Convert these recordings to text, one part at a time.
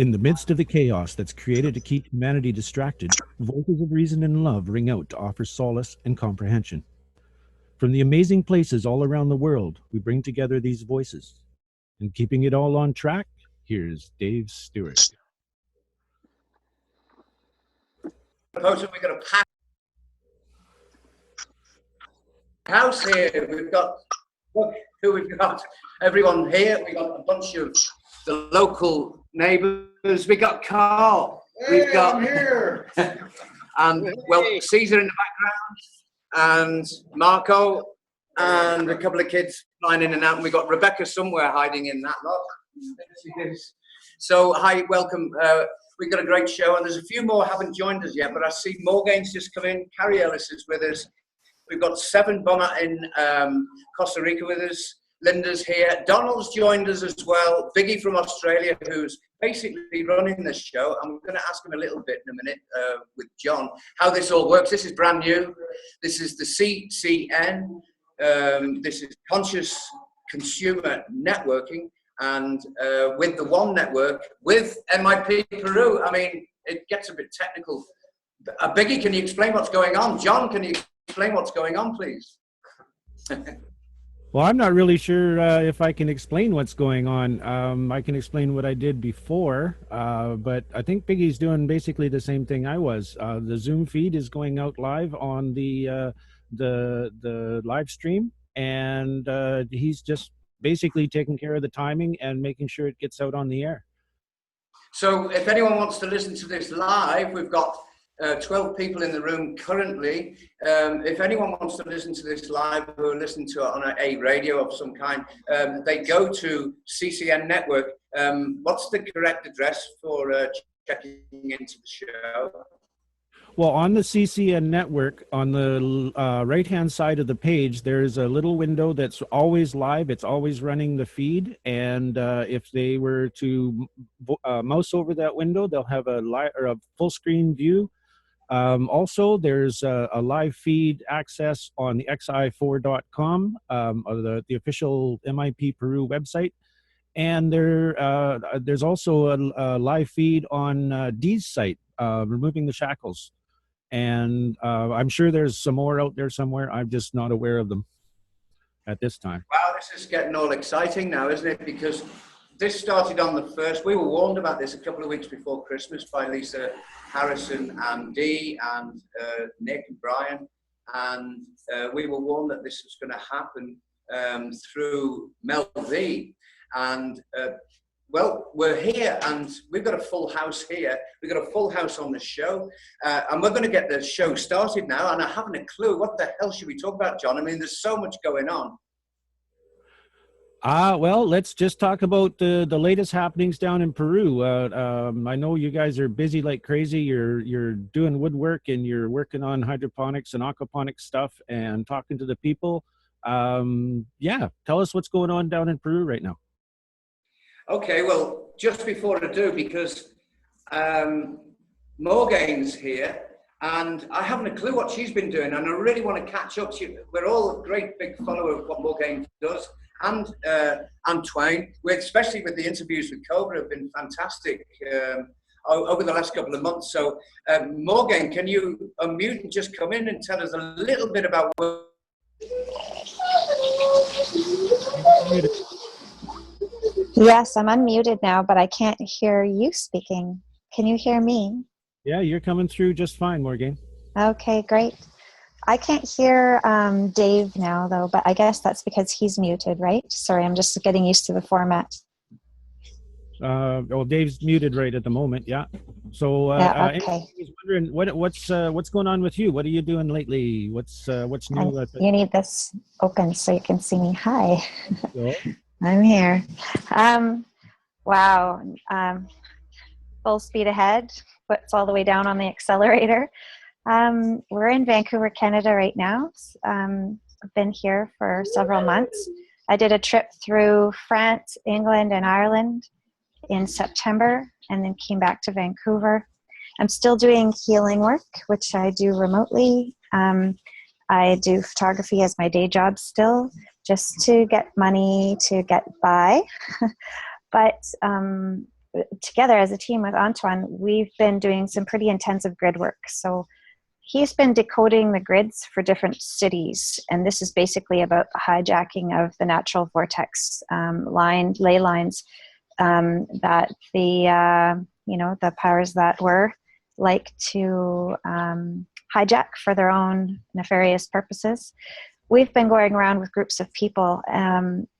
In the midst of the chaos that's created to keep humanity distracted, voices of reason and love ring out to offer solace and comprehension. From the amazing places all around the world, we bring together these voices. And keeping it all on track, here's Dave Stewart. We've got a packed house here. We've got, look who we've got. Everyone here. We've got a bunch of the local neighbours. We got Carl. Hey, we've got I'm here. and well, Caesar in the background, and Marco, and a couple of kids flying in and out. And we got Rebecca somewhere hiding in that lot. So hi, welcome. We've got a great show, and there's a few more haven't joined us yet, but I see Morgane's just come in. Carrie Ellis is with us. We've got Seven Bomber in Costa Rica with us. Linda's here. Donald's joined us as well. Biggie from Australia, who's basically running this show. I'm going to ask him a little bit in a minute with John how this all works. This is brand new. This is the CCN. This is Conscious Consumer Networking. And with the One Network, with MIP Peru, I mean, it gets a bit technical. Biggie, can you explain what's going on? John, can you explain what's going on, please? Well, I'm not really sure if I can explain what's going on. I can explain what I did before, but I think Biggie's doing basically the same thing I was. The Zoom feed is going out live on the live stream, and he's just basically taking care of the timing and making sure it gets out on the air. So if anyone wants to listen to this live, we've got 12 people in the room currently. If anyone wants to listen to this live who are listening to it on a radio of some kind, they go to CCN Network. What's the correct address for checking into the show? Well, on the CCN network, on the right-hand side of the page, there's a little window that's always live. It's always running the feed. And if they were to mouse over that window, they'll have a full screen view. Also, there's a live feed access on the xi4.com, the official MIP Peru website. And there's also a live feed on Dee's site, Removing the Shackles. And I'm sure there's some more out there somewhere. I'm just not aware of them at this time. Wow, this is getting all exciting now, isn't it? Because this started on the 1st. We were warned about this a couple of weeks before Christmas by Lisa Harrison and Dee and Nick and Brian. And we were warned that this was going to happen through Mel V. And well, we're here and we've got a full house here. We've got a full house on the show. And we're going to get the show started now. And I haven't a clue. What the hell should we talk about, John? I mean, there's so much going on. Well, let's just talk about the latest happenings down in Peru. I know you guys are busy like crazy. You're doing woodwork and you're working on hydroponics and aquaponics stuff and talking to the people. Yeah, tell us what's going on down in Peru right now. Okay, well, just before I do, because Morgane's here, and I haven't a clue what she's been doing, and I really want to catch up. We're all a great big follower of what Morgane does, and Twain, especially with the interviews with Cobra, have been fantastic over the last couple of months. So, Morgane, can you unmute and just come in and tell us a little bit about what... Yes, I'm unmuted now, but I can't hear you speaking. Can you hear me? Yeah, you're coming through just fine, Morgane. Okay, great. I can't hear Dave now, though, but I guess that's because he's muted, right? Sorry, I'm just getting used to the format. Well, Dave's muted right at the moment, yeah. So, yeah, okay. I was wondering what's going on with you? What are you doing lately? What's new? You need this open so you can see me. Hi. So? I'm here. Wow. Full speed ahead. Foot's all the way down on the accelerator. We're in Vancouver, Canada right now. I've been here for several months. I did a trip through France, England, and Ireland in September, and then came back to Vancouver. I'm still doing healing work, which I do remotely. I do photography as my day job still, just to get money to get by. But together as a team with Antoine, we've been doing some pretty intensive grid work. So he's been decoding the grids for different cities, and this is basically about the hijacking of the natural vortex ley lines that the powers that were like to hijack for their own nefarious purposes. We've been going around with groups of people,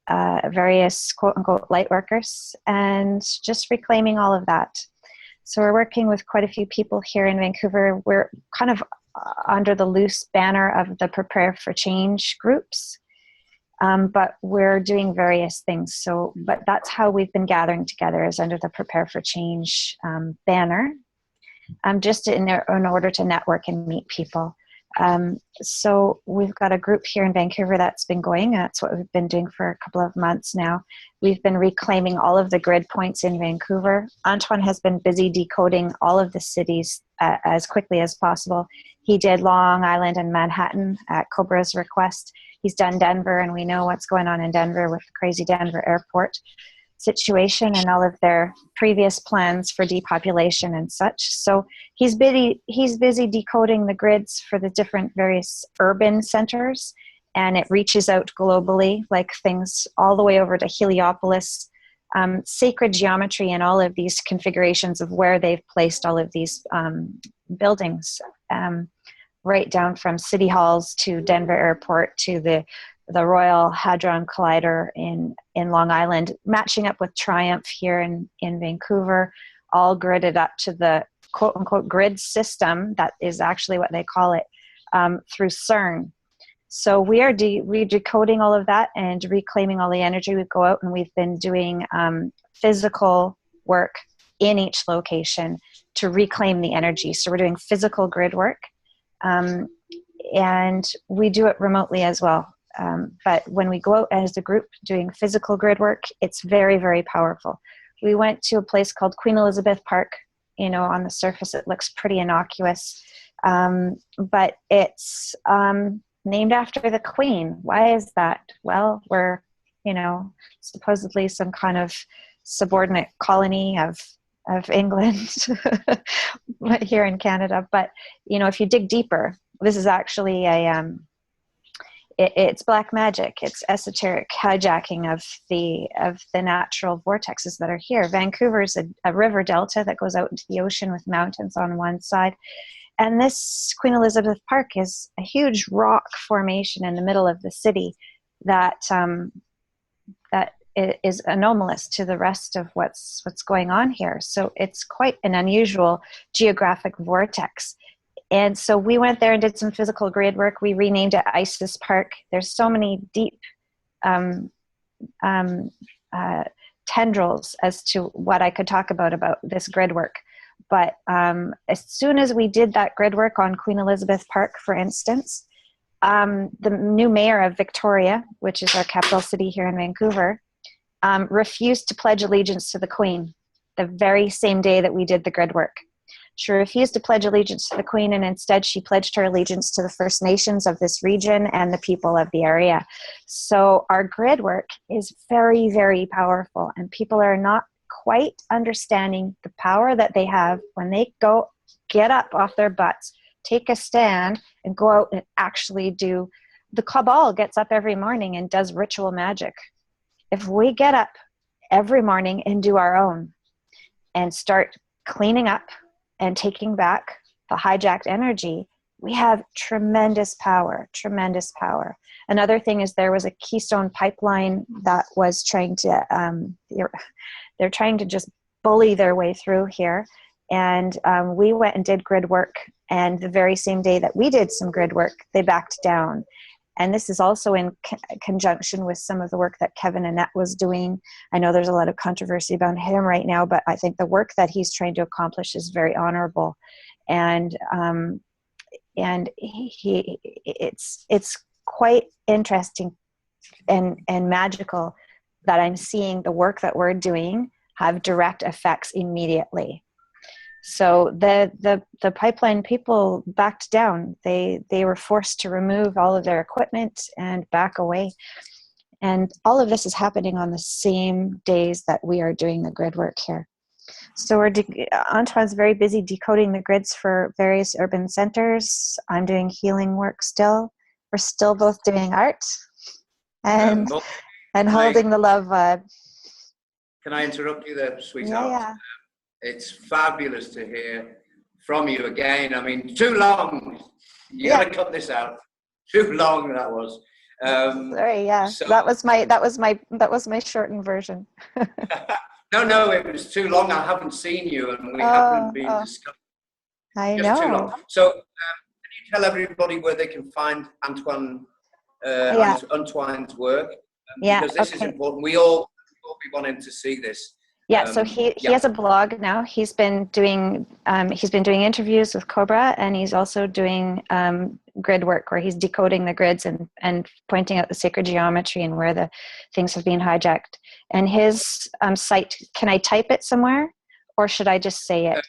various quote-unquote light workers, and just reclaiming all of that. So we're working with quite a few people here in Vancouver. We're kind of under the loose banner of the Prepare for Change groups, but we're doing various things. So, but that's how we've been gathering together, is under the Prepare for Change banner, just in order to network and meet people. So we've got a group here in Vancouver that's been going. That's what we've been doing for a couple of months now. We've been reclaiming all of the grid points in Vancouver. Antoine has been busy decoding all of the cities as quickly as possible. He did Long Island and Manhattan at Cobra's request. He's done Denver, and we know what's going on in Denver with the crazy Denver airport situation and all of their previous plans for depopulation and such. So he's busy decoding the grids for the different various urban centers, and it reaches out globally, like things all the way over to Heliopolis, sacred geometry and all of these configurations of where they've placed all of these buildings, right down from city halls to Denver airport to the Royal Hadron Collider in Long Island, matching up with Triumph here in Vancouver, all gridded up to the quote-unquote grid system, that is actually what they call it, through CERN. So we're decoding all of that and reclaiming all the energy. We go out and we've been doing physical work in each location to reclaim the energy. So we're doing physical grid work, and we do it remotely as well. But when we go out as a group doing physical grid work, it's very, very powerful. We went to a place called Queen Elizabeth Park. On the surface, it looks pretty innocuous, but it's named after the Queen. Why is that? Well, we're, supposedly some kind of subordinate colony of England here in Canada. But, if you dig deeper, this is actually it's black magic. It's esoteric hijacking of the natural vortexes that are here. Vancouver is a river delta that goes out into the ocean with mountains on one side. And this Queen Elizabeth Park is a huge rock formation in the middle of the city that is anomalous to the rest of what's going on here. So it's quite an unusual geographic vortex. And so we went there and did some physical grid work. We renamed it Isis Park. There's so many deep tendrils as to what I could talk about this grid work. But as soon as we did that grid work on Queen Elizabeth Park, for instance, the new mayor of Victoria, which is our capital city here in Vancouver, refused to pledge allegiance to the Queen the very same day that we did the grid work. She refused to pledge allegiance to the Queen, and instead she pledged her allegiance to the First Nations of this region and the people of the area. So our grid work is very, very powerful, and people are not quite understanding the power that they have when they get up off their butts, take a stand, and go out and actually do. The cabal gets up every morning and does ritual magic. If we get up every morning and do our own and start cleaning up and taking back the hijacked energy, we have tremendous power, tremendous power. Another thing is there was a Keystone pipeline that was trying to, they're trying to just bully their way through here. And we went and did grid work. And the very same day that we did some grid work, they backed down. And this is also in conjunction with some of the work that Kevin Annette was doing. I know there's a lot of controversy about him right now, but I think the work that he's trying to accomplish is very honorable. And it's quite interesting and magical that I'm seeing the work that we're doing have direct effects immediately. So the pipeline people backed down. They were forced to remove all of their equipment and back away. And all of this is happening on the same days that we are doing the grid work here. So Antoine's very busy decoding the grids for various urban centers. I'm doing healing work still. We're still both doing art and holding the love vibe. Can I interrupt you there, sweetheart? Yeah. It's fabulous to hear from you again. I mean, too long. You got to cut this out. Too long that was. Sorry, yeah. So, that was my shortened version. No, it was too long. I haven't seen you, and we haven't been discussing. I Just know. too long. So, can you tell everybody where they can find Antoine's work? Because this is important. We all be wanting to see this. Yeah, so he has a blog now. He's been doing interviews with Cobra, and he's also doing grid work where he's decoding the grids and pointing out the sacred geometry and where the things have been hijacked. And his site, can I type it somewhere, or should I just say it?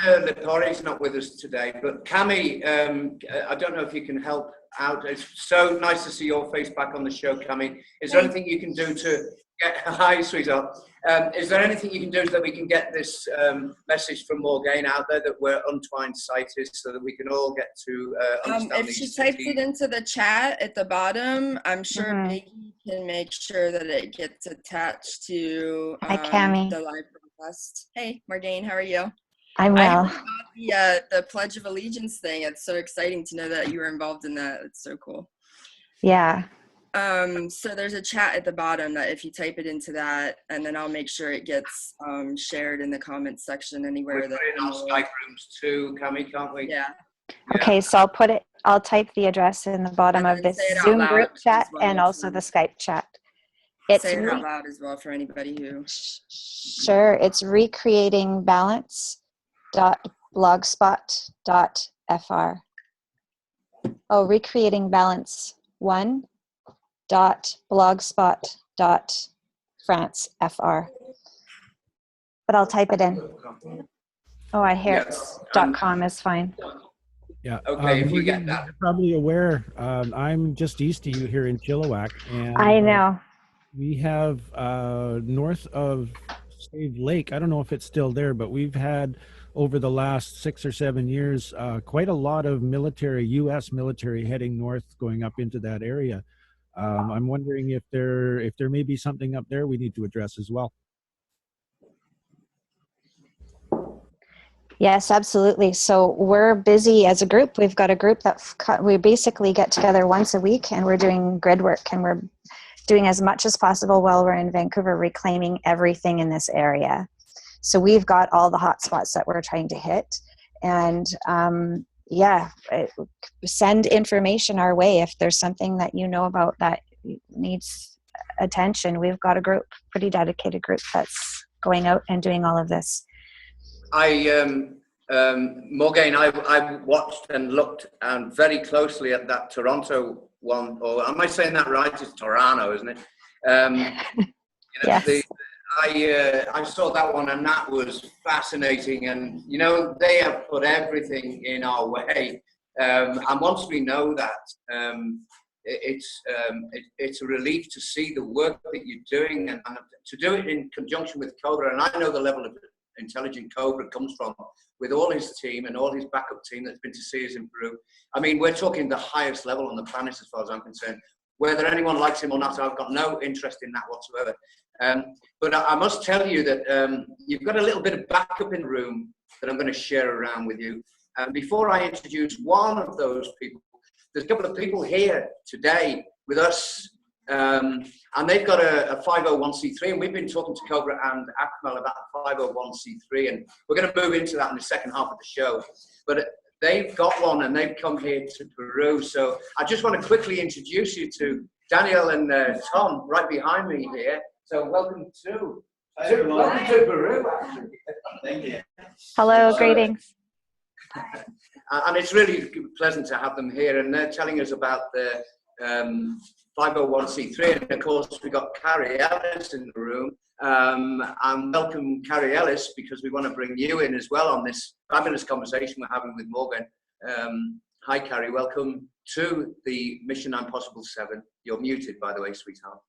Anna Lepore is not with us today, but Cami, I don't know if you can help out. It's so nice to see your face back on the show, Cami. Is there anything you can do to get, hi, sweetheart. Is there anything you can do so that we can get this message from Morgane out there that where Antoine's site is, so that we can all get to understand if she types it into the chat at the bottom, I'm sure Biggie can make sure that it gets attached to the live broadcast. Hey, Morgane, how are you? I'm well. I heard about the Pledge of Allegiance thing. It's so exciting to know that you were involved in that. It's so cool. Yeah. So there's a chat at the bottom that if you type it into that, and then I'll make sure it gets shared in the comments section anywhere. We're in our Skype rooms too, Cami, can't we? Yeah. Okay, so I'll type the address in the bottom of this Zoom group chat and also the Skype chat. Say it out loud as well for anybody who. Sure, it's recreatingbalance.blogspot.fr. Oh, recreating balance 1.blogspot.france fr. But I'll type it in. Oh, I hear it's .com is fine. Yeah. Okay, if you get that. You're probably aware, I'm just east of you here in Chilliwack. And I know. We have north of Slave Lake, I don't know if it's still there, but we've had over the last 6 or 7 years quite a lot of U.S. military heading north, going up into that area. I'm wondering if there may be something up there we need to address as well. Yes, absolutely. So we're busy as a group. We've got a group that we basically get together once a week, and we're doing grid work, and we're doing as much as possible while we're in Vancouver, reclaiming everything in this area. So we've got all the hot spots that we're trying to hit, and send information our way if there's something that you know about that needs attention. We've got a group, pretty dedicated group, that's going out and doing all of this. Morgane, I watched and looked very closely at that Toronto one, or am I saying that right? It's Toronto, isn't it? Yes. I saw that one, and that was fascinating. And they have put everything in our way, and once we know that, it's a relief to see the work that you're doing, and to do it in conjunction with Cobra. And I know the level of intelligent Cobra comes from, with all his team and all his backup team that's been to see us in Peru. I mean, we're talking the highest level on the planet as far as I'm concerned. Whether anyone likes him or not, I've got no interest in that whatsoever. But I must tell you that you've got a little bit of backup in the room that I'm going to share around with you. And before I introduce one of those people, there's a couple of people here today with us, and they've got a 501c3, and we've been talking to Cobra and Akmal about 501c3, and we're going to move into that in the second half of the show. But they've got one, and they've come here to Peru. So I just want to quickly introduce you to Daniel and Tom right behind me here. So welcome to Peru. Thank you. Hello, greetings. And it's really pleasant to have them here, and they're telling us about the 501c3, and of course we've got Carrie Ellis in the room, and welcome Carrie Ellis, because we want to bring you in as well on this fabulous conversation we're having with Morgane. Hi Carrie, welcome to the Mission Impossible 7. You're muted, by the way, sweetheart.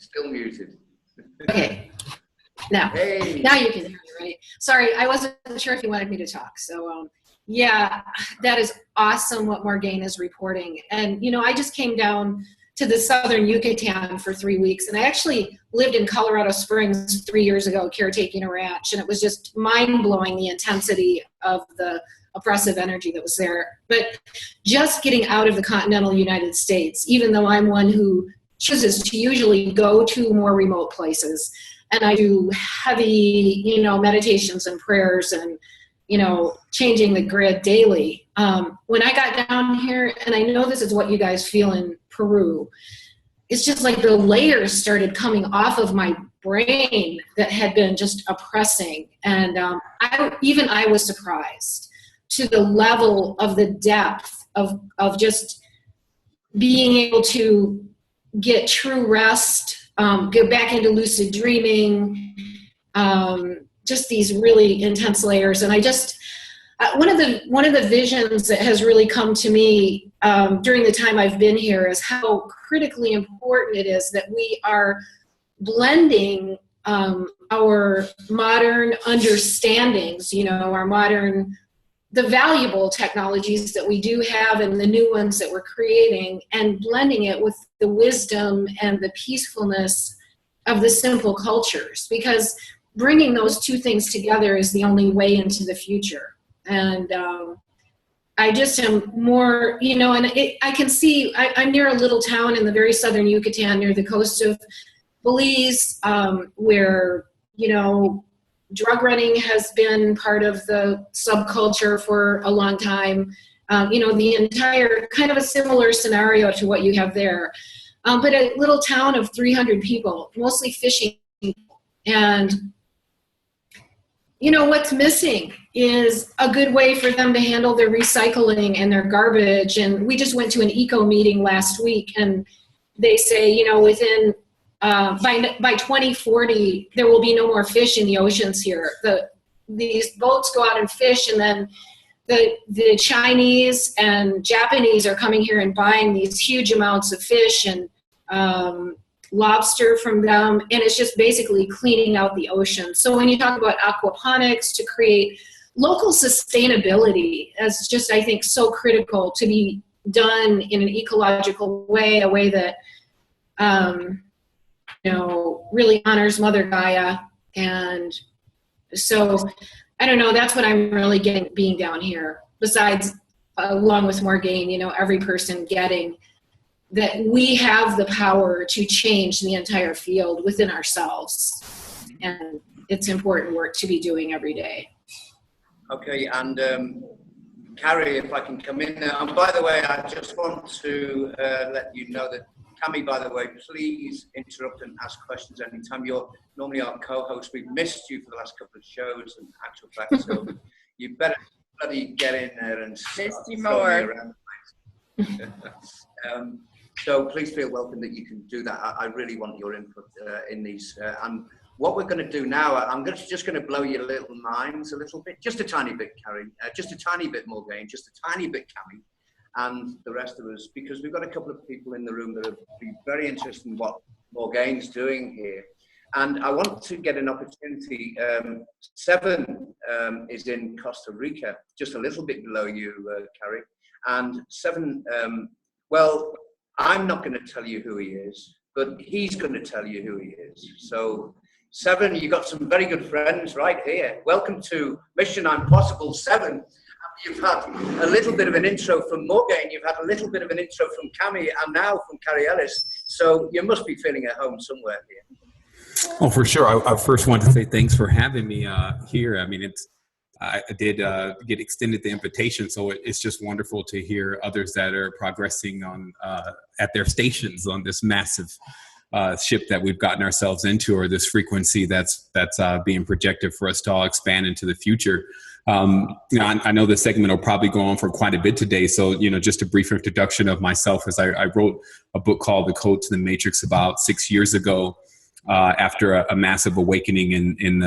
Still muted. Okay. Now you can hear me, right? Sorry, I wasn't sure if you wanted me to talk. So, yeah, that is awesome what Morgane is reporting. And, you know, I just came down to the southern Yucatan for 3 weeks. And I actually lived in Colorado Springs 3 years ago, caretaking a ranch. And it was just mind-blowing, the intensity of the oppressive energy that was there. But just getting out of the continental United States, even though I'm one who chooses to usually go to more remote places, and I do heavy, you know, meditations and prayers and, you know, changing the grid daily. When I got down here, and I know this is what you guys feel in Peru, it's just like the layers started coming off of my brain that had been just oppressing. And I was surprised to the level of the depth of just being able to get true rest, get back into lucid dreaming, just these really intense layers. And I just, one of the visions that has really come to me during the time I've been here is how critically important it is that we are blending our modern understandings, you know, the valuable technologies that we do have and the new ones that we're creating, and blending it with the wisdom and the peacefulness of the simple cultures, because bringing those two things together is the only way into the future. And I just am more, you know, and I can see, I'm near a little town in the very southern Yucatan near the coast of Belize, where, you know, drug running has been part of the subculture for a long time. You know, the entire kind of a similar scenario to what you have there. But a little town of 300 people, mostly fishing people. And, you know, what's missing is a good way for them to handle their recycling and their garbage. And we just went to an eco meeting last week, and they say, you know, within by 2040, there will be no more fish in the oceans here. These boats go out and fish, and then the Chinese and Japanese are coming here and buying these huge amounts of fish and lobster from them, and it's just basically cleaning out the ocean. So when you talk about aquaponics to create local sustainability, that's just, I think, so critical to be done in an ecological way, a way that you know, really honors Mother Gaia. And so, I don't know, that's what I'm really getting being down here, besides, along with Morgane, you know, every person getting that we have the power to change the entire field within ourselves. And it's important work to be doing every day. Okay, and Carrie, if I can come in there. And by the way, I just want to let you know that Cami, by the way, please interrupt and ask questions anytime. You're normally our co-host. We've missed you for the last couple of shows, and actual fact, so you better bloody get in there and missed you more. So please feel welcome that you can do that. I really want your input in these. And what we're going to do now, I'm just going to blow your little minds a little bit, just a tiny bit, Carrie, just a tiny bit, Morgane, just a tiny bit, Cami, and the rest of us, because we've got a couple of people in the room that have been very interested in what Morgane's doing here. And I want to get an opportunity. Seven is in Costa Rica, just a little bit below you, Carrie. And Seven, well, I'm not going to tell you who he is, but he's going to tell you who he is. So, Seven, you got some very good friends right here. Welcome to Mission Impossible 7. You've had a little bit of an intro from Morgane, you've had a little bit of an intro from Cami, and now from Carrie Ellis. So you must be feeling at home somewhere here. Oh, for sure. I first want to say thanks for having me here. I mean, I did get extended the invitation, so it's just wonderful to hear others that are progressing on at their stations on this massive ship that we've gotten ourselves into, or this frequency that's being projected for us to all expand into the future. You know, I know this segment will probably go on for quite a bit today. So, you know, just a brief introduction of myself, as I wrote a book called The Code to the Matrix about 6 years ago, after a massive awakening in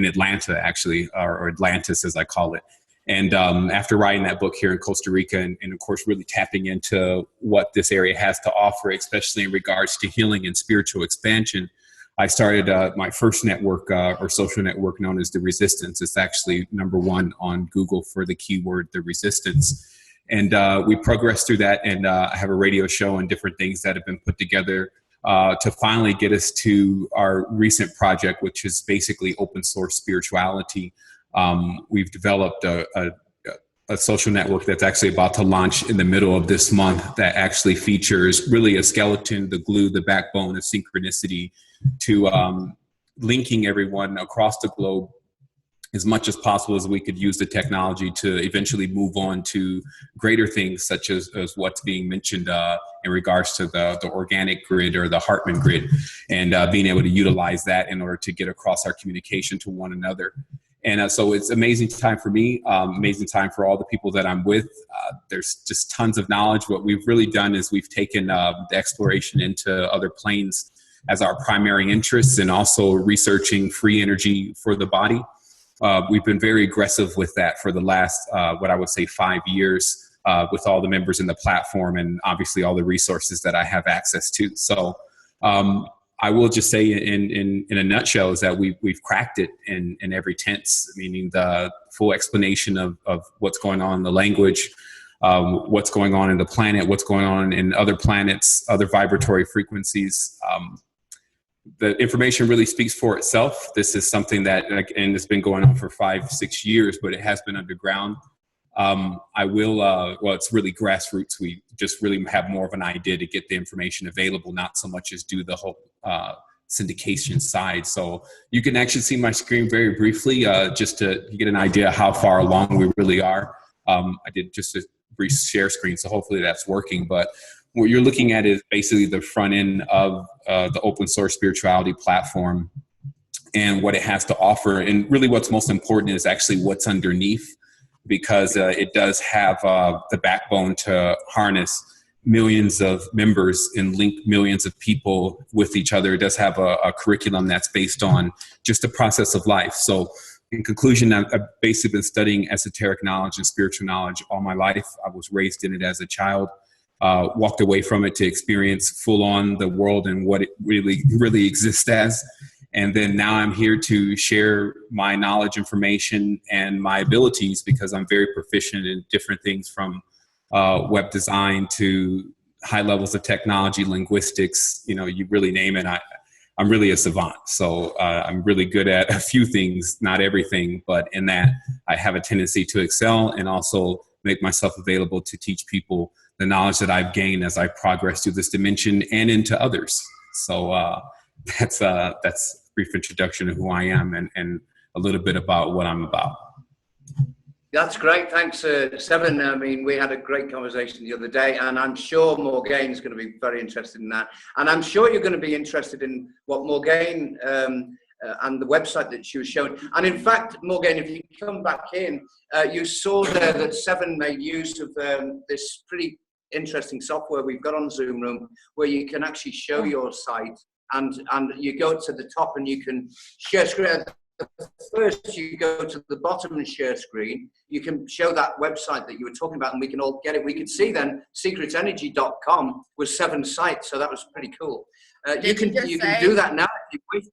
Atlanta, actually, or Atlantis, as I call it. And after writing that book here in Costa Rica, and of course really tapping into what this area has to offer, especially in regards to healing and spiritual expansion, I started my first network or social network known as The Resistance. It's actually #1 on Google for the keyword The Resistance. And we progressed through that, and I have a radio show and different things that have been put together to finally get us to our recent project, which is basically open source spirituality. We've developed a social network that's actually about to launch in the middle of this month that actually features really a skeleton, the glue, the backbone of synchronicity to linking everyone across the globe as much as possible as we could use the technology to eventually move on to greater things, such as what's being mentioned in regards to the organic grid or the Hartman grid, and being able to utilize that in order to get across our communication to one another. And so it's amazing time for me, amazing time for all the people that I'm with. There's just tons of knowledge. What we've really done is we've taken the exploration into other planes as our primary interests, and also researching free energy for the body. We've been very aggressive with that for the last, what I would say, 5 years, with all the members in the platform and obviously all the resources that I have access to. So I will just say in a nutshell is that we've cracked it in every tense, meaning the full explanation of what's going on in the language, what's going on in the planet, what's going on in other planets, other vibratory frequencies. The information really speaks for itself. This is something that, and it's been going on for 5-6 years, but it has been underground. Well, it's really grassroots. We just really have more of an idea to get the information available, not so much as do the whole syndication side. So you can actually see my screen very briefly, just to get an idea how far along we really are. I did just a brief share screen, so hopefully that's working. But what you're looking at is basically the front end of the open source spirituality platform and what it has to offer. And really what's most important is actually what's underneath, because it does have the backbone to harness millions of members and link millions of people with each other. It does have a curriculum that's based on just the process of life. So in conclusion, I've basically been studying esoteric knowledge and spiritual knowledge all my life. I was raised in it as a child. Walked away from it to experience full on the world and what it really exists as. And then now I'm here to share my knowledge, information, and my abilities, because I'm very proficient in different things from web design to high levels of technology, linguistics, you really name it. I'm really a savant. So I'm really good at a few things, not everything, but in that I have a tendency to excel and also make myself available to teach people the knowledge that I've gained as I progress through this dimension and into others. So that's a brief introduction of who I am and a little bit about what I'm about. That's great. Thanks, Seven. I mean, we had a great conversation the other day, and I'm sure Morgane is going to be very interested in that. And I'm sure you're going to be interested in what Morgane and the website that she was showing. And in fact, Morgane, if you come back in, you saw there that Seven made use of this pretty interesting software we've got on Zoom Room, where you can actually show your site, and you go to the top and you can share screen. First, you go to the bottom and share screen. You can show that website that you were talking about, and we can all get it. We could see then secretenergy.com was Seven's site, so that was pretty cool. You can do that now if you wish.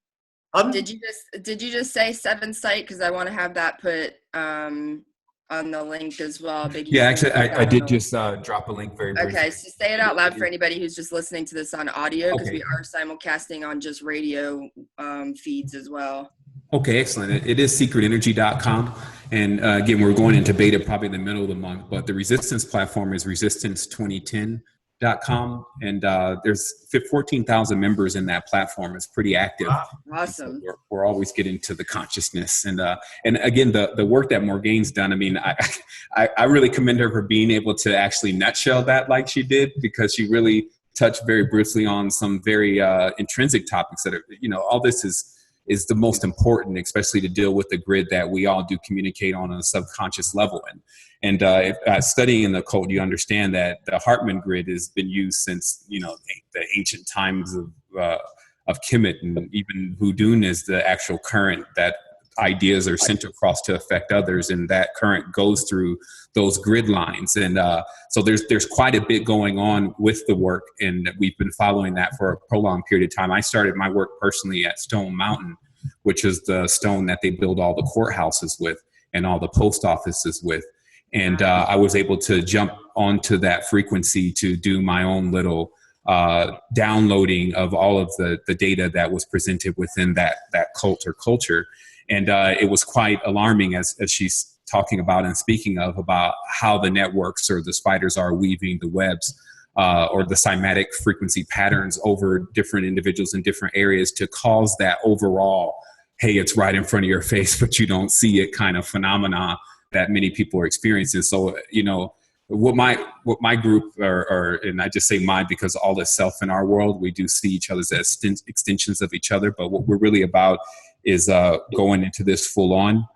Did you just say Seven's site? Because I want to have that put on the link as well. Yeah, actually, I did just drop a link very briefly. Okay, so say it out loud for anybody who's just listening to this on audio, because we are simulcasting on just radio feeds as well. Okay, excellent. It is secretenergy.com. And again, we're going into beta probably in the middle of the month, but the Resistance platform is resistance2010.com. And there's 14,000 members in that platform. It's pretty active. Wow. Awesome. So we're always getting to the consciousness. And again, the work that Morgane's done, I mean, I really commend her for being able to actually nutshell that like she did, because she really touched very briefly on some very intrinsic topics that are, all this is the most important, especially to deal with the grid that we all do communicate on a subconscious level. And studying in the occult, you understand that the Hartman grid has been used since, the ancient times of Kemet, and even Voodoo is the actual current that ideas are sent across to affect others, and that current goes through those grid lines. And so there's quite a bit going on with the work, and we've been following that for a prolonged period of time. I started my work personally at Stone Mountain, which is the stone that they build all the courthouses with and all the post offices with. And I was able to jump onto that frequency to do my own little downloading of all of the data that was presented within that cult or culture. And it was quite alarming, as she's talking about and speaking of, about how the networks or the spiders are weaving the webs or the cymatic frequency patterns over different individuals in different areas to cause that overall, hey, it's right in front of your face, but you don't see it kind of phenomena that many people are experiencing. So, you know, what my group, or and I just say mine because all is self in our world, we do see each other as extensions of each other. But what we're really about is going into this full on.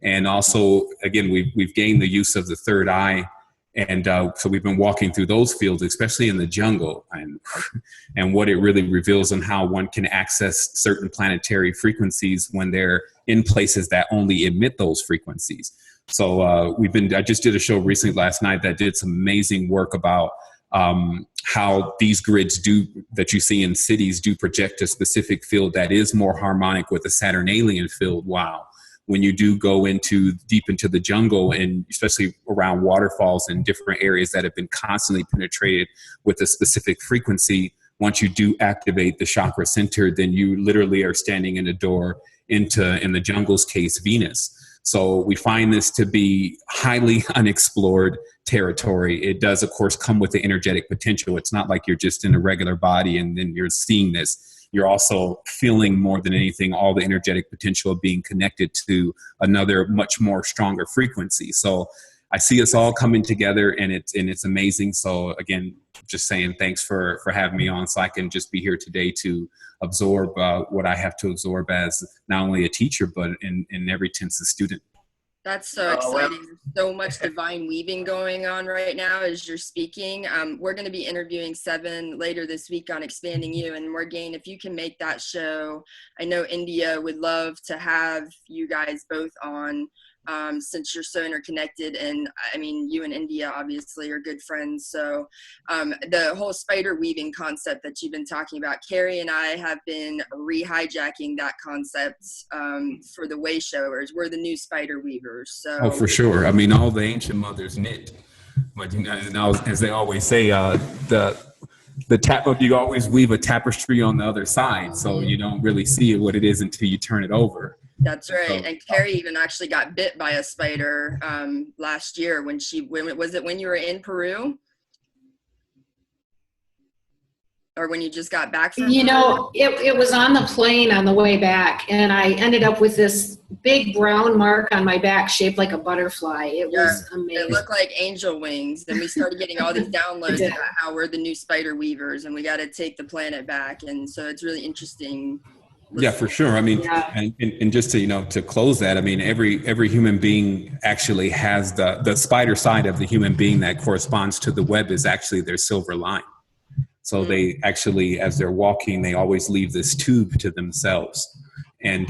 And also, again, we've gained the use of the third eye. And so we've been walking through those fields, especially in the jungle, and what it really reveals on how one can access certain planetary frequencies when they're in places that only emit those frequencies. So I just did a show recently last night that did some amazing work about how these grids that you see in cities do project a specific field that is more harmonic with the Saturnalian field. Wow. When you do go deep into the jungle, and especially around waterfalls and different areas that have been constantly penetrated with a specific frequency, once you do activate the chakra center, then you literally are standing in a door into, in the jungle's case, Venus. So we find this to be highly unexplored territory. It does, of course, come with the energetic potential. It's not like you're just in a regular body and then you're seeing this. You're also feeling, more than anything, all the energetic potential of being connected to another much more stronger frequency. So I see us all coming together, and it's amazing. So again, just saying thanks for having me on, so I can just be here today to absorb what I have to absorb as not only a teacher, but in every tense a student. That's so exciting. There's so much divine weaving going on right now as you're speaking. We're going to be interviewing Seven later this week on Expanding You. And Morgane, if you can make that show, I know India would love to have you guys both on, since you're so interconnected. And I mean, you and India obviously are good friends. So the whole spider weaving concept that you've been talking about, Carrie and I have been re-hijacking that concept for the way showers. We're the new spider weavers. So. Oh, for sure. I mean, all the ancient mothers knit. But you know, as they always say, you always weave a tapestry on the other side, so you don't really see what it is until you turn it over. That's right. So, and Carrie even actually got bit by a spider last year when you were in Peru? Or when you just got back from You know, it was on the plane on the way back, and I ended up with this big brown mark on my back shaped like a butterfly. It was amazing. It looked like angel wings. Then we started getting all these downloads about how we're the new spider weavers and we got to take the planet back. And so it's really interesting. Yeah, for sure. I mean, and just to, to close that, I mean, every human being actually has the spider side of the human being that corresponds to the web is actually their silver line. So they actually, as they're walking, they always leave this tube to themselves. And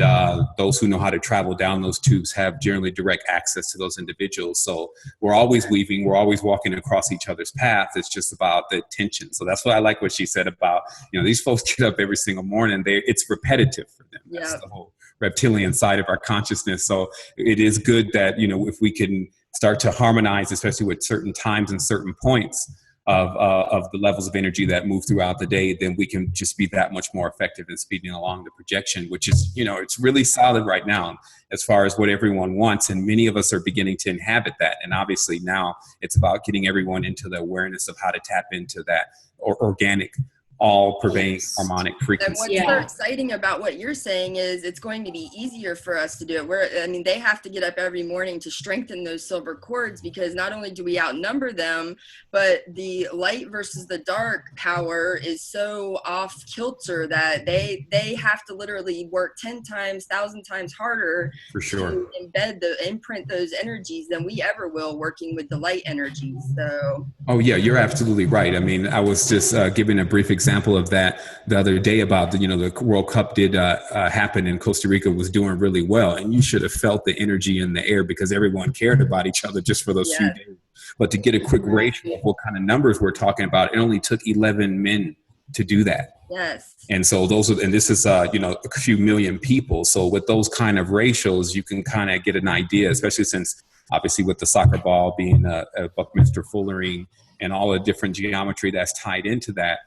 those who know how to travel down those tubes have generally direct access to those individuals. So we're always weaving, we're always walking across each other's path. It's just about the attention. So that's what I like what she said about, these folks get up every single morning. It's repetitive for them. That's the whole reptilian side of our consciousness. So it is good that, if we can start to harmonize, especially with certain times and certain points of the levels of energy that move throughout the day, then we can just be that much more effective in speeding along the projection, which is, it's really solid right now as far as what everyone wants. And many of us are beginning to inhabit that. And obviously now it's about getting everyone into the awareness of how to tap into that organic, all-pervading harmonic frequency. And what's so exciting about what you're saying is it's going to be easier for us to do it. They have to get up every morning to strengthen those silver cords, because not only do we outnumber them, but the light versus the dark power is so off kilter that they have to literally work 10 times, 1,000 times harder for sure to imprint those energies than we ever will working with the light energies. So. Oh yeah, you're absolutely right. I mean, I was just giving a brief example example of that the other day about the World Cup did happen and Costa Rica was doing really well, and you should have felt the energy in the air because everyone cared about each other just for those few days. But to get a quick ratio of what kind of numbers we're talking about, it only took 11 men to do that. Yes. And so this is a few million people. So with those kind of ratios, you can kind of get an idea, especially since obviously with the soccer ball being a Buckminster Fullering and all the different geometry that's tied into that,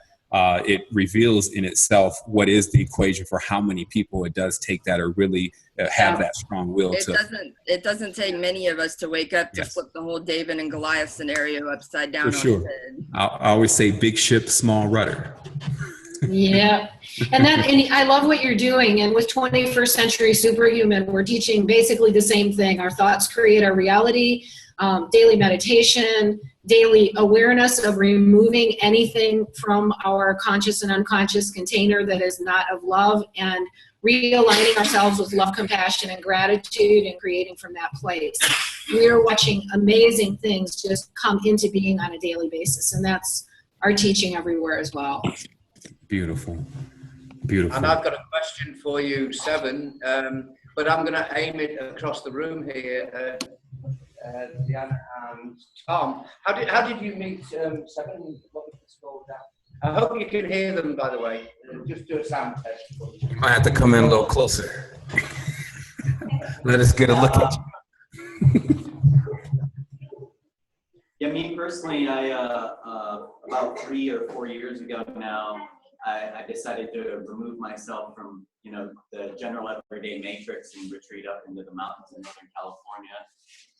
it reveals in itself what is the equation for how many people it does take that or really have that strong will. It doesn't take many of us to wake up to flip the whole David and Goliath scenario upside down. For sure. I always say big ship, small rudder. Yeah. And I love what you're doing. And with 21st Century Superhuman, we're teaching basically the same thing. Our thoughts create our reality, daily meditation, daily awareness of removing anything from our conscious and unconscious container that is not of love, and realigning ourselves with love, compassion, and gratitude, and creating from that place. We are watching amazing things just come into being on a daily basis. And that's our teaching everywhere as well. Beautiful. Beautiful. And I've got a question for you, Seven, but I'm going to aim it across the room here. Deanna and Tom, how did you meet Seven? I hope you can hear them, by the way. Just do a sound test. You might have to come in a little closer. Let us get a look at you. Yeah, me personally, I about 3 or 4 years ago now, I decided to remove myself from the general everyday matrix and retreat up into the mountains in Northern California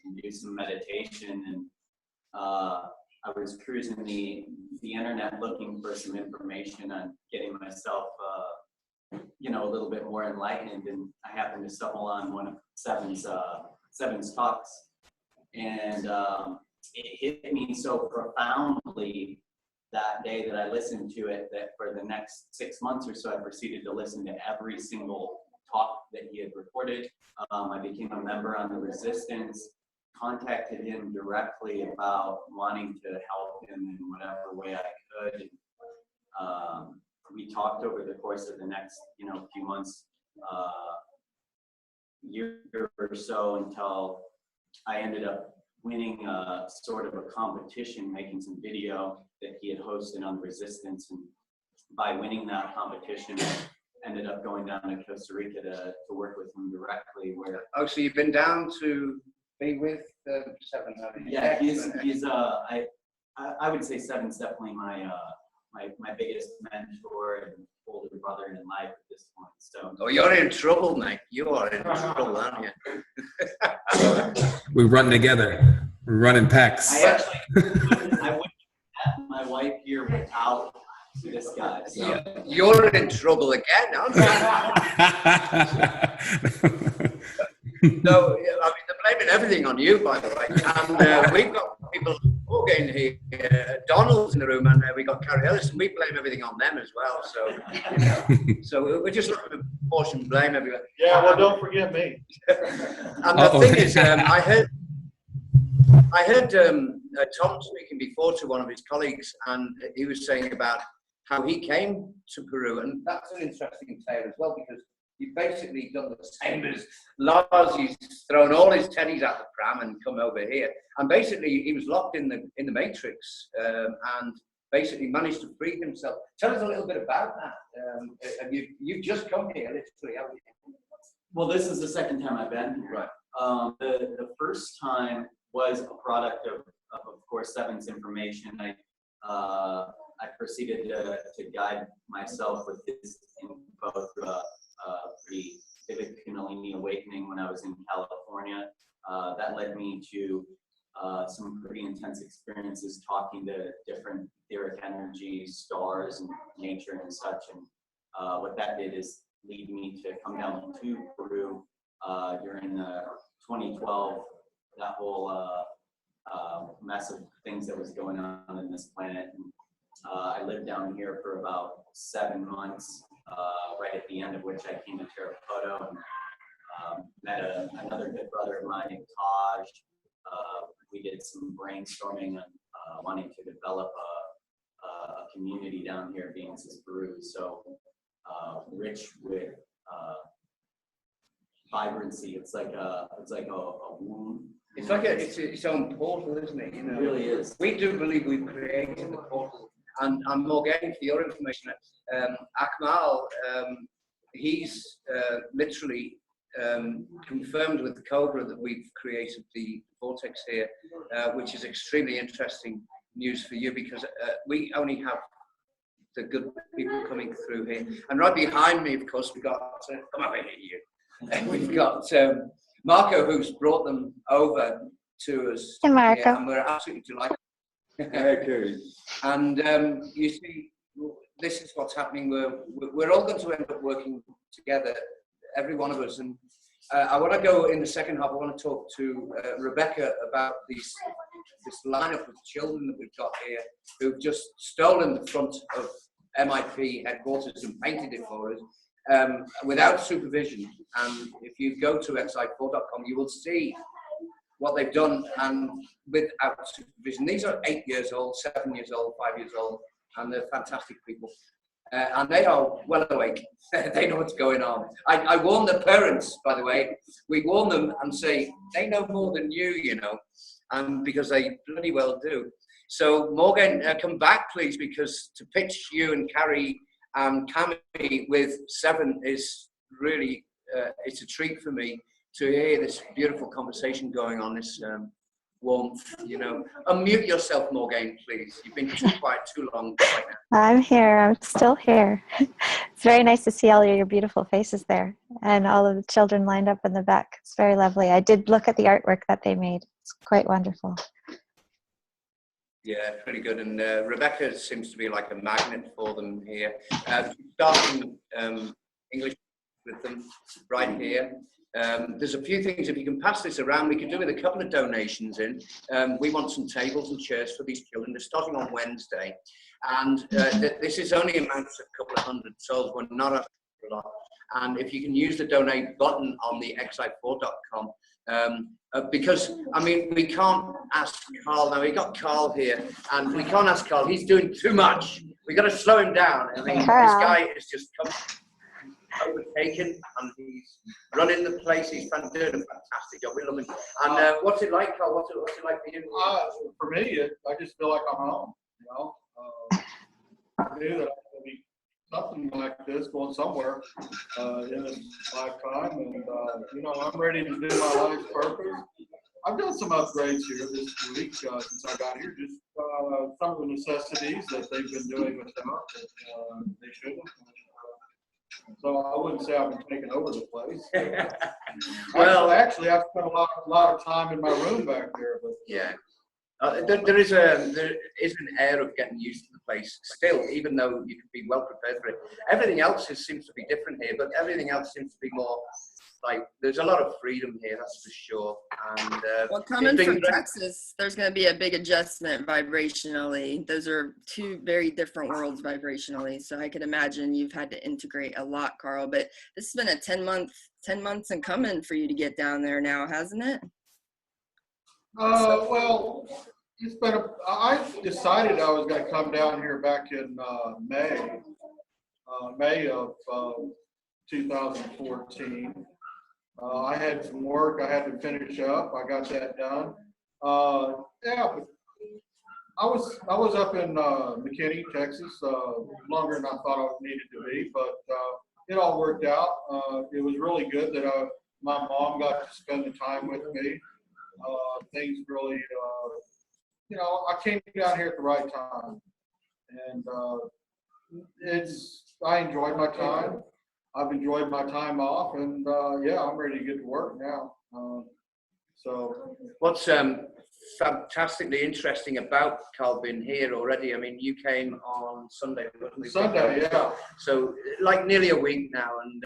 and do some meditation. And I was cruising the internet looking for some information on getting myself a little bit more enlightened, and I happened to stumble on one of Seven's talks, and it hit me so profoundly that day that I listened to it that for the next 6 months or so I proceeded to listen to every single talk that he had recorded. I became a member on the Resistance, contacted him directly about wanting to help him in whatever way I could. We talked over the course of the next few months, year or so, until I ended up winning sort of a competition, making some video that he had hosted on Resistance. And by winning that competition, I ended up going down to Costa Rica to work with him directly. So you've been down to be with Seven? Yeah, he's I would say Seven's definitely my biggest mentor and older brother in life at this point. So. Oh, you're in trouble, mate. You are in trouble, aren't you? We run together. We're running packs. I wouldn't have my wife here without this guy. So. Yeah, you're in trouble again, aren't you? No, I mean, they're blaming everything on you, by the way. And we've got people Morgan here, Donald's in the room, and we got Carrie Ellis, and we blame everything on them as well. So, so we're just looking to portion blame everywhere. Yeah, well, don't forget me. And the thing is, I heard Tom speaking before to one of his colleagues, and he was saying about how he came to Peru, and that's an interesting tale as well, because he's basically done the same as Lars. He's thrown all his teddies out the pram and come over here. And basically, he was locked in the matrix, and basically managed to free himself. Tell us a little bit about that. You've just come here, literally, haven't you? Well, this is the second time I've been here. Right. The first time was a product of course, Seven's information. I proceeded to guide myself with his info through a pretty vivid Kundalini awakening when I was in California. That led me to some pretty intense experiences talking to different etheric energies, stars, and nature and such. And what that did is lead me to come down to Peru during 2012, that whole mess of things that was going on in this planet. And I lived down here for about 7 months, right at the end of which I came to Tarapoto and met another good brother of mine named Taj. We did some brainstorming on wanting to develop a community down here, being Peru. So rich with vibrancy. It's like a womb. It's like its own portal, isn't it? You know, it really is. We do believe we've created the portal. And Morgan, for your information, Akmal, he's literally confirmed with the Cobra that we've created the vortex here, which is extremely interesting news for you, because we only have the good people coming through here. And right behind me, of course, we've got, come over here, you. And we've got Marco, who's brought them over to us. Hey, Marco. Yeah, and we're absolutely delighted. And you see, this is what's happening. We're all going to end up working together, every one of us. And I want to go in the second half. I want to talk to Rebecca about this lineup of children that we've got here, who've just stolen the front of MIP headquarters and painted it for us without supervision. And if you go to xi4.com, you will see what they've done, and without supervision. These are 8 years old, 7 years old, 5 years old, and they're fantastic people. And they are well awake. They know what's going on. I warn the parents, by the way. We warn them and say, they know more than you know, and because they bloody well do. So Morgan, come back, please, because to pitch you and Carrie and Cami with 7 is really, it's a treat for me to hear this beautiful conversation going on, this warmth, you know. Unmute yourself, Morgan, please. You've been too quiet too long right now. I'm here. I'm still here. It's very nice to see all your beautiful faces there, and all of the children lined up in the back. It's very lovely. I did look at the artwork that they made. It's quite wonderful. Yeah, pretty good. And Rebecca seems to be like a magnet for them here. Starting English with them right here. There's a few things, if you can pass this around, we could do with a couple of donations in. We want some tables and chairs for these children. They're starting on Wednesday. And this is only amounts a couple of hundred souls. We're not asking for a lot. And if you can use the donate button on the xi4.com, because, I mean, we can't ask Carl, now we got Carl here, and we can't ask Carl, he's doing too much. We got to slow him down. I mean, Carl. This guy is just overtaken, and he's running the place. He's doing a fantastic job. We love him. And what's it like, Carl? What's it like for you? For me, I just feel like I'm home. You know, I knew that there'd be something like this going somewhere in this lifetime, and you know, I'm ready to do my life's purpose. I've done some upgrades here this week since I got here. Just some of the necessities that they've been doing without that they shouldn't. So I wouldn't say I've been taking over the place. Well, actually, I've spent a lot of time in my room back there. But yeah, there is an air of getting used to the place still, even though you can be well prepared for it. Everything else seems to be different here, but everything else seems to be more like there's a lot of freedom here, that's for sure. And well, coming from Texas, there's going to be a big adjustment vibrationally. Those are two very different worlds vibrationally. So I could imagine you've had to integrate a lot, Carl. But this has been a 10 months in coming for you to get down there now, hasn't it? Well, it's been. I decided I was going to come down here back in May of 2014. I had some work I had to finish up. I got that done. Yeah, but I was up in McKinney, Texas, longer than I thought I needed to be, but it all worked out. It was really good that my mom got to spend the time with me. Things really, you know, I came down here at the right time, and I enjoyed my time. I've enjoyed my time off, and yeah, I'm ready to get to work now. So, what's fantastically interesting about Carl being here already? I mean, you came on Sunday, wasn't it? Sunday, yeah. So, like nearly a week now, and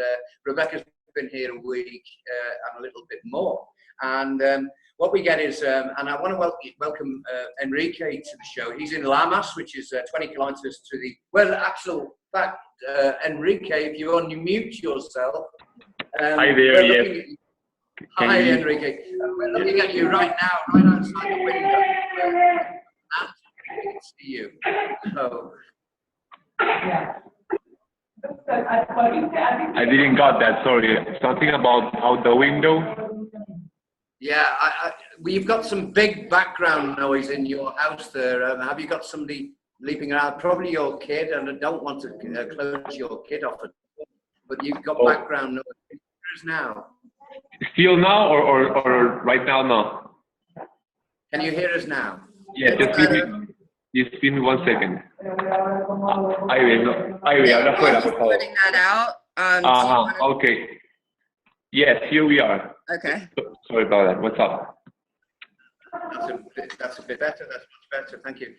Rebecca's been here a week and a little bit more. And what we get is, and I want to welcome Enrique to the show. He's in Lamas, which is 20 kilometers to the, well, actual fact, Enrique, if you unmute yourself. Hi there, yes. Hi, Enrique. We're looking at you right now, right outside the window. And we can see you. So, I didn't got that. Sorry. Something about out the window. Yeah, we've got some big background noise in your house there. Have you got somebody leaping around? Probably your kid, and I don't want to close your kid off, but you've got background noise. Can you hear us now? Still now or right now? No. Can you hear us now? Yeah, just give me 1 second. Ivy, habla afuera, por favor. Putting that out. Okay. Yes, here we are. Okay. Sorry about that. What's up? That's a bit better. That's much better. Thank you.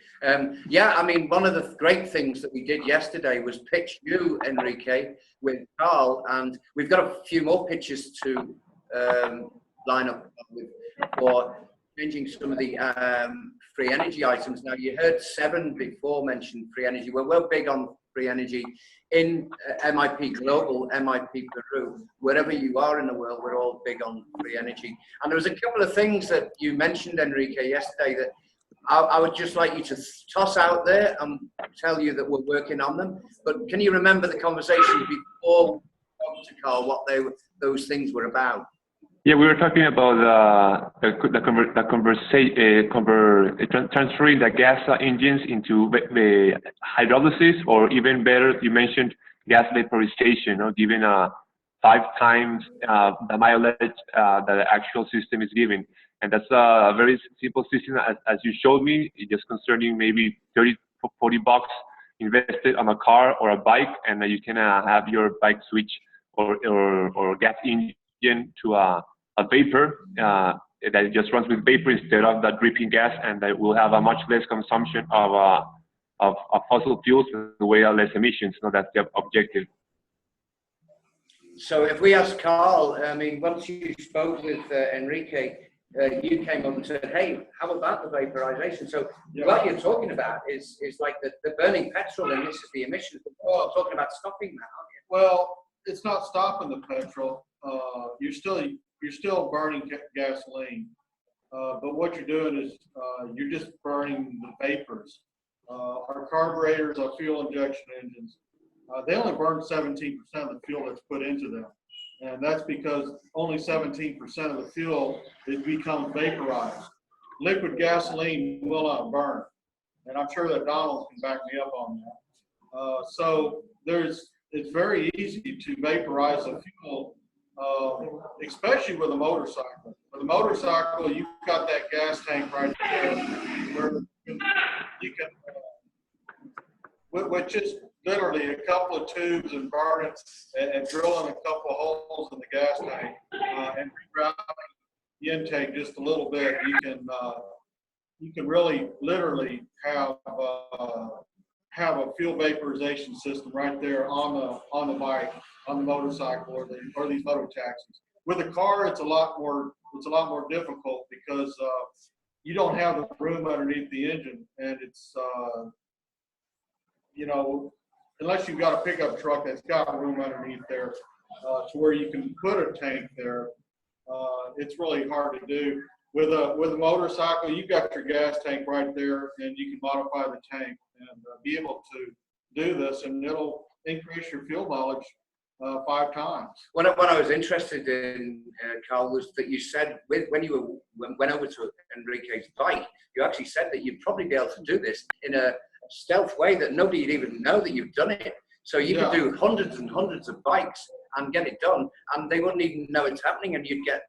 Yeah, I mean, one of the great things that we did yesterday was pitch you, Enrique, with Carl, and we've got a few more pitches to line up with for changing some of the free energy items. Now, you heard Seven before mention free energy. Well, we're big on free energy in MIP Global, MIP Peru. Wherever you are in the world, we're all big on free energy. And there was a couple of things that you mentioned, Enrique, yesterday that I would just like you to toss out there and tell you that we're working on them. But can you remember the conversation before we talked to Carl, what those things were about? Yeah, we were talking about transferring the gas engines into the hydrolysis, or even better, you mentioned gas vaporization, giving 5 times the mileage that the actual system is giving. And that's a very simple system, as you showed me, just concerning maybe 30, 40 bucks invested on a car or a bike, and you can have your bike switch or gas engine to a vapor that just runs with vapor instead of that dripping gas, and that will have a much less consumption of fossil fuels and way less emissions. So that's the objective. So if we ask Carl, I mean, once you spoke with Enrique, you came up and said, hey, how about the vaporization? So what you're talking about is like the burning petrol, and this is the emissions. We're talking about stopping that, aren't you? Well, it's not stopping the petrol. You're still burning gasoline, but what you're doing is you're just burning the vapors. Our carburetors, our fuel injection engines, they only burn 17% of the fuel that's put into them, and that's because only 17% of the fuel becomes vaporized. Liquid gasoline will not burn, and I'm sure that Donald can back me up on that. So it's very easy to vaporize the fuel. Especially with a motorcycle. With a motorcycle, you've got that gas tank right there where you can, with just literally a couple of tubes and burn it and drilling a couple of holes in the gas tank and rerouting the intake just a little bit, you can really literally have a fuel vaporization system right there on the bike, on the motorcycle, or these motor taxis. With a car, it's a lot more difficult because you don't have the room underneath the engine, and it's unless you've got a pickup truck that's got room underneath there to where you can put a tank there, it's really hard to do. With a motorcycle, you've got your gas tank right there, and you can modify the tank and be able to do this, and it'll increase your fuel mileage 5 times. What I was interested in, Carl, was that you said when you went over to Enrique's bike, you actually said that you'd probably be able to do this in a stealth way that nobody would even know that you've done it. So you could do hundreds and hundreds of bikes and get it done, and they wouldn't even know it's happening, and you'd get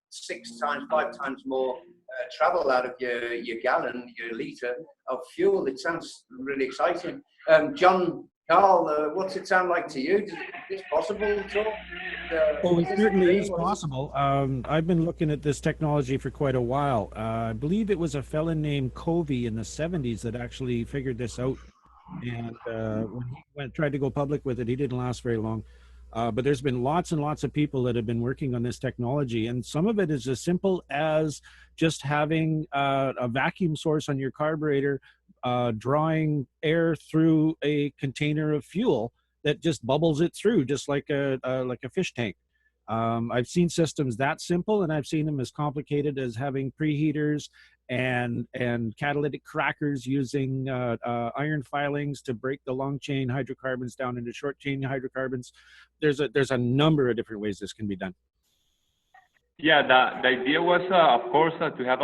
6 times, 5 times more travel out of your gallon, your litre of fuel. It sounds really exciting. John, Carl, what's it sound like to you? Is it possible at all? Oh, it certainly is possible. I've been looking at this technology for quite a while. I believe it was a fellow named Covey in the 70s that actually figured this out. And when he tried to go public with it, he didn't last very long. But there's been lots and lots of people that have been working on this technology. And some of it is as simple as just having a vacuum source on your carburetor, drawing air through a container of fuel that just bubbles it through, just like a fish tank. I've seen systems that simple, and I've seen them as complicated as having preheaters and catalytic crackers using iron filings to break the long chain hydrocarbons down into short chain hydrocarbons. There's a number of different ways this can be done. Yeah, the idea was, of course, to have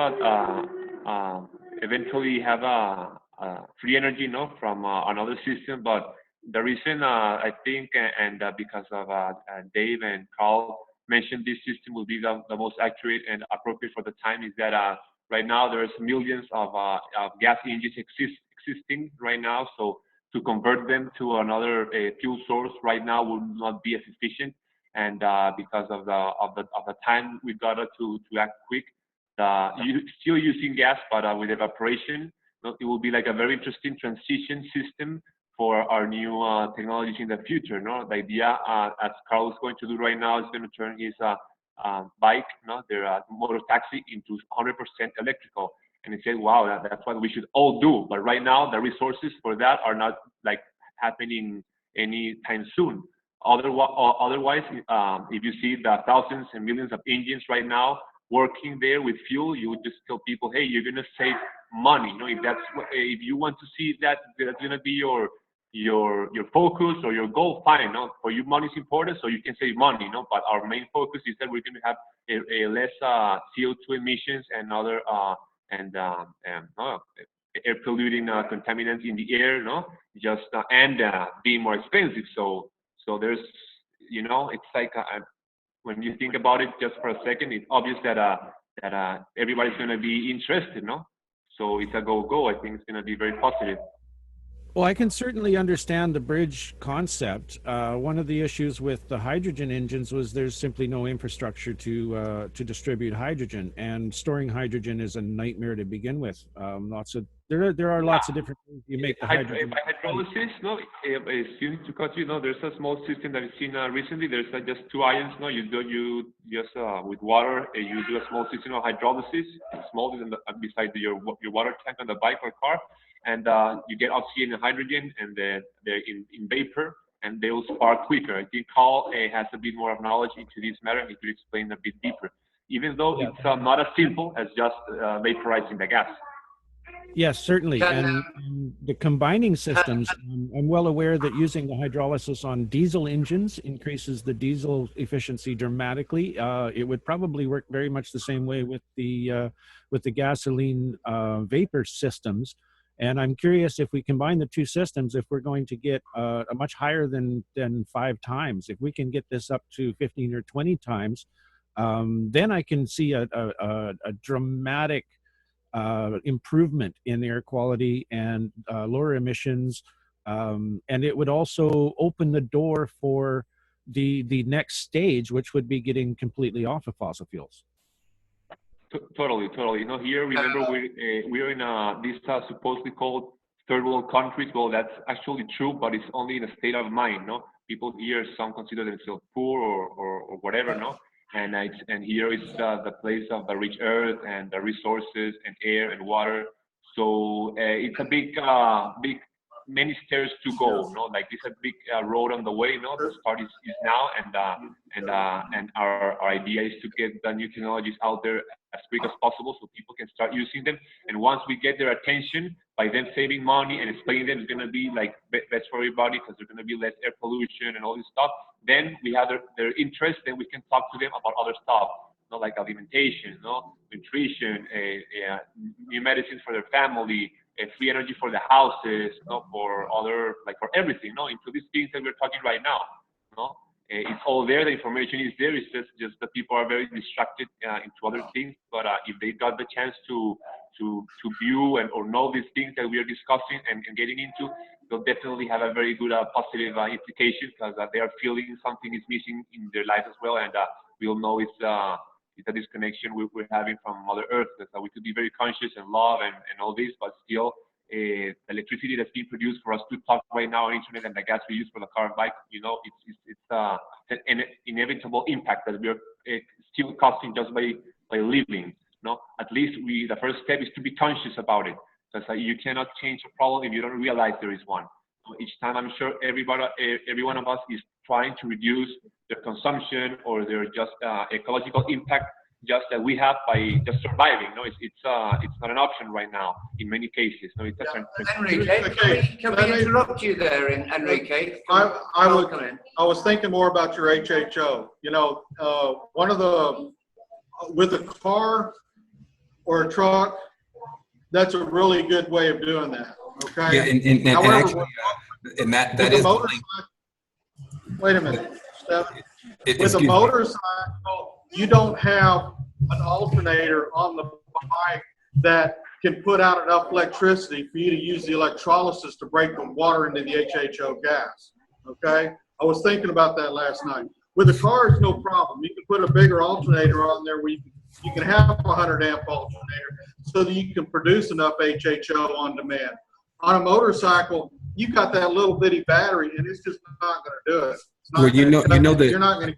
eventually have free energy, from another system. But the reason I think, and because of Dave and Carl mentioned this system will be the most accurate and appropriate for the time, is that right now there's millions of gas engines existing right now. So to convert them to another fuel source right now would not be as efficient. And because of the time we got to act quick, still using gas, but with evaporation, it will be like a very interesting transition system for our new technologies in the future. The idea, as Carl is going to do right now, is going to turn his bike, their motor taxi, into 100% electrical. And he said, wow, that's what we should all do. But right now, the resources for that are not like happening anytime soon. Otherwise, if you see the thousands and millions of engines right now working there with fuel, you would just tell people, hey, you're gonna save money. If you want to see that's gonna be your focus or your goal, fine. For you, money is important, so you can save money. But our main focus is that we're gonna have a less CO2 emissions and other air polluting contaminants in the air, and being more expensive. So there's, it's like when you think about it just for a second, it's obvious that everybody's going to be interested, So it's a go. I think it's going to be very positive. Well, I can certainly understand the bridge concept. One of the issues with the hydrogen engines was there's simply no infrastructure to distribute hydrogen, and storing hydrogen is a nightmare to begin with. There are lots of different things you make the hydrogen. By hydrolysis, excuse me to cut you. There's a small system that I've seen recently. There's just two ions. You just with water. You do a small system of hydrolysis, small beside your water tank on the bike or car. And you get oxygen and hydrogen, and they're in vapor, and they will spark quicker. I think Carl has a bit more of knowledge into this matter, and he could explain a bit deeper, even though it's not as simple as just vaporizing the gas. Yes, certainly. And the combining systems, I'm well aware that using the hydrolysis on diesel engines increases the diesel efficiency dramatically. It would probably work very much the same way with the gasoline vapor systems. And I'm curious, if we combine the two systems, if we're going to get a much higher than 5 times. If we can get this up to 15 or 20 times, then I can see a dramatic improvement in air quality and lower emissions. And it would also open the door for the next stage, which would be getting completely off of fossil fuels. Totally. Here, remember, we're in these supposedly called third world countries. Well, that's actually true, but it's only in a state of mind. People here, some consider themselves poor or whatever. And here is the place of the rich earth and the resources and air and water. So it's a big many stairs to go. Like it's a big road on the way. The start is now, and our idea is to get the new technologies out there as quick as possible so people can start using them. And once we get their attention, by them saving money and explaining them, it's going to be like best for everybody, because there's going to be less air pollution and all this stuff. Then we have their interest, then we can talk to them about other stuff, like alimentation, nutrition, new medicines for their family, free energy for the houses, for other, like for everything, into these things that we're talking right now. It's all there. The information is there. It's just that people are very distracted into other things. But if they got the chance to view or know these things that we are discussing and getting into, they'll definitely have a very good positive implication, because they are feeling something is missing in their life as well. And we'll know it's a disconnection we're having from Mother Earth. That we could be very conscious and love and all this, but still electricity that's being produced for us to talk right now on internet, and the gas we use for the car and bike, it's an inevitable impact that we're still causing just by living. At least the first step is to be conscious about it, because you cannot change a problem if you don't realize there is one. Each time, I'm sure every one of us is trying to reduce their consumption or their just ecological impact just that we have by just surviving. No, it's not an option right now in many cases. No, it's Enrique, can we interrupt you there, Enrique? I was thinking more about your HHO. You know, one of the with a car or a truck, that's a really good way of doing that. Okay. Yeah, and however, actually, and that is the link. Wait a minute, Stephen. With a Excuse me. motorcycle, you don't have an alternator on the bike that can put out enough electricity for you to use the electrolysis to break the water into the HHO gas. Okay? I was thinking about that last night. With a car, it's no problem. You can put a bigger alternator on there where you can have a 100 amp alternator so that you can produce enough HHO on demand. On a motorcycle, you got that little bitty battery, and it's just not going to do it. Well, you're not going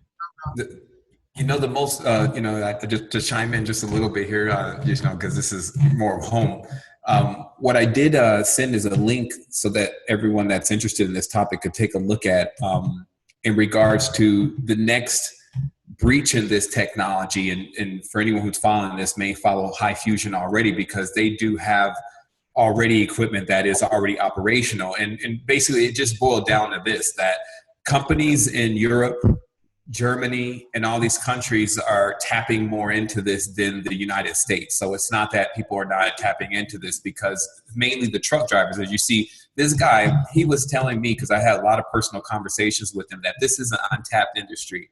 to. The most, just to chime in just a little bit here, because this is more of home. What I did send is a link so that everyone that's interested in this topic could take a look at in regards to the next breach in this technology. And for anyone who's following this may follow High Fusion already, because they do have already equipment that is already operational. And basically it just boiled down to this, that companies in Europe, Germany, and all these countries are tapping more into this than the United States. So it's not that people are not tapping into this, because mainly the truck drivers, as you see, this guy, he was telling me, because I had a lot of personal conversations with him, that this is an untapped industry.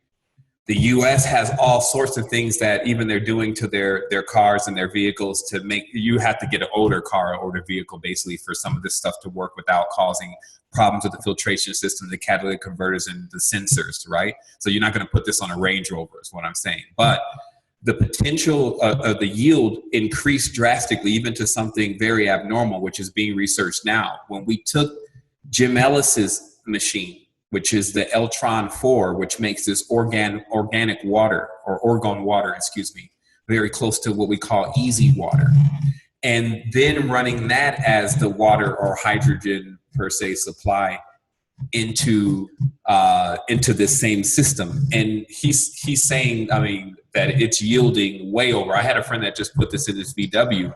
The U.S. has all sorts of things that even they're doing to their cars and their vehicles to make, you have to get an older car or older vehicle basically for some of this stuff to work without causing problems with the filtration system, the catalytic converters, and the sensors, right? So you're not going to put this on a Range Rover is what I'm saying. But the potential of the yield increased drastically, even to something very abnormal, which is being researched now. When we took Jim Ellis's machine, which is the Eltron 4, which makes this organic water, or orgone water, very close to what we call easy water. And then running that as the water or hydrogen per se supply into this same system. And he's saying, I mean, that it's yielding way over. I had a friend that just put this in his VW,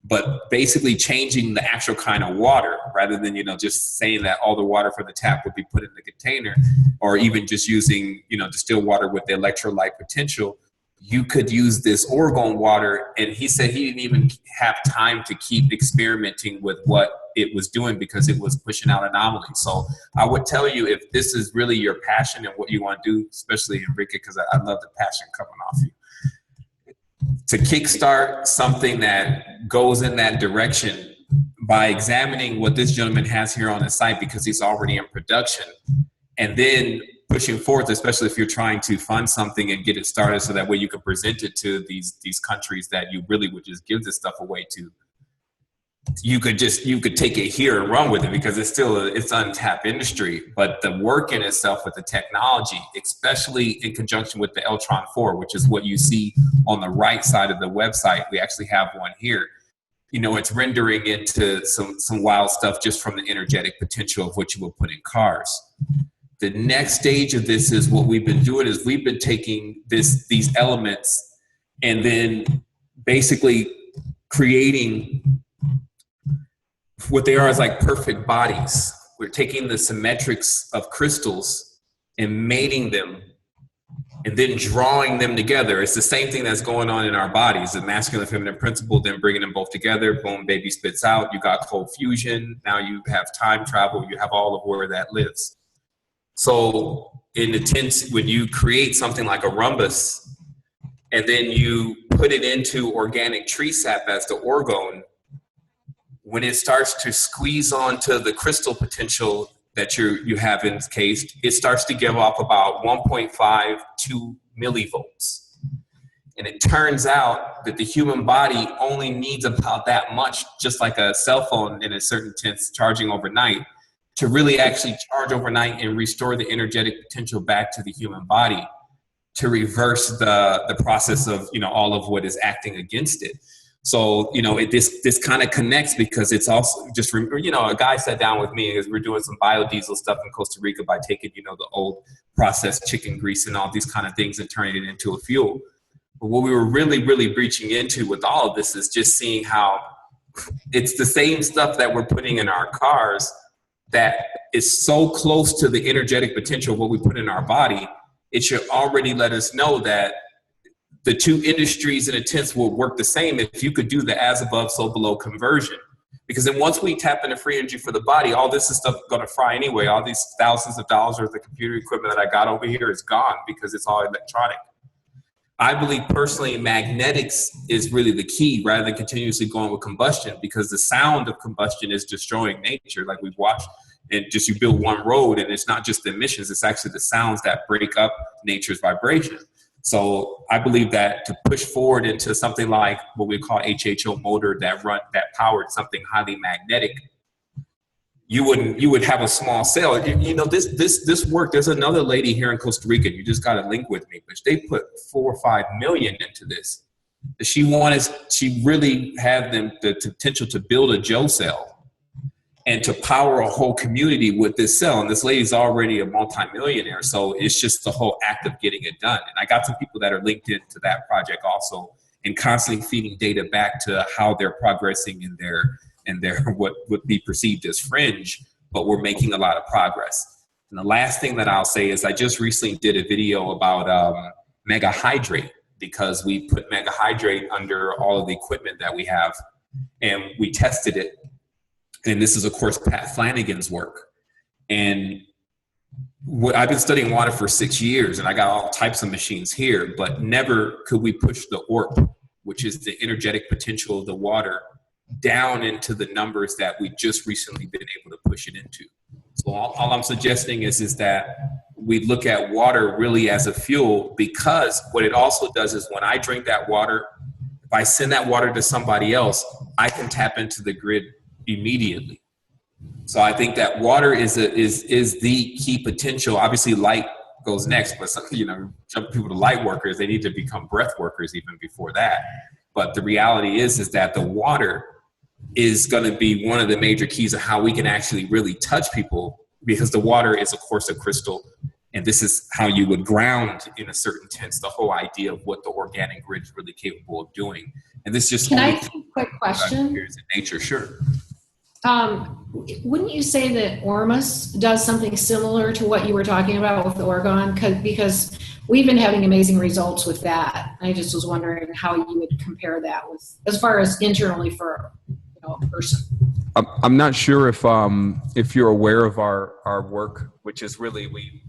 but basically changing the actual kind of water rather than, just saying that all the water from the tap would be put in the container, or even just using, distilled water with the electrolyte potential. You could use this orgone water. And he said he didn't even have time to keep experimenting with what it was doing because it was pushing out anomalies. So I would tell you, if this is really your passion and what you want to do, especially Enrique, because I love the passion coming off you, to kickstart something that goes in that direction by examining what this gentleman has here on the site, because he's already in production, and then pushing forward, especially if you're trying to fund something and get it started so that way you can present it to these countries that you really would just give this stuff away to. You could take it here and run with it, because it's untapped industry. But the work in itself with the technology, especially in conjunction with the Eltron 4, which is what you see on the right side of the website, we actually have one here. It's rendering into some wild stuff just from the energetic potential of what you will put in cars. The next stage of this is what we've been doing is we've been taking these elements and then basically creating what they are as like perfect bodies. We're taking the symmetrics of crystals and mating them and then drawing them together. It's the same thing that's going on in our bodies, the masculine feminine principle, then bringing them both together. Boom, baby spits out. You got cold fusion. Now you have time travel. You have all of where that lives. So in the sense, when you create something like a rhombus and then you put it into organic tree sap as the orgone, when it starts to squeeze onto the crystal potential that you have encased, it starts to give off about 1.52 millivolts. And it turns out that the human body only needs about that much, just like a cell phone in a certain sense charging overnight, to really actually charge overnight and restore the energetic potential back to the human body to reverse the process of, all of what is acting against it. So, this kind of connects, because it's also just, a guy sat down with me as we're doing some biodiesel stuff in Costa Rica by taking, the old processed chicken grease and all these kind of things and turning it into a fuel. But what we were really, really reaching into with all of this is just seeing how it's the same stuff that we're putting in our cars that is so close to the energetic potential of what we put in our body. It should already let us know that the two industries in a sense will work the same if you could do the as above, so below conversion. Because then once we tap into free energy for the body, all this is stuff going to fry anyway. All these thousands of dollars worth of computer equipment that I got over here is gone because it's all electronic. I believe personally magnetics is really the key rather than continuously going with combustion, because the sound of combustion is destroying nature. Like we've watched, and just you build one road and it's not just the emissions, it's actually the sounds that break up nature's vibration. So I believe that to push forward into something like what we call HHO motor that powered something highly magnetic, you would have a small cell. You know, this work, there's another lady here in Costa Rica, you just got to link with me, but they put 4 or 5 million into this. She really had the potential to build a Joe cell and to power a whole community with this cell. And this lady's already a multimillionaire. So it's just the whole act of getting it done. And I got some people that are linked into that project also, and constantly feeding data back to how they're progressing in their what would be perceived as fringe, but we're making a lot of progress. And the last thing that I'll say is I just recently did a video about Mega Hydrate, because we put Mega Hydrate under all of the equipment that we have, and we tested it. And this is, of course, Pat Flanagan's work. And I've been studying water for 6 years, and I got all types of machines here, but never could we push the ORP, which is the energetic potential of the water, down into the numbers that we just recently been able to push it into. So all I'm suggesting is that we look at water really as a fuel, because what it also does is when I drink that water, if I send that water to somebody else, I can tap into the grid immediately. So I think that water is the key potential. Obviously light goes next, but some, jump people to light workers, they need to become breath workers even before that. But the reality is that the water is going to be one of the major keys of how we can actually really touch people, because the water is, of course, a crystal. And this is how you would ground, in a certain sense, the whole idea of what the organic grid is really capable of doing. And this just— Can I ask a quick question? Appears in nature, sure. Wouldn't you say that Ormus does something similar to what you were talking about with the Orgon? Because we've been having amazing results with that. I just was wondering how you would compare that with, as far as internally for a person. I'm not sure if you're aware of our work, which is really, we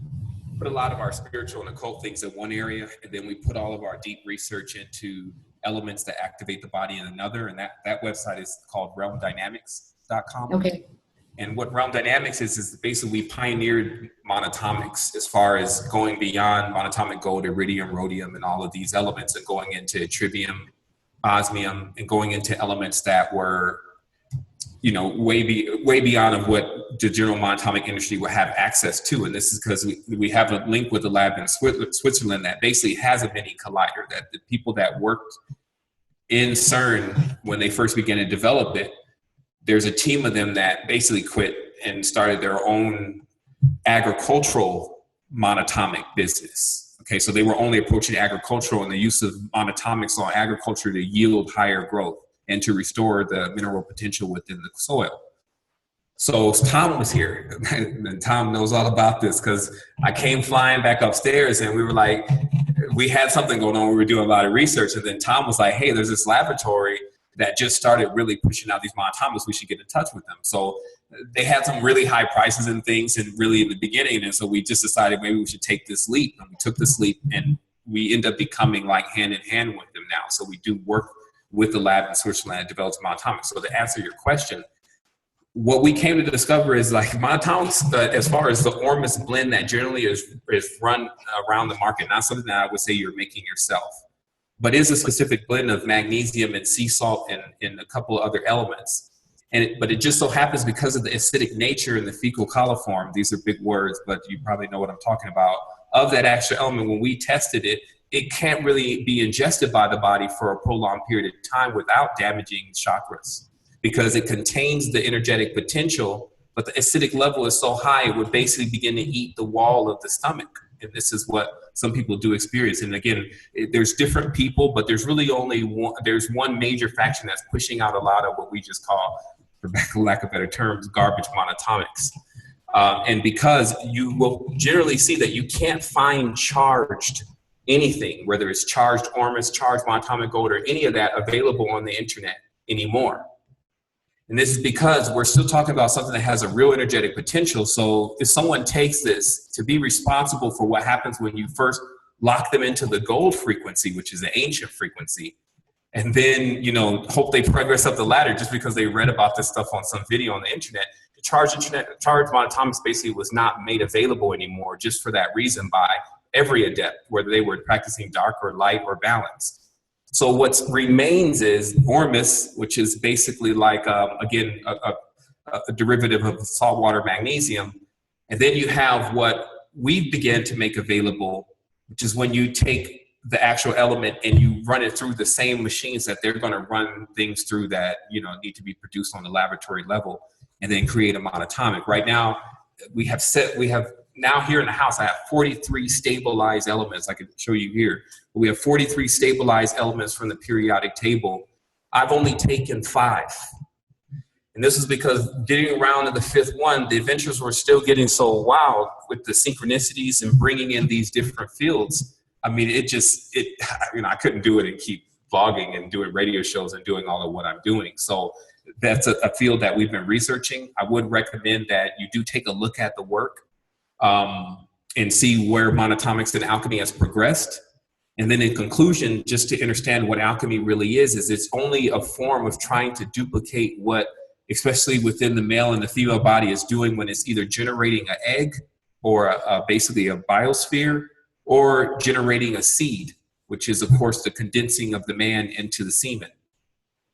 put a lot of our spiritual and occult things in one area, and then we put all of our deep research into elements that activate the body in another. And that website is called realmdynamics.com. Okay. And what Realm Dynamics is basically we pioneered monatomics as far as going beyond monatomic gold, iridium, rhodium, and all of these elements, and going into tritium, osmium, and going into elements that were, way beyond of what the general monatomic industry would have access to. And this is because we have a link with a lab in Switzerland that basically has a mini collider, that the people that worked in CERN when they first began to develop it, there's a team of them that basically quit and started their own agricultural monatomic business. Okay, so they were only approaching agricultural and the use of monatomics on agriculture to yield higher growth and to restore the mineral potential within the soil. So Tom was here, and Tom knows all about this, because I came flying back upstairs and we were like, we had something going on. We were doing a lot of research, and then Tom was like, hey, there's this laboratory that just started really pushing out these monatomics. We should get in touch with them. So they had some really high prices and things, and really in the beginning. And so we just decided maybe we should take this leap. And we took this leap, and we end up becoming like hand in hand with them now. So we do work with the lab in Switzerland that develops monatomics. So to answer your question, what we came to discover is like monatomics, as far as the Ormus blend that generally is run around the market, not something that I would say you're making yourself, but is a specific blend of magnesium and sea salt and a couple of other elements. But it just so happens, because of the acidic nature and the fecal coliform, these are big words, but you probably know what I'm talking about, of that extra element, when we tested it, it can't really be ingested by the body for a prolonged period of time without damaging chakras, because it contains the energetic potential, but the acidic level is so high, it would basically begin to eat the wall of the stomach. And this is what some people do experience. And again, there's different people, but there's really only one major faction that's pushing out a lot of what we just call, for lack of better terms, garbage monatomics. And because you will generally see that you can't find charged anything, whether it's charged Ormus, charged monatomic gold, or any of that available on the internet anymore. And this is because we're still talking about something that has a real energetic potential. So if someone takes this to be responsible for what happens when you first lock them into the gold frequency, which is the ancient frequency, and then, you know, hope they progress up the ladder just because they read about this stuff on some video on the internet, charge monatomics basically was not made available anymore just for that reason by every adept, whether they were practicing dark or light or balance. So what remains is Ormus, which is basically like, again, a derivative of saltwater magnesium. And then you have what we began to make available, which is when you take the actual element and you run it through the same machines that they're going to run things through that, you know, need to be produced on the laboratory level, and then create a monatomic. Right now, we have now here in the house, I have 43 stabilized elements. I can show you here. We have 43 stabilized elements from the periodic table. I've only taken 5. And this is because getting around to the 5th one, the adventures were still getting so wild with the synchronicities and bringing in these different fields. I mean, I couldn't do it and keep vlogging and doing radio shows and doing all of what I'm doing. So that's a field that we've been researching. I would recommend that you do take a look at the work and see where monatomics and alchemy has progressed. And then in conclusion, just to understand what alchemy really is it's only a form of trying to duplicate what, especially within the male and the female body, is doing when it's either generating an egg or basically a biosphere, or generating a seed, which is of course the condensing of the man into the semen.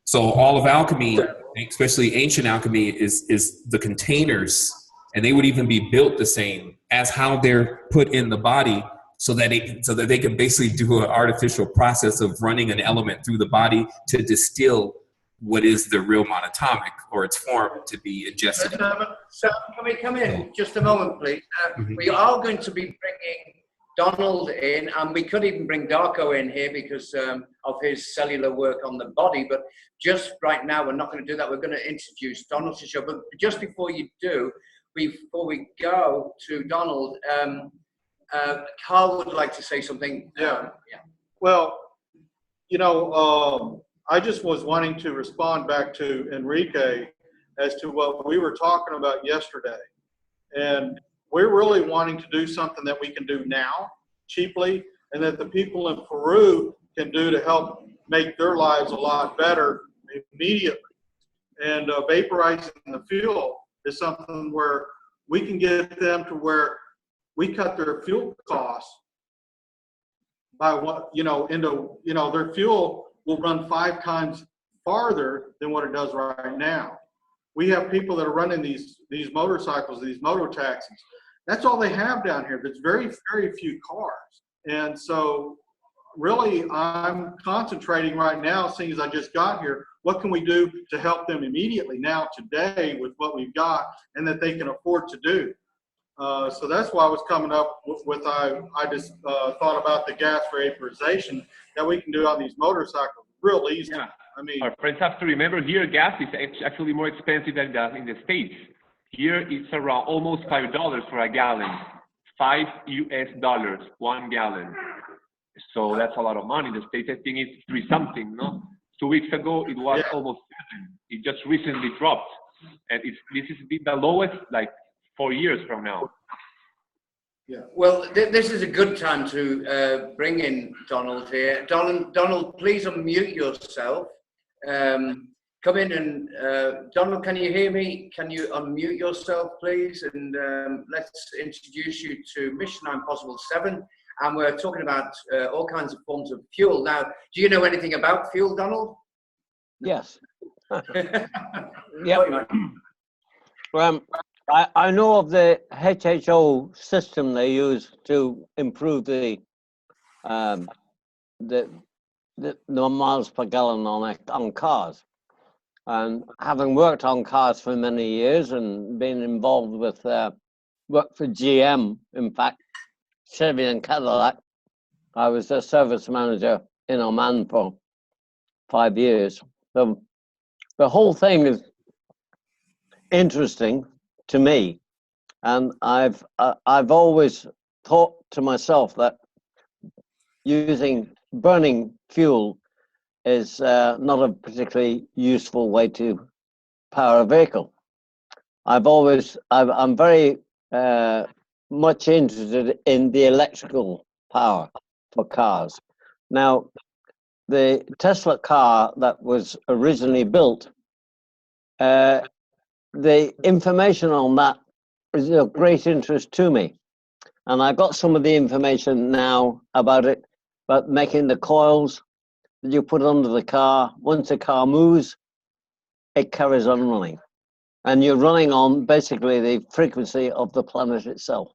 So all of alchemy, especially ancient alchemy, is the containers, and they would even be built the same as how they're put in the body, so that they can basically do an artificial process of running an element through the body to distill what is the real monatomic, or its form, to be ingested. So can we come in just a moment, please? We are going to be bringing Donald in, and we could even bring Darko in here because of his cellular work on the body, but just right now we're not going to do that. We're going to introduce Donald to the show. But just before you do, before we go to Donald, Carl would like to say something. Yeah. Well, you know, I just was wanting to respond back to Enrique as to what we were talking about yesterday. And we're really wanting to do something that we can do now cheaply, and that the people in Peru can do to help make their lives a lot better immediately. And vaporizing the fuel is something where we can get them to where we cut their fuel costs by their fuel will run 5 times farther than what it does right now. We have people that are running these motorcycles, these moto taxis. That's all they have down here. There's very, very few cars. And so really I'm concentrating right now, seeing as I just got here, what can we do to help them immediately now, today, with what we've got and that they can afford to do. So that's why I was coming up with I just thought about the gas vaporization that we can do on these motorcycles real easy. Yeah. I mean, our friends have to remember here gas is actually more expensive than gas in the States. Here it's around almost $5 for a gallon. $5 US, 1 gallon. So that's a lot of money. In the States, I think it's 3 something, no? 2 weeks ago, it was almost 7. It just recently dropped. And this is the lowest, like 4 years from now. Yeah. Well, this is a good time to bring in Donald here. Donald, please unmute yourself. Come in and, Donald, can you hear me? Can you unmute yourself, please? And let's introduce you to Mission Impossible 7. And we're talking about all kinds of forms of fuel. Now, do you know anything about fuel, Donald? Yes. Yeah. I know of the HHO system they use to improve the miles per gallon on cars. And having worked on cars for many years and been involved with work for GM, in fact, Chevy and Cadillac, I was a service manager in Oman for 5 years. So the whole thing is interesting to me, and I've always thought to myself that using burning fuel is not a particularly useful way to power a vehicle. I'm very much interested in the electrical power for cars. Now, the Tesla car that was originally built, the information on that is of great interest to me. And I got some of the information now about it, about making the coils that you put under the car. Once the car moves, it carries on running. And you're running on basically the frequency of the planet itself.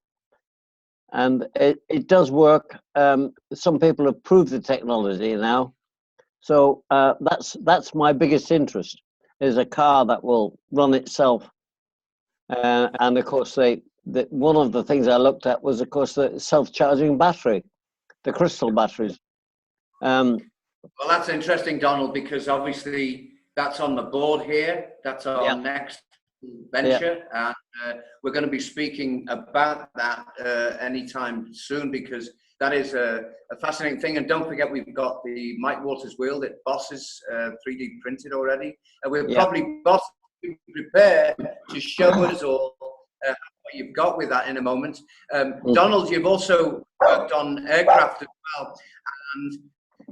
And it does work. Some people have proved the technology now. So that's my biggest interest, is a car that will run itself. And of course, one of the things I looked at was, of course, the self-charging battery, the crystal batteries. Well, that's interesting, Donald, because obviously that's on the board here. That's our next venture, and we're going to be speaking about that anytime soon, because that is a fascinating thing. And don't forget, we've got the Mike Waters wheel that Boss is 3D printed already. And we're probably, Boss, prepare to show us all what you've got with that in a moment. Donald, you've also worked on aircraft as well.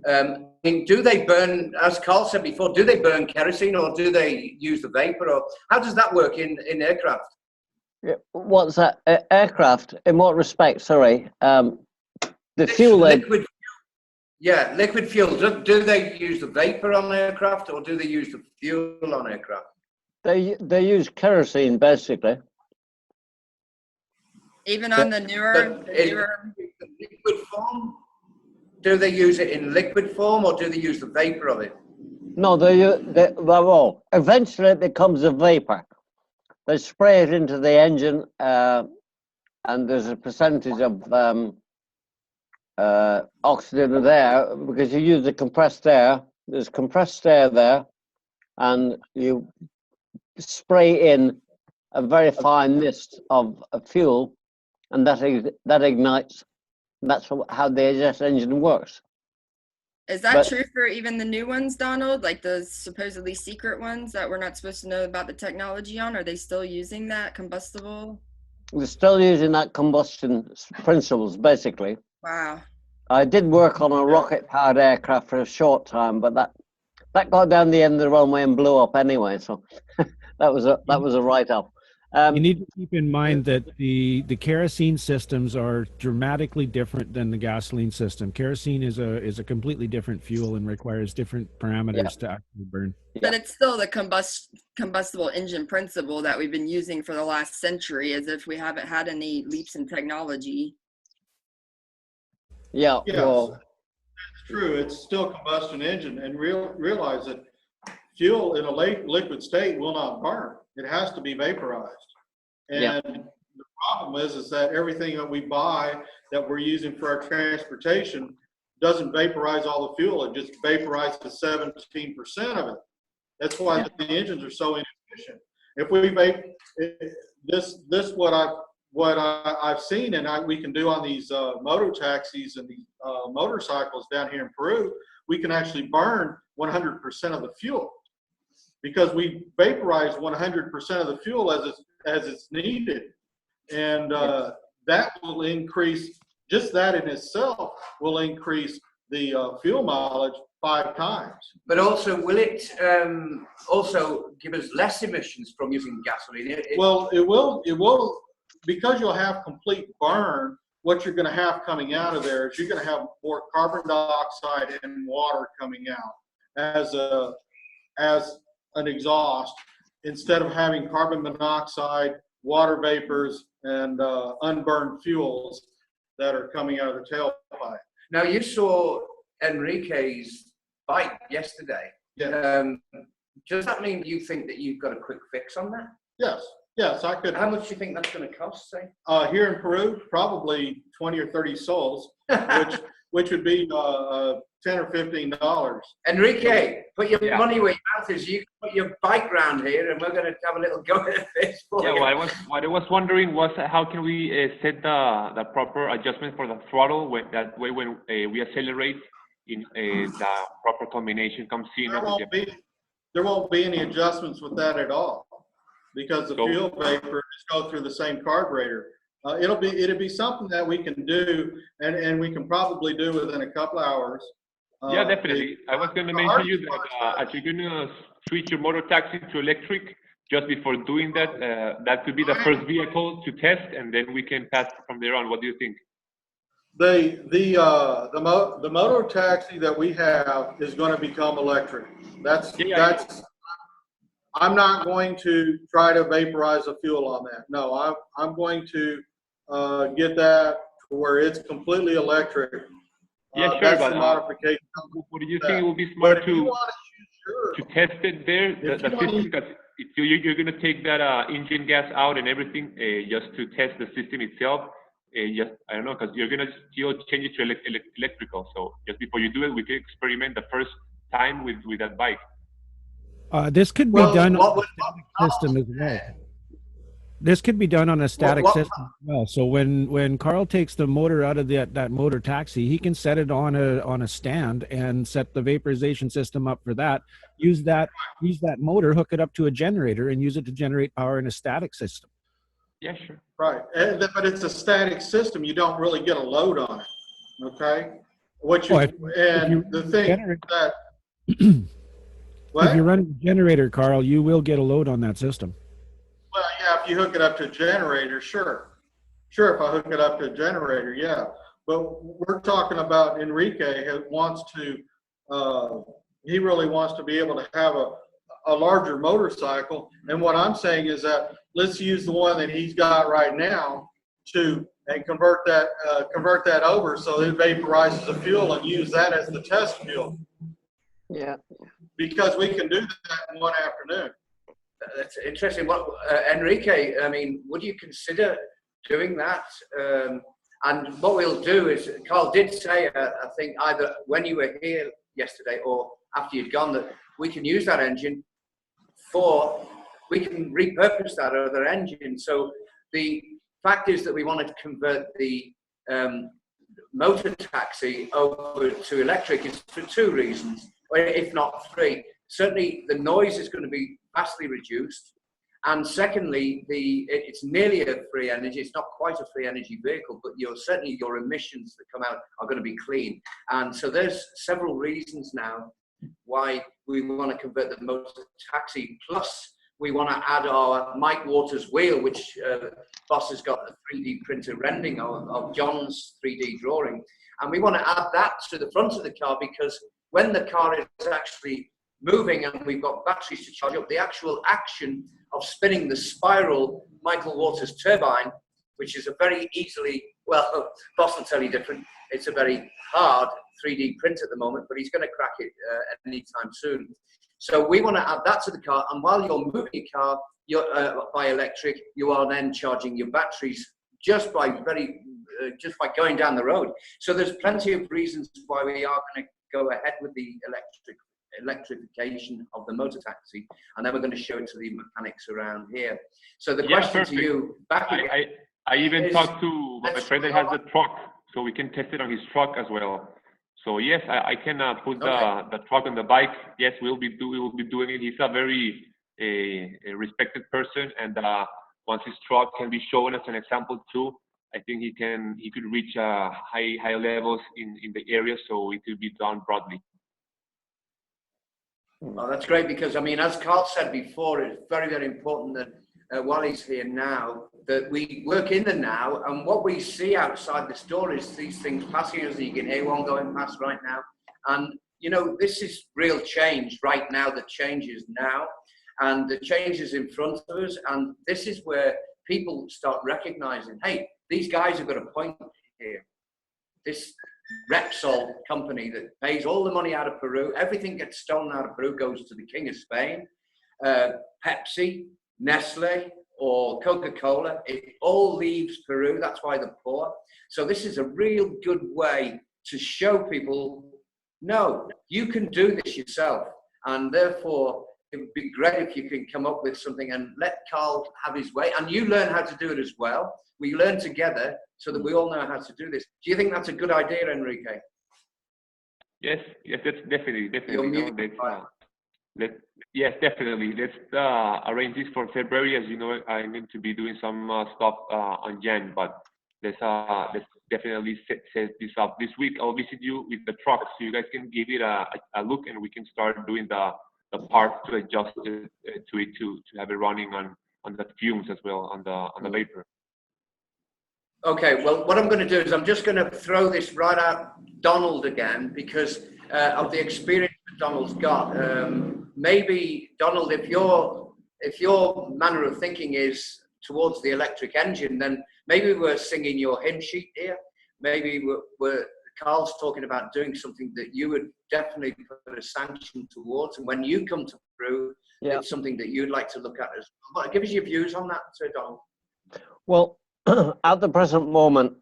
And I mean, do they burn, as Carl said before, do they burn kerosene, or do they use the vapor, or how does that work in aircraft? What's that? Aircraft? In what respect? Sorry. The fuel. Liquid. Yeah, liquid fuel. Do they use the vapor on aircraft, or do they use the fuel on aircraft? They use kerosene, basically. Even on the newer liquid form? Do they use it in liquid form, or do they use the vapor of it? No, well, eventually it becomes a vapor. They spray it into the engine, and there's a percentage of oxygen there, because you use the compressed air. There's compressed air there, and you spray in a very fine mist of fuel, and that ignites. That's how the jet engine works. Is that true for even the new ones, Donald? Like the supposedly secret ones that we're not supposed to know about the technology on? Are they still using that combustible? We're still using that combustion principles, basically. Wow. I did work on a rocket-powered aircraft for a short time, but that got down the end of the runway and blew up anyway. So that was a write-off. You need to keep in mind that the kerosene systems are dramatically different than the gasoline system. Kerosene is a completely different fuel and requires different parameters to actually burn. But it's still the combustible engine principle that we've been using for the last century, as if we haven't had any leaps in technology. Yeah, yes, well, that's true. It's still a combustion engine, and realize that fuel in a liquid state will not burn. It has to be vaporized. And the problem is that everything that we buy that we're using for our transportation doesn't vaporize all the fuel. It just vaporizes 17% of it. That's why the engines are so inefficient. If we this what I've seen, and we can do on these moto taxis and these motorcycles down here in Peru, we can actually burn 100% of the fuel, because we vaporize 100% of the fuel as it's needed, and that will increase. Just that in itself will increase the fuel mileage 5 times. But also, will it also give us less emissions from using gasoline? Well, it will, because you'll have complete burn. What you're going to have coming out of there is you're going to have more carbon dioxide and water coming out as an exhaust, instead of having carbon monoxide, water vapors, and unburned fuels that are coming out of the tailpipe. Now, you saw Enrique's bike yesterday. Yeah. Does that mean you think that you've got a quick fix on that? Yes, I could. How much do you think that's going to cost, say? Here in Peru, probably 20 or 30 sols, which would be $10 or $15. Enrique, put your Yeah. money where your mouth is. You can put your bike round here, and we're going to have a little go at this for Yeah, you. what I was wondering was how can we set the proper adjustment for the throttle when we accelerate in the proper combination comes in. There won't be any adjustments with that at all, because the fuel vapor just go through the same carburetor. It'll be something that we can do, and we can probably do within a couple hours. Yeah, definitely. I was going to mention you that as you're going to switch your motor taxi to electric, just before doing that, that could be the first vehicle to test, and then we can pass from there on. What do you think? The motor taxi that we have is going to become electric. That's I'm not going to try to vaporize the fuel on that. No, I'm going to get that to where it's completely electric. Yeah, sure, that's but the modification. what do you think it would be smart to test it there, the system? Because if you're going to take that engine gas out and everything, just to test the system itself, I don't know, because you're going to still change it to electrical. So just before you do it, we can experiment the first time with that bike. This could be done on a static system as well. This could be done on a static system as well. So when Carl takes the motor out of that motor taxi, he can set it on a stand and set the vaporization system up for that. Use that motor, hook it up to a generator, and use it to generate power in a static system. Yeah, sure. Right, but it's a static system. You don't really get a load on it. Okay. If you run a generator, Carl, you will get a load on that system. Well, yeah, if you hook it up to a generator, sure. Sure, if I hook it up to a generator, yeah. But we're talking about Enrique who wants to, he really wants to be able to have a larger motorcycle. And what I'm saying is that let's use the one that he's got right now and convert that over so it vaporizes the fuel and use that as the test fuel. Yeah. Because we can do that in one afternoon. That's interesting. What Enrique, I mean, would you consider doing that? And what we'll do is, Carl did say, I think either when you were here yesterday or after you'd gone, that we can use that engine we can repurpose that other engine. So the fact is that we wanted to convert the motor taxi over to electric is for two reasons, if not three. Certainly the noise is going to be vastly reduced, and secondly, it's nearly a free energy. It's not quite a free energy vehicle, but certainly your emissions that come out are going to be clean. And so there's several reasons now why we want to convert the motor taxi. Plus, we want to add our Mike Waters wheel, which Boss has got a 3D printer rendering of John's 3D drawing, and we want to add that to the front of the car, because when the car is actually moving and we've got batteries to charge up, the actual action of spinning the spiral Michael Waters turbine, which is a very easily, well, Boss will tell you different, it's a very hard 3D print at the moment, but he's going to crack it anytime soon. So we want to add that to the car, and while you're moving your car by electric, you are then charging your batteries just by going down the road. So there's plenty of reasons why we are going to go ahead with the electrification of the motor taxi, and then we're going to show it to the mechanics around here. So the question to you, I even talked to my friend that has a truck, so we can test it on his truck as well. So yes, I can put the truck on the bike. Yes, we will be doing it. He's a very a respected person, and once his truck can be shown as an example too, I think he could reach high levels in the area, so it could be done broadly. Oh, that's great, because I mean, as Carl said before, it's very, very important that while he's here now, that we work in the now, and what we see outside this door is these things passing us. You can hear one going past right now, and you know, this is real change right now. The change is now, and the change is in front of us, and this is where people start recognizing, hey, these guys have got a point here. This Repsol company that pays all the money out of Peru, everything gets stolen out of Peru, goes to the King of Spain. Pepsi, Nestle, or Coca-Cola, it all leaves Peru. That's why they're poor. So this is a real good way to show people, no, you can do this yourself. And therefore, it would be great if you can come up with something and let Carl have his way. And you learn how to do it as well. We learn together so that we all know how to do this. Do you think that's a good idea, Enrique? Yes, that's definitely. Yes, definitely. Let's arrange this for February. As you know, I need to be doing some stuff on Jan, but let's definitely set this up. This week I'll visit you with the truck, so you guys can give it a look, and we can start doing the parts to adjust it to have it running on the fumes as well on the vapor. Okay, well, what I'm going to do is I'm just going to throw this right at Donald again, because of the experience that Donald's got. Maybe, Donald, if your manner of thinking is towards the electric engine, then maybe we're singing your hymn sheet here. Maybe Carl's talking about doing something that you would definitely put a sanction towards. And when you come to Peru, it's something that you'd like to look at as well. Give us your views on that, Sir Donald. Well, at the present moment,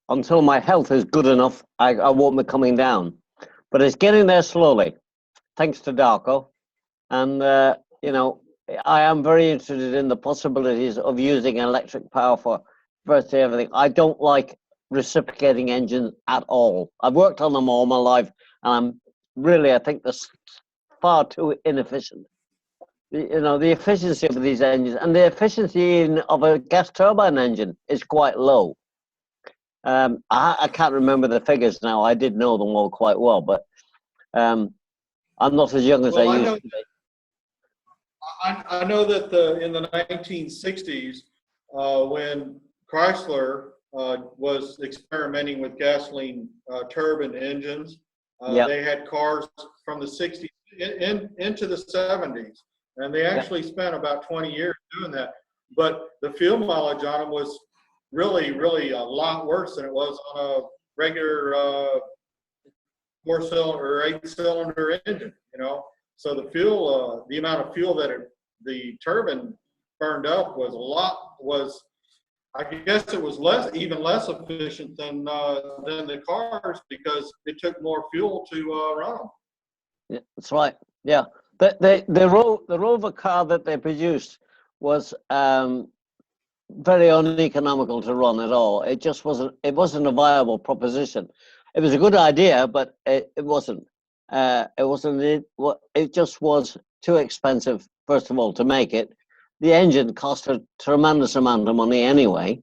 until my health is good enough, I won't be coming down. But it's getting there slowly, thanks to Darko. And, you know, I am very interested in the possibilities of using electric power for virtually everything. I don't like reciprocating engines at all. I've worked on them all my life, and I think they're far too inefficient. You know, the efficiency of these engines and the efficiency of a gas turbine engine is quite low. I can't remember the figures now. I did know them all quite well, but I'm not as young as I used to be. I know that in the 1960s, when Chrysler was experimenting with gasoline turbine engines, they had cars from the 60s into the 70s. And they actually spent about 20 years doing that. But the fuel mileage on them was really, really a lot worse than it was on a regular 4-cylinder or 8-cylinder engine, you know. So the fuel, the amount of fuel that the turbine burned up was I guess it was even less efficient than the cars, because it took more fuel to run them. Yeah, that's right. Yeah. The Rover car that they produced was very uneconomical to run at all. It just wasn't a viable proposition. It was a good idea, but it wasn't. It just was too expensive, first of all, to make it. The engine cost a tremendous amount of money anyway,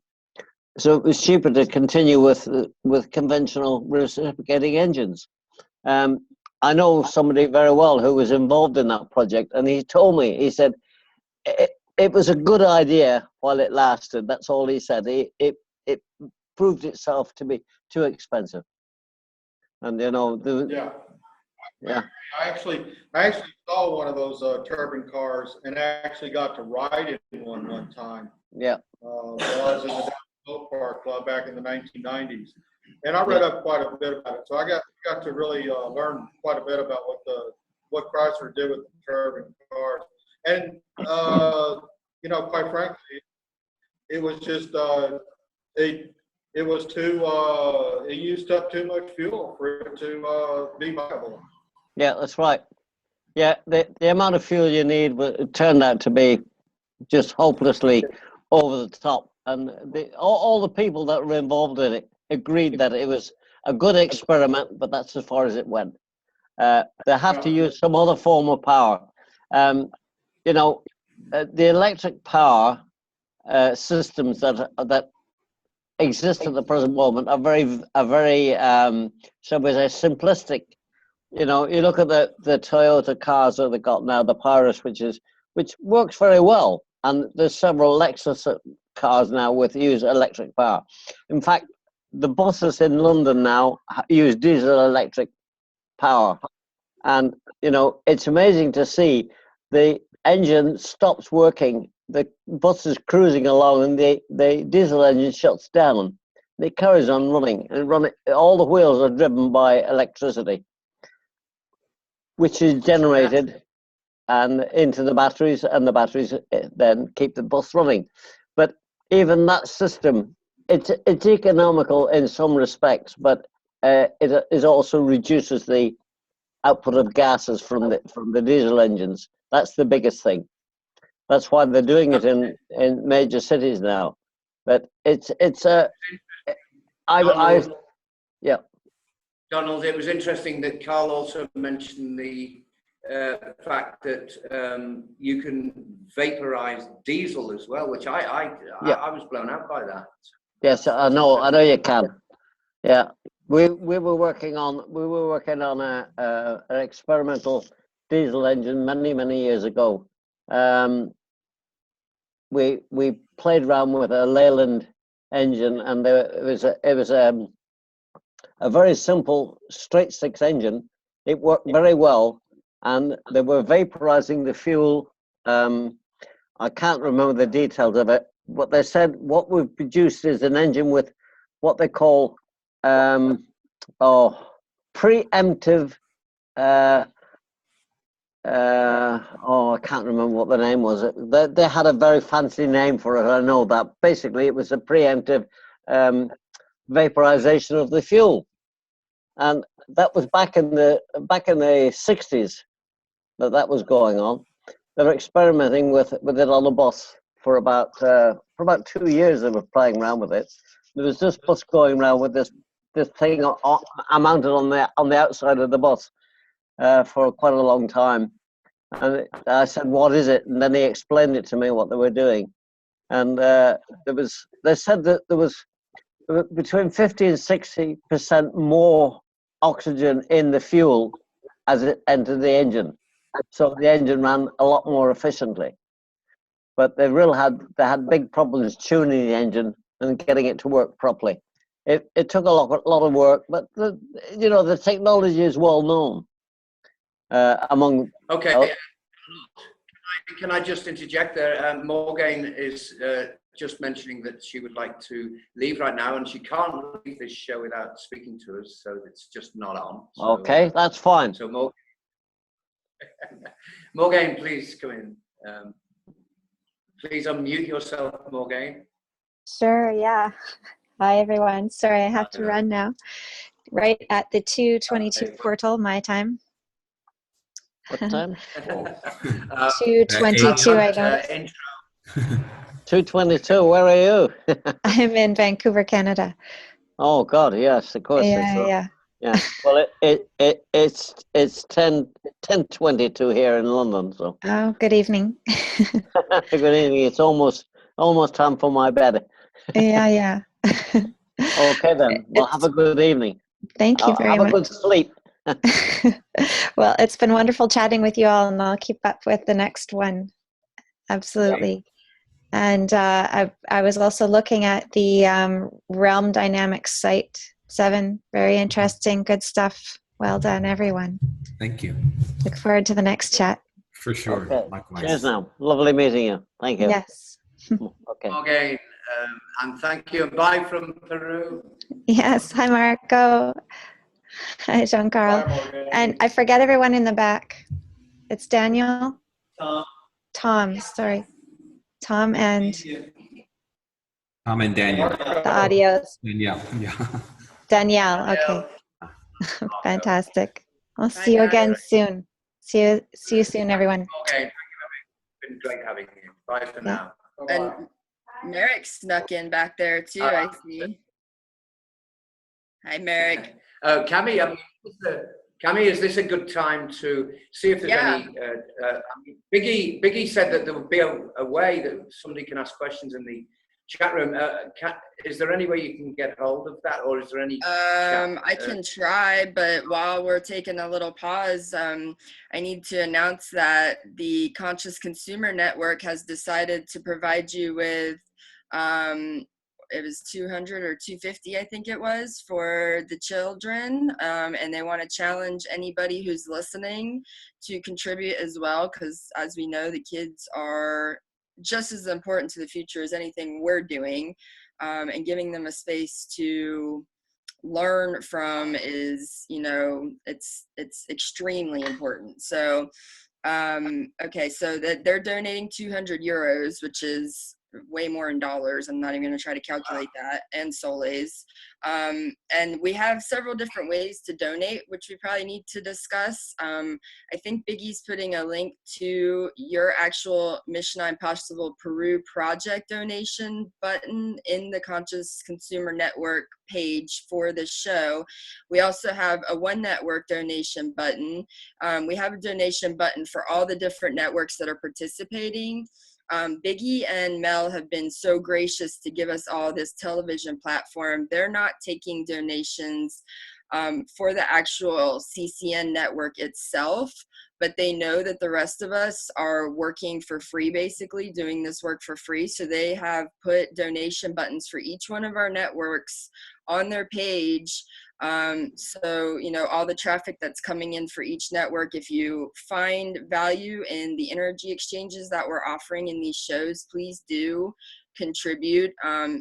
so it was cheaper to continue with conventional reciprocating engines. I know somebody very well who was involved in that project, and he told me, he said, it was a good idea while it lasted. That's all he said. It proved itself to be too expensive. And, you know, I actually saw one of those turbine cars, and I actually got to ride in one time. Yeah. While I was in the Boat Park Club back in the 1990s. And I read up quite a bit about it, so I got to really learn quite a bit about what Chrysler did with the turbine cars. And you know, quite frankly, it was just it used up too much fuel for it to be viable. Yeah, that's right. Yeah, the amount of fuel you need turned out to be just hopelessly over the top, and all the people that were involved in it agreed that it was a good experiment, but that's as far as it went. They have to use some other form of power. You know, the electric power systems that exist at the present moment are very shall we say, simplistic. You know, you look at the Toyota cars that they've got now, the Pyrus, which works very well, and there's several Lexus cars now use electric power. In fact, the buses in London now use diesel electric power, and you know, it's amazing to see the engine stops working, the bus is cruising along, and the diesel engine shuts down. It carries on running, and all the wheels are driven by electricity, which is generated and into the batteries, and the batteries then keep the bus running. But even that system, it's economical in some respects, but it also reduces the output of gases from the diesel engines. That's the biggest thing. That's why they're doing it in major cities now. But it's yeah. Donald, it was interesting that Carl also mentioned the fact that you can vaporize diesel as well, which I was blown out by that. Yes, I know you can. Yeah, we were working on an experimental diesel engine many years ago. We played around with a Leyland engine, and it was a very simple straight six engine. It worked very well, and they were vaporizing the fuel. I can't remember the details of it, but they said what we've produced is an engine with what they call preemptive. I can't remember what the name was. They had a very fancy name for it. I know that. Basically, it was a preemptive vaporization of the fuel, and that was back in the 60s that was going on. They were experimenting with it on the bus for about 2 years. They were playing around with it. There was this bus going around with this thing mounted on the outside of the bus for quite a long time. And I said, "What is it?" And then he explained it to me what they were doing. And they said that there was between 50 and 60% more oxygen in the fuel as it entered the engine. So the engine ran a lot more efficiently. But they had big problems tuning the engine and getting it to work properly. It took a lot of work, but the technology is well known among. Okay. Can I just interject there? Morgan is just mentioning that she would like to leave right now, and she can't leave this show without speaking to us, so it's just not on. So, okay, that's fine. So Morgan, please come in. Please unmute yourself, Morgan. Sure, yeah. Hi, everyone. Sorry, I have to run now. Right at the 2:22 portal, my time. What time? 2:22, I don't. 2:22, where are you? I'm in Vancouver, Canada. Oh, God, yes, of course. Yeah. Well, it's 10:22 here in London, so. Oh, good evening. Good evening. It's almost time for my bed. Yeah. Okay, then. Well, have a good evening. Thank you very much. Have a good sleep. Well, it's been wonderful chatting with you all, and I'll keep up with the next one. Absolutely. And I was also looking at the Realm Dynamics site 7. Very interesting, good stuff. Well done, everyone. Thank you. Look forward to the next chat. For sure. Okay. Likewise. Cheers now. Lovely meeting you. Thank you. Yes. Okay. Okay, and thank you. Bye from Peru. Yes. Hi, Marco. Hi, Jean-Carl. And I forget everyone in the back. It's Daniel. Tom, sorry. Tom and Daniel. the audios. Danielle. Yeah. Danielle, okay. Fantastic. I'll see you again soon. See you soon, everyone. Okay, thank you. It's been great having you. Bye for now. And Merrick snuck in back there too, I see. Hi, Merrick. Cami, Cami, is this a good time to see if there's any? Biggie said that there would be a way that somebody can ask questions in the chat room. Is there any way you can get hold of that, or is there any? I can try, but while we're taking a little pause, I need to announce that the Conscious Consumer Network has decided to provide you with it was 200 or 250, I think it was, for the children, and they want to challenge anybody who's listening to contribute as well, because as we know, the kids are just as important to the future as anything we're doing, and giving them a space to learn from is, it's extremely important. So okay, so that they're donating 200 euros, which is way more in dollars. I'm not even going to try to calculate that, and soles. And we have several different ways to donate, which we probably need to discuss. I think Biggie's putting a link to your actual Mission Impossible Peru project donation button in the Conscious Consumer Network page for the show. We also have a One Network donation button. We have a donation button for all the different networks that are participating. Biggie and Mel have been so gracious to give us all this television platform. They're not taking donations for the actual CCN network itself, but they know that the rest of us are working for free, basically doing this work for free. So they have put donation buttons for each one of our networks on their page. So, you know, all the traffic that's coming in for each network, if you find value in the energy exchanges that we're offering in these shows, please do contribute.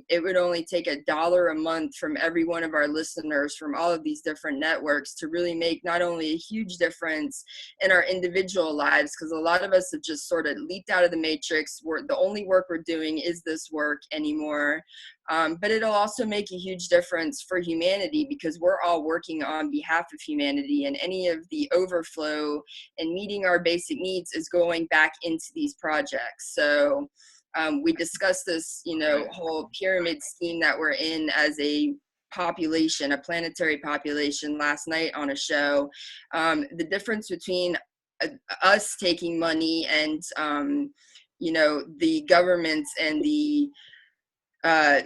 It would only take $1 a month from every one of our listeners from all of these different networks to really make not only a huge difference in our individual lives, because a lot of us have just sort of leaped out of the matrix. The only work we're doing is this work anymore. But it'll also make a huge difference for humanity, because we're all working on behalf of humanity, and any of the overflow and meeting our basic needs is going back into these projects. So we discussed this, you know, whole pyramid scheme that we're in as a population, a planetary population, last night on a show. The difference between us taking money and, you know, the governments and the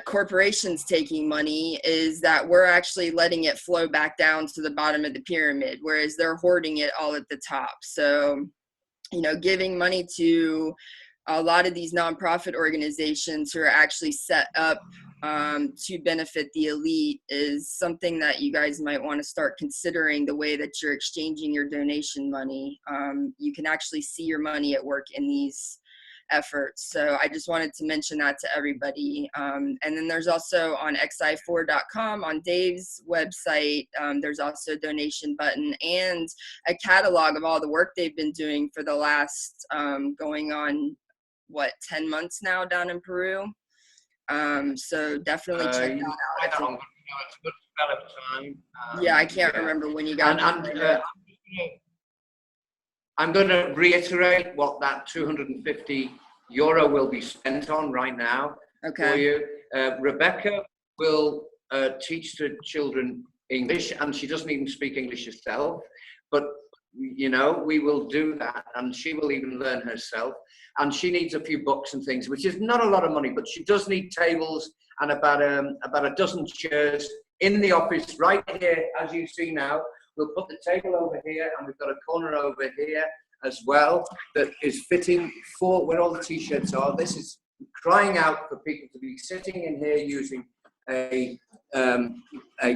corporations taking money is that we're actually letting it flow back down to the bottom of the pyramid, whereas they're hoarding it all at the top. So, you know, giving money to a lot of these nonprofit organizations who are actually set up to benefit the elite is something that you guys might want to start considering, the way that you're exchanging your donation money. You can actually see your money at work in these efforts. So I just wanted to mention that to everybody. And then there's also on xi4.com, on Dave's website, there's also a donation button and a catalog of all the work they've been doing for the last going on, what, 10 months now down in Peru. So definitely check that out. It's a good spell of time. Yeah, I can't remember when you got I'm going to reiterate what that €250 will be spent on right now for you. Rebecca will teach the children English, and she doesn't even speak English herself, but you know, we will do that, and she will even learn herself. And she needs a few books and things, which is not a lot of money, but she does need tables and about a dozen chairs in the office right here, as you see now. We'll put the table over here, and we've got a corner over here as well that is fitting for where all the t-shirts are. This is crying out for people to be sitting in here using a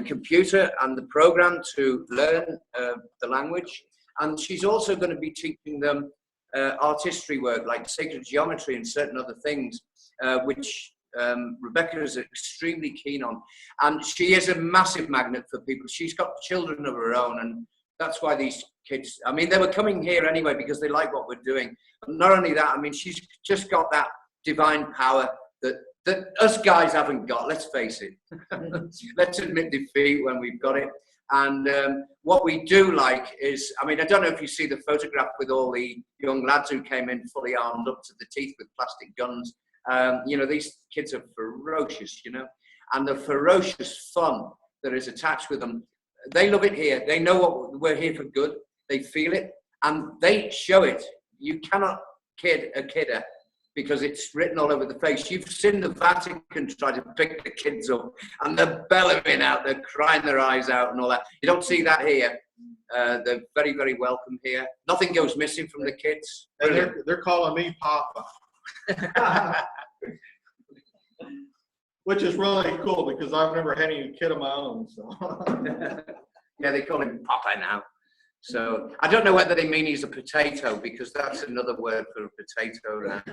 computer and the program to learn the language. And she's also going to be teaching them artistry work like sacred geometry and certain other things, which Rebecca is extremely keen on. And she is a massive magnet for people. She's got children of her own, and that's why these kids, I mean, they were coming here anyway because they like what we're doing. But not only that, I mean, she's just got that divine power that us guys haven't got, let's face it. Let's admit defeat when we've got it. And what we do like is, I mean, I don't know if you see the photograph with all the young lads who came in fully armed up to the teeth with plastic guns. You know, these kids are ferocious, you know, and the ferocious fun that is attached with them. They love it here. They know what we're here for good. They feel it, and they show it. You cannot kid a kidder because it's written all over the face. You've seen the Vatican try to pick the kids up, and they're bellowing out, they're crying their eyes out and all that. You don't see that here. They're very, very welcome here. Nothing goes missing from the kids. And they're calling me Papa. Which is really cool because I've never had any kid of my own. So yeah, they call him Papa now. So I don't know whether they mean he's a potato, because that's another word for a potato now.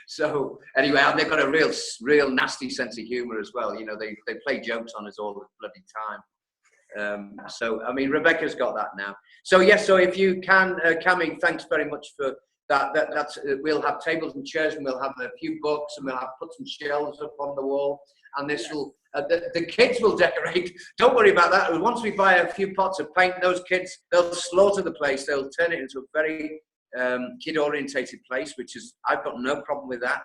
So anyway, they've got a real nasty sense of humor as well. You know, they play jokes on us all the bloody time. So I mean, Rebecca's got that now. So yes, so if you can, Cami, thanks very much for we'll have tables and chairs, and we'll have a few books, and we'll have put some shelves up on the wall, and this will the kids will decorate. Don't worry about that. Once we buy a few pots of paint, those kids, they'll slaughter the place. They'll turn it into a very kid-orientated place, which is, I've got no problem with that.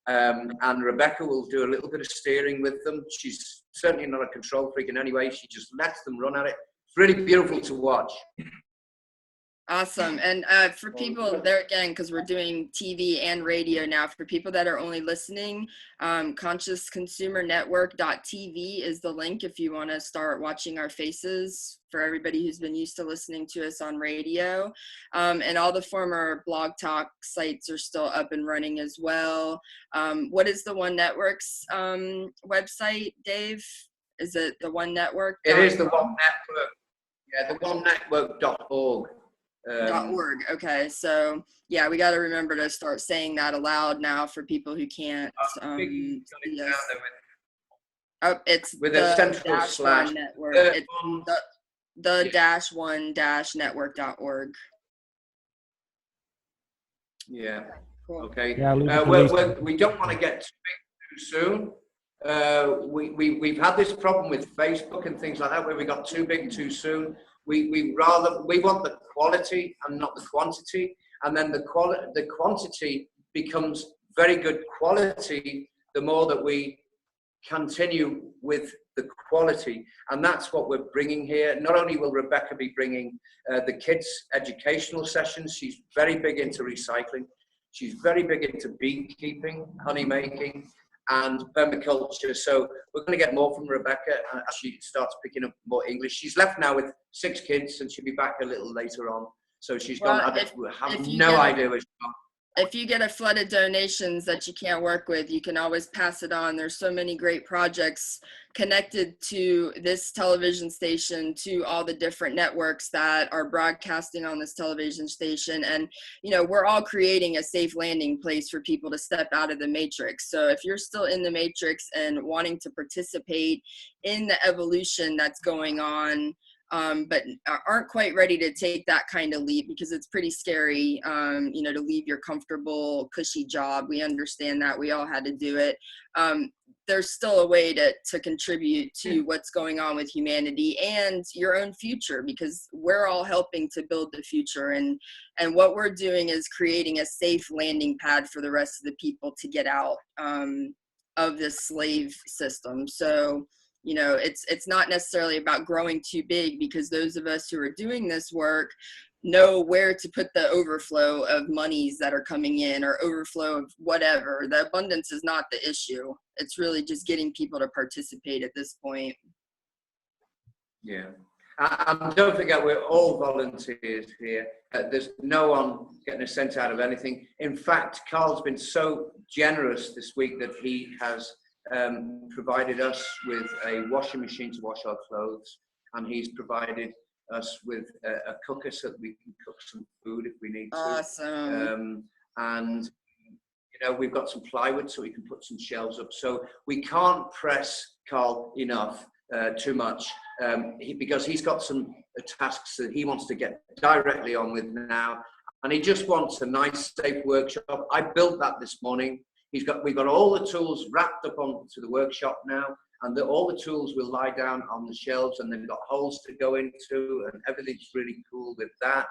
And Rebecca will do a little bit of steering with them. She's certainly not a control freak in any way. She just lets them run at it. It's really beautiful to watch. Awesome. And for people there again, because we're doing TV and radio now, for people that are only listening, consciousconsumernetwork.tv is the link if you want to start watching our faces, for everybody who's been used to listening to us on radio. And all the former Blog Talk sites are still up and running as well. What is the One Network's website, Dave? Is it the One Network? It is the One Network. Yeah, the onenetwork.org. .org. Okay, so yeah, we got to remember to start saying that aloud now for people who can't. It's with a central slash network. It's the dash one dash network.org. Yeah. Cool. Okay. Yeah, we don't want to get too big too soon. We've had this problem with Facebook and things like that, where we got too big too soon. We want the quality and not the quantity, and then the quantity becomes very good quality the more that we continue with the quality, and that's what we're bringing here. Not only will Rebecca be bringing the kids' educational sessions, she's very big into recycling, she's very big into beekeeping, honey making, and permaculture. So we're going to get more from Rebecca as she starts picking up more English. She's left now with 6 kids, and she'll be back a little later on. So she's gone. I have no idea where she's gone. If you get a flood of donations that you can't work with, you can always pass it on. There's so many great projects connected to this television station, to all the different networks that are broadcasting on this television station. And, you know, we're all creating a safe landing place for people to step out of the matrix. So if you're still in the matrix and wanting to participate in the evolution that's going on, but aren't quite ready to take that kind of leap because it's pretty scary, you know, to leave your comfortable, cushy job. We understand that. We all had to do it. There's still a way to contribute to what's going on with humanity and your own future, because we're all helping to build the future. And what we're doing is creating a safe landing pad for the rest of the people to get out of this slave system. So, you know, it's not necessarily about growing too big, because those of us who are doing this work know where to put the overflow of monies that are coming in, or overflow of whatever. The abundance is not the issue. It's really just getting people to participate at this point. Yeah. And don't forget, we're all volunteers here. There's no one getting a cent out of anything. In fact, Carl's been so generous this week that he has provided us with a washing machine to wash our clothes, and he's provided us with a cooker so that we can cook some food if we need to. Awesome. And you know, we've got some plywood so we can put some shelves up. So we can't press Carl enough too much, because he's got some tasks that he wants to get directly on with now, and he just wants a nice, safe workshop. I built that this morning. We've got all the tools wrapped up onto the workshop now, and all the tools will lie down on the shelves, and they've got holes to go into, and everything's really cool with that.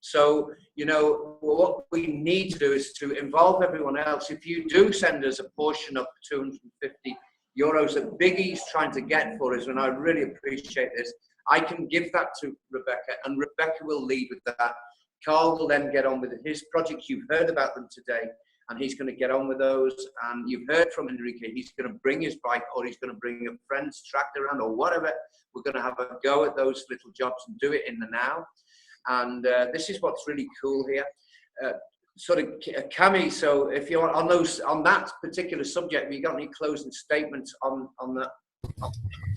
So, you know, what we need to do is to involve everyone else. If you do send us a portion of 250 euros that Biggie's trying to get for us, and I really appreciate this, I can give that to Rebecca, and Rebecca will lead with that. Carl will then get on with his projects. You've heard about them today, and he's going to get on with those. And you've heard from Enrique, he's going to bring his bike, or he's going to bring a friend's tractor around, or whatever. We're going to have a go at those little jobs and do it in the now. And this is what's really cool here. Sort of Cami, so if you're on that particular subject, have you got any closing statements on that?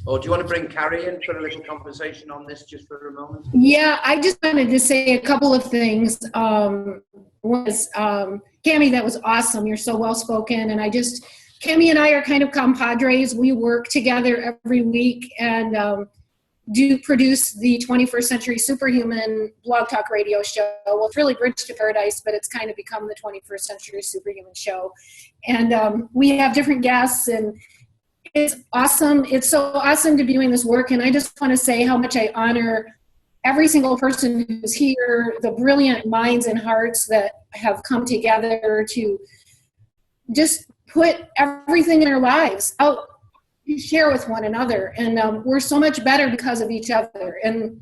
Or do you want to bring Carrie in for a little conversation on this just for a moment? Yeah, I just wanted to say a couple of things. Cami, that was awesome. You're so well spoken, and Cami and I are kind of compadres. We work together every week, and produce the 21st Century Superhuman blog talk radio show. Well, it's really Bridge to Paradise, but it's kind of become the 21st Century Superhuman show. And we have different guests, and it's awesome. It's so awesome to be doing this work. And I just want to say how much I honor every single person who's here, the brilliant minds and hearts that have come together to just put everything in their lives out, share with one another. And we're so much better because of each other. And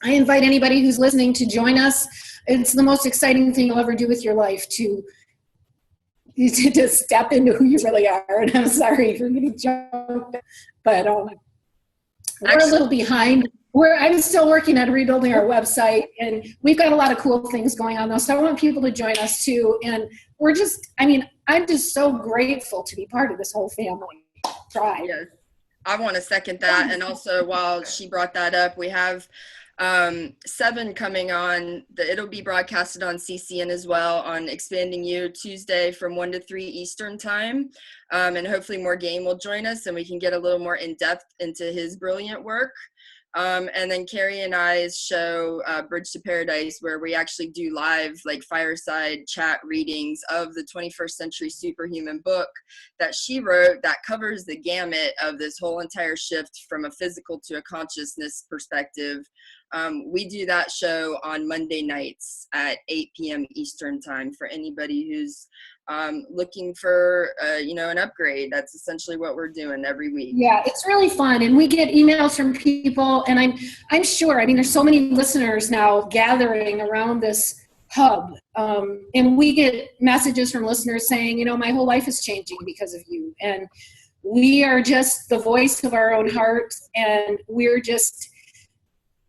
I invite anybody who's listening to join us. It's the most exciting thing you'll ever do with your life, to step into who you really are. And I'm sorry for getting jumped, but we're a little behind. I'm still working on rebuilding our website, and we've got a lot of cool things going on though. So I want people to join us too. And I'm just so grateful to be part of this whole family. Yes, I want to second that. And also, while she brought that up, we have 7 coming on. It'll be broadcasted on CCN as well on Expanding You Tuesday from 1 to 3 Eastern time. And hopefully Morgan will join us and we can get a little more in depth into his brilliant work. And then Carrie and I's show, Bridge to Paradise, where we actually do live, like, fireside chat readings of the 21st Century Superhuman book that she wrote that covers the gamut of this whole entire shift from a physical to a consciousness perspective. We do that show on Monday nights at 8 p.m. Eastern time for anybody who's looking for an upgrade. That's essentially what we're doing every week. Yeah, it's really fun, and we get emails from people, and I'm sure, there's so many listeners now gathering around this hub, and we get messages from listeners saying, my whole life is changing because of you. And we are just the voice of our own hearts, and we're just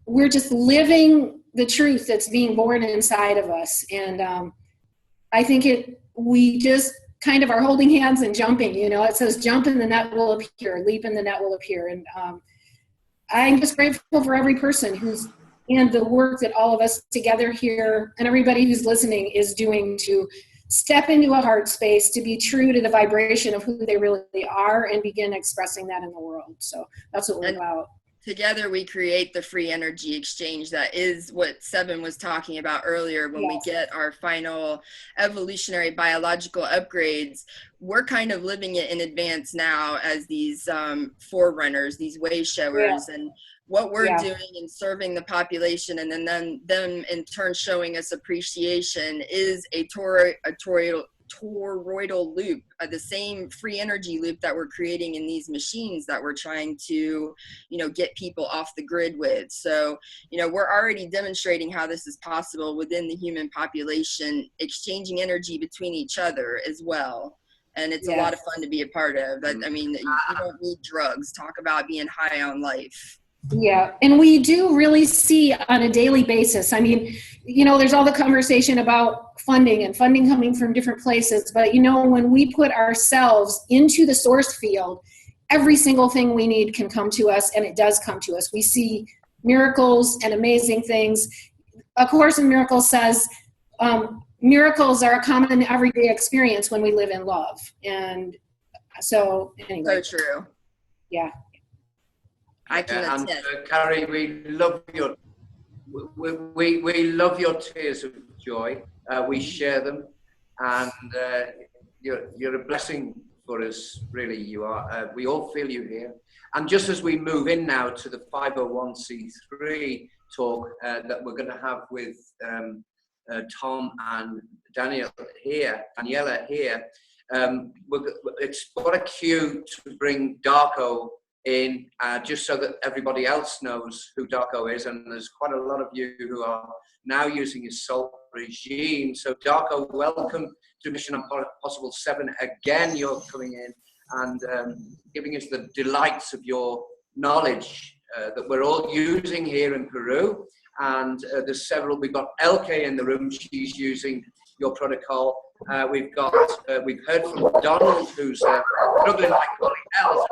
living the truth that's being born inside of us. And I think we just kind of are holding hands and jumping. It says jump and the net will appear, leap and the net will appear. And I'm just grateful for every person and the work that all of us together here and everybody who's listening is doing to step into a heart space, to be true to the vibration of who they really are and begin expressing that in the world. So that's what we're about. Together we create the free energy exchange that is what Seven was talking about earlier. When we get our final evolutionary biological upgrades, we're kind of living it in advance now as these forerunners, these way showers, and what we're doing in serving the population, and then them in turn showing us appreciation is a toroidal loop, the same free energy loop that we're creating in these machines that we're trying to, get people off the grid with. So, we're already demonstrating how this is possible within the human population, exchanging energy between each other as well. And it's a lot of fun to be a part of. You don't need drugs. Talk about being high on life. Yeah, and we do really see on a daily basis. There's all the conversation about funding coming from different places. But, when we put ourselves into the source field, every single thing we need can come to us, and it does come to us. We see miracles and amazing things. A Course in Miracles says miracles are a common everyday experience when we live in love. And so, anyway. So true. Yeah. I can attest. Carrie, we love your tears of joy. We share them, and you're a blessing for us. Really, you are. We all feel you here. And just as we move in now to the 501c3 talk that we're going to have with Tom and Daniela here, it's what a cue to bring Darko in, just so that everybody else knows who Darko is. And there's quite a lot of you who are now using his salt regime. So Darko, welcome to Mission Impossible 7 again. You're coming in and giving us the delights of your knowledge that we're all using here in Peru. And there's several. We've got LK in the room. She's using your protocol. We've heard from Donald, who's struggling like all else.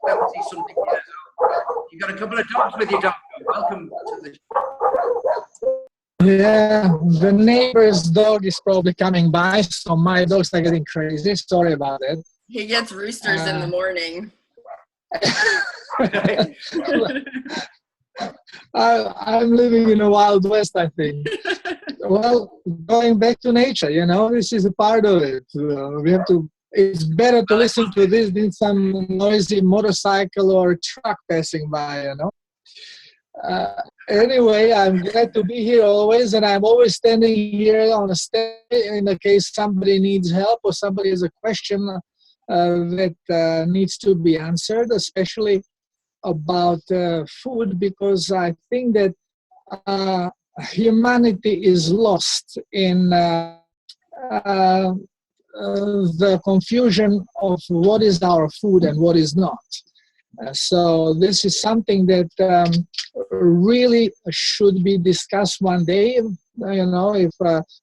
70-something years old. You got a couple of dogs with you, Doctor. Welcome to the show. Yeah, the neighbor's dog is probably coming by, so my dogs are getting crazy. Sorry about it. He gets roosters in the morning. I'm living in a wild west, I think. Well, going back to nature, this is a part of it. We have to. It's better to listen to this than some noisy motorcycle or truck passing by. Anyway, I'm glad to be here always, and I'm always standing here on a stand in the case somebody needs help or somebody has a question that needs to be answered, especially about food, because I think that humanity is lost in the confusion of what is our food and what is not. So this is something that really should be discussed one day, if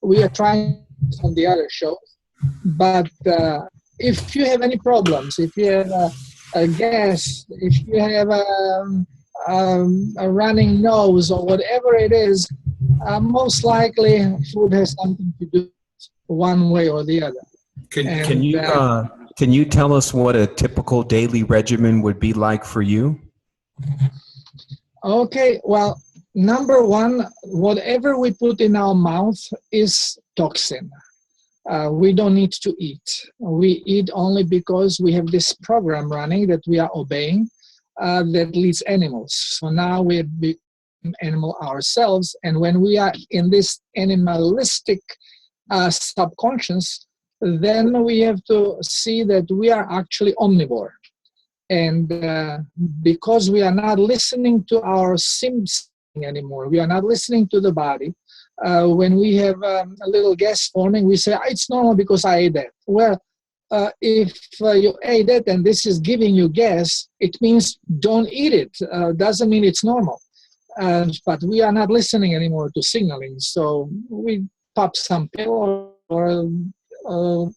we are trying on the other shows. But if you have any problems, if you have a gas, if you have a running nose or whatever it is, most likely food has something to do one way or the other. Can you tell us what a typical daily regimen would be like for you? Okay, well, number one, whatever we put in our mouth is toxin. We don't need to eat. We eat only because we have this program running that we are obeying that leads animals. So now we become animal ourselves, and when we are in this animalistic subconscious, then we have to see that we are actually omnivore. And because we are not listening to our symptoms anymore, we are not listening to the body. When we have a little gas forming, we say, it's normal because I ate that. Well, if you ate it and this is giving you gas, it means don't eat it. Doesn't mean it's normal. But we are not listening anymore to signaling. So we pop some pill or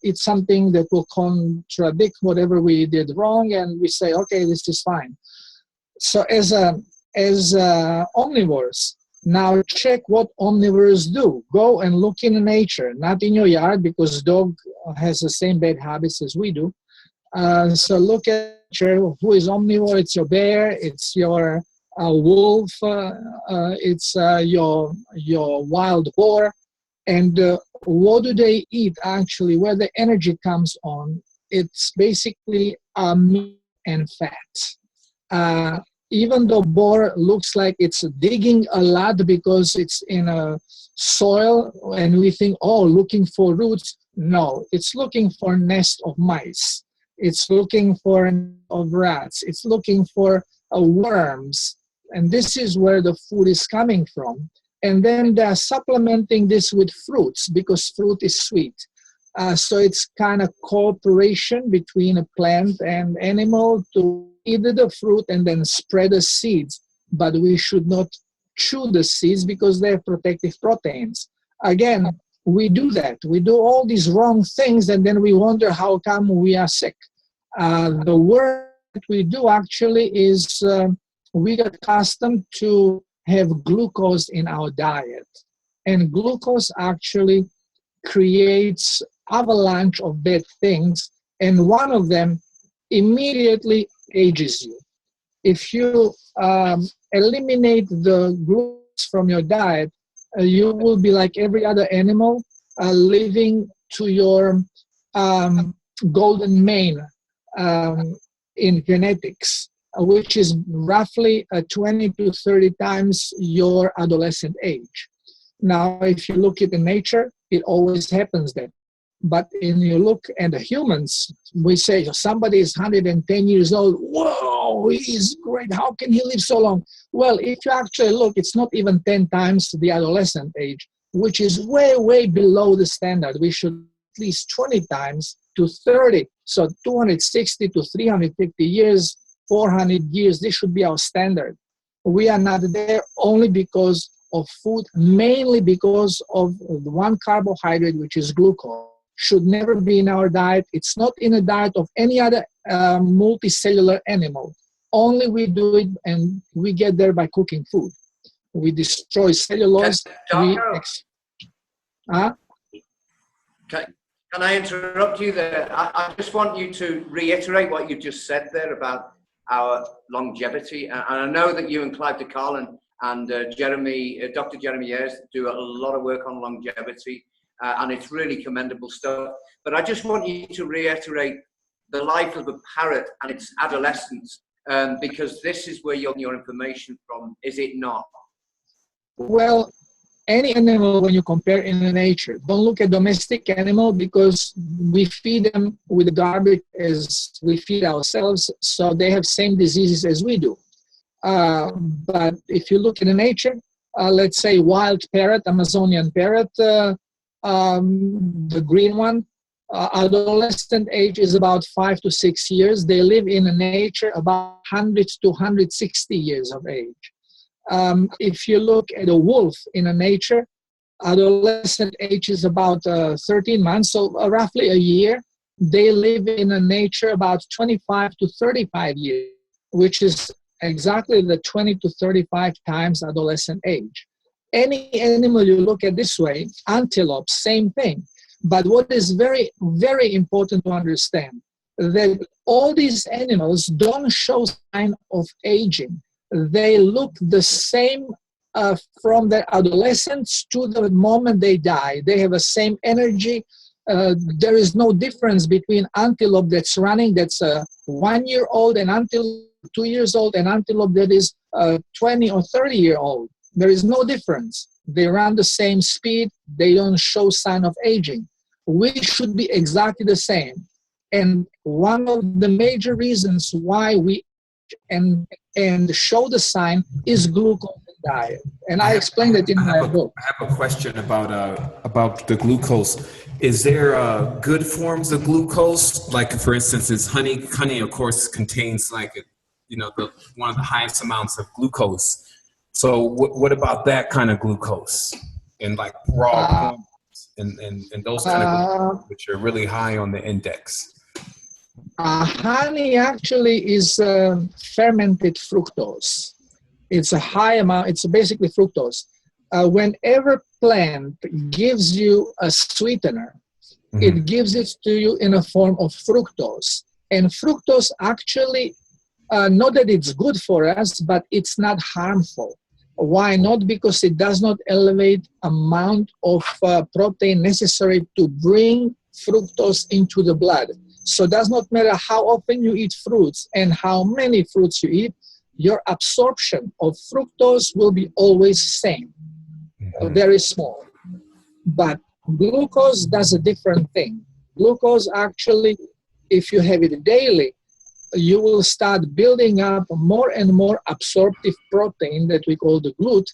it's something that will contradict whatever we did wrong, and we say, okay, this is fine. So as omnivores, now check what omnivores do. Go and look in nature, not in your yard, because dog has the same bad habits as we do. So look at nature. Who is omnivore? It's your bear, it's your wolf, it's your wild boar. And what do they eat actually? Where the energy comes on, it's basically meat and fat. Even though boar looks like it's digging a lot because it's in a soil and we think, oh, looking for roots. No, it's looking for a nest of mice. It's looking for a nest of rats. It's looking for worms. And this is where the food is coming from. And then they're supplementing this with fruits because fruit is sweet. So it's kind of cooperation between a plant and animal to eat the fruit and then spread the seeds. But we should not chew the seeds because they're protective proteins. Again, we do that. We do all these wrong things and then we wonder how come we are sick. The work that we do actually is we get accustomed to have glucose in our diet. And glucose actually creates avalanche of bad things, and one of them immediately ages you. If you eliminate the glucose from your diet, you will be like every other animal living to your golden mane in genetics, which is roughly 20 to 30 times your adolescent age. Now, if you look at the nature, it always happens that. But when you look at the humans, we say somebody is 110 years old. Whoa, he's great. How can he live so long? Well, if you actually look, it's not even 10 times the adolescent age, which is way, way below the standard. We should at least 20 times to 30. So 260 to 350 years, 400 years, this should be our standard. We are not there only because of food, mainly because of one carbohydrate, which is glucose. Should never be in our diet. It's not in the diet of any other multicellular animal. Only we do it, and we get there by cooking food. We destroy cellulose. Can I interrupt you there? I just want you to reiterate what you just said there about our longevity. And I know that you and Clive DeCarlin and Dr. Jeremy Ayres do a lot of work on longevity, and it's really commendable stuff. But I just want you to reiterate the life of a parrot and its adolescence, because this is where you're getting your information from, is it not? Well, any animal, when you compare in nature, don't look at domestic animal, because we feed them with garbage as we feed ourselves, so they have same diseases as we do. But if you look in nature, let's say wild parrot, Amazonian parrot, the green one, adolescent age is about 5 to 6 years. They live in nature about 100 to 160 years of age. If you look at a wolf in nature, adolescent age is about 13 months, so roughly a year. They live in nature about 25 to 35 years, which is exactly the 20 to 35 times adolescent age. Any animal you look at this way, antelope, same thing. But what is very, very important to understand, that all these animals don't show sign of aging. They look the same from their adolescence to the moment they die. They have the same energy. There is no difference between antelope that's running, that's 1 year old, and antelope 2 years old, and antelope that is 20 or 30-year-old. There is no difference. They run the same speed. They don't show sign of aging. We should be exactly the same. And one of the major reasons why we and show the sign is glucose in diet. And I explained it in my book. I have a question about the glucose. Is there good forms of glucose? Like, for instance, is honey? Honey, of course, contains one of the highest amounts of glucose. So what about that kind of glucose and like raw and those kind of glucose, which are really high on the index? Honey actually is fermented fructose. It's a high amount. It's basically fructose. Whenever plant gives you a sweetener, it gives it to you in a form of fructose. And fructose actually, not that it's good for us, but it's not harmful. Why not? Because it does not elevate amount of protein necessary to bring fructose into the blood. So it does not matter how often you eat fruits and how many fruits you eat, your absorption of fructose will be always the same, very small. But glucose does a different thing. Glucose actually, if you have it daily, you will start building up more and more absorptive protein that we call the GLUT.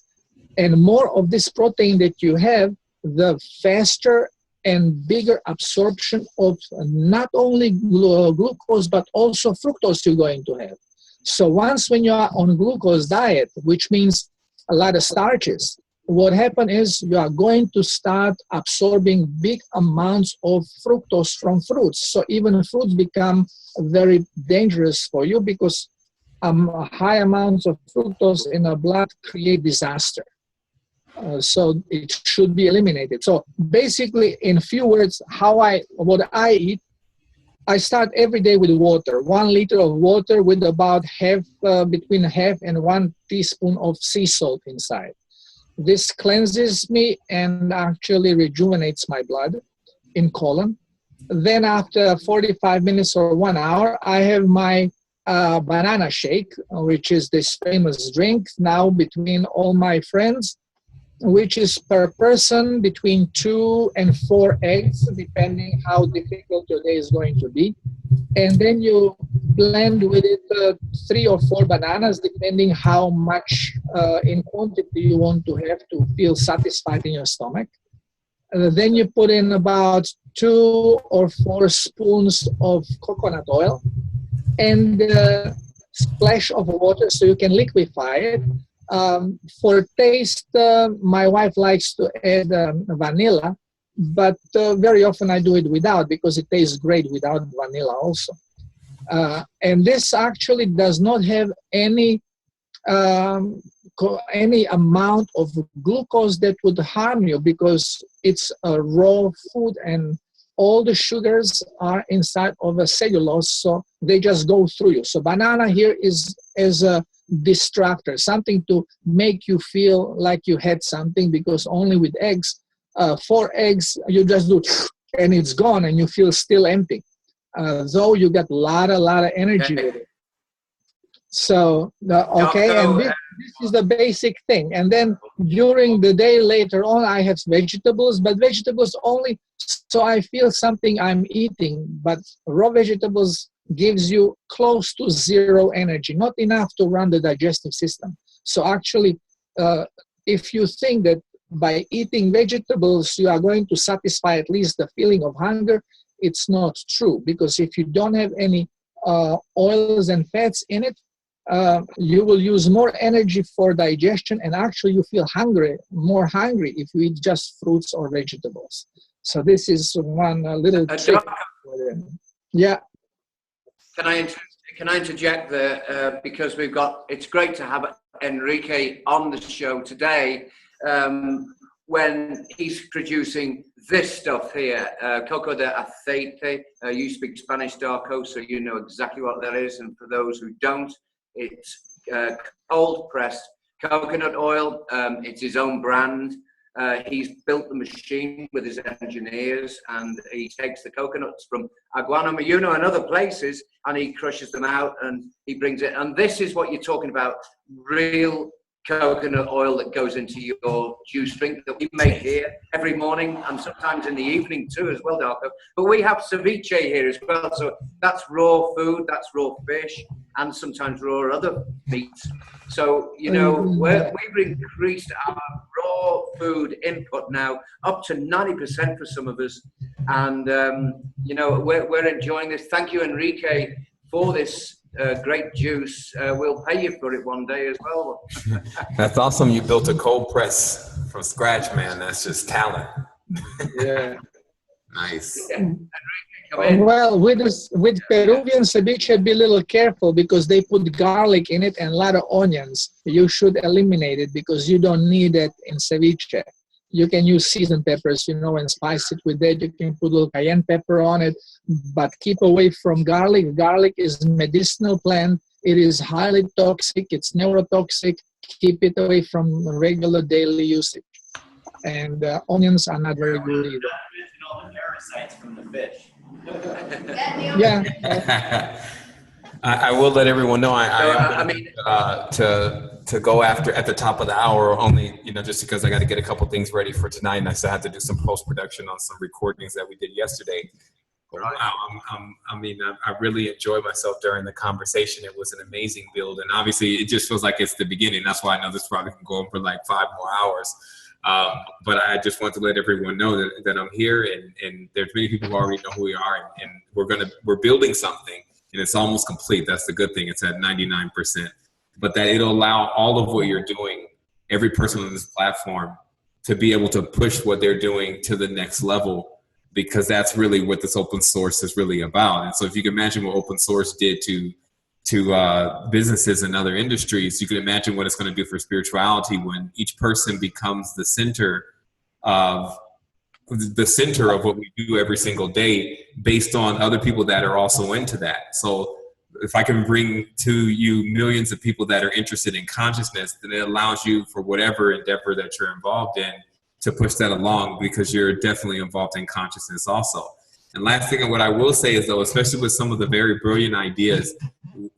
And more of this protein that you have, the faster and bigger absorption of not only glucose, but also fructose you're going to have. So once when you are on glucose diet, which means a lot of starches, what happens is you are going to start absorbing big amounts of fructose from fruits. So even fruits become very dangerous for you, because high amounts of fructose in the blood create disaster. So it should be eliminated. So basically, in few words, what I eat, I start every day with water, 1 liter of water with about between half and 1 teaspoon of sea salt inside. This cleanses me and actually rejuvenates my blood in colon. Then after 45 minutes or 1 hour, I have my banana shake, which is this famous drink now between all my friends, which is per person between 2 and 4 eggs, depending how difficult your day is going to be. And then you blend with it 3 or 4 bananas, depending how much in quantity you want to have to feel satisfied in your stomach. Then you put in about 2 or 4 spoons of coconut oil and a splash of water so you can liquefy it. For taste, my wife likes to add vanilla, but very often I do it without, because it tastes great without vanilla also. And this actually does not have any amount of glucose that would harm you, because it's a raw food and all the sugars are inside of a cellulose, so they just go through you. So banana here is a distractor, something to make you feel like you had something, because only with eggs, 4 eggs, you just do and it's gone and you feel still empty. Though you get a lot of energy with it. So, okay, and this is the basic thing. And then during the day later on, I have vegetables, but vegetables only so I feel something I'm eating. But raw vegetables gives you close to 0 energy, not enough to run the digestive system. So actually, if you think that by eating vegetables, you are going to satisfy at least the feeling of hunger, it's not true. Because if you don't have any oils and fats in it, you will use more energy for digestion, and actually you feel more hungry if you eat just fruits or vegetables. So this is one little trick. Yeah. Can I interject there, because it's great to have Enrique on the show today, when he's producing this stuff here, coco de aceite. You speak Spanish, Darko, so you know exactly what that is. And for those who don't, it's cold pressed coconut oil. It's his own brand. He's built the machine with his engineers, and he takes the coconuts from Aguanamayuno and other places, and he crushes them out and he brings it. And this is what you're talking about, real coconut oil that goes into your juice drink that we make here every morning, and sometimes in the evening too as well, Darko. But we have ceviche here as well, so that's raw food, that's raw fish, and sometimes raw other meats. So, you know, we've increased our raw food input now up to 90% for some of us, and you know, we're enjoying this. Thank you, Enrique, for this great juice. We'll pay you for it one day as well. That's awesome. You built a cold press from scratch, man. That's just talent. Yeah. Nice. Yeah. Enrique, well, with Peruvian ceviche, be a little careful because they put garlic in it and a lot of onions. You should eliminate it because you don't need it in ceviche. You can use seasoned peppers, you know, and spice it with that. You can put a little cayenne pepper on it, but keep away from garlic. Garlic is a medicinal plant. It is highly toxic. It's neurotoxic. Keep it away from regular daily usage. And onions are not very good either. All the parasites from the fish. Yeah. I will let everyone know to go after at the top of the hour, only, you know, just because I got to get a couple things ready for tonight, and I still have to do some post-production on some recordings that we did yesterday. I really enjoyed myself during the conversation. It was an amazing build, and obviously it just feels like it's the beginning. That's why I know this probably can go on for like 5 more hours. But I just want to let everyone know that I'm here, and there's many people who already know who we are, and we're building something, and it's almost complete. That's the good thing. It's at 99%. But that it'll allow all of what you're doing, every person on this platform, to be able to push what they're doing to the next level, because that's really what this open source is really about. And so if you can imagine what open source did to businesses and other industries, you can imagine what it's going to do for spirituality when each person becomes the center of what we do every single day, based on other people that are also into that. So if I can bring to you millions of people that are interested in consciousness, then it allows you, for whatever endeavor that you're involved in, to push that along, because you're definitely involved in consciousness also. And last thing, what I will say is, though, especially with some of the very brilliant ideas,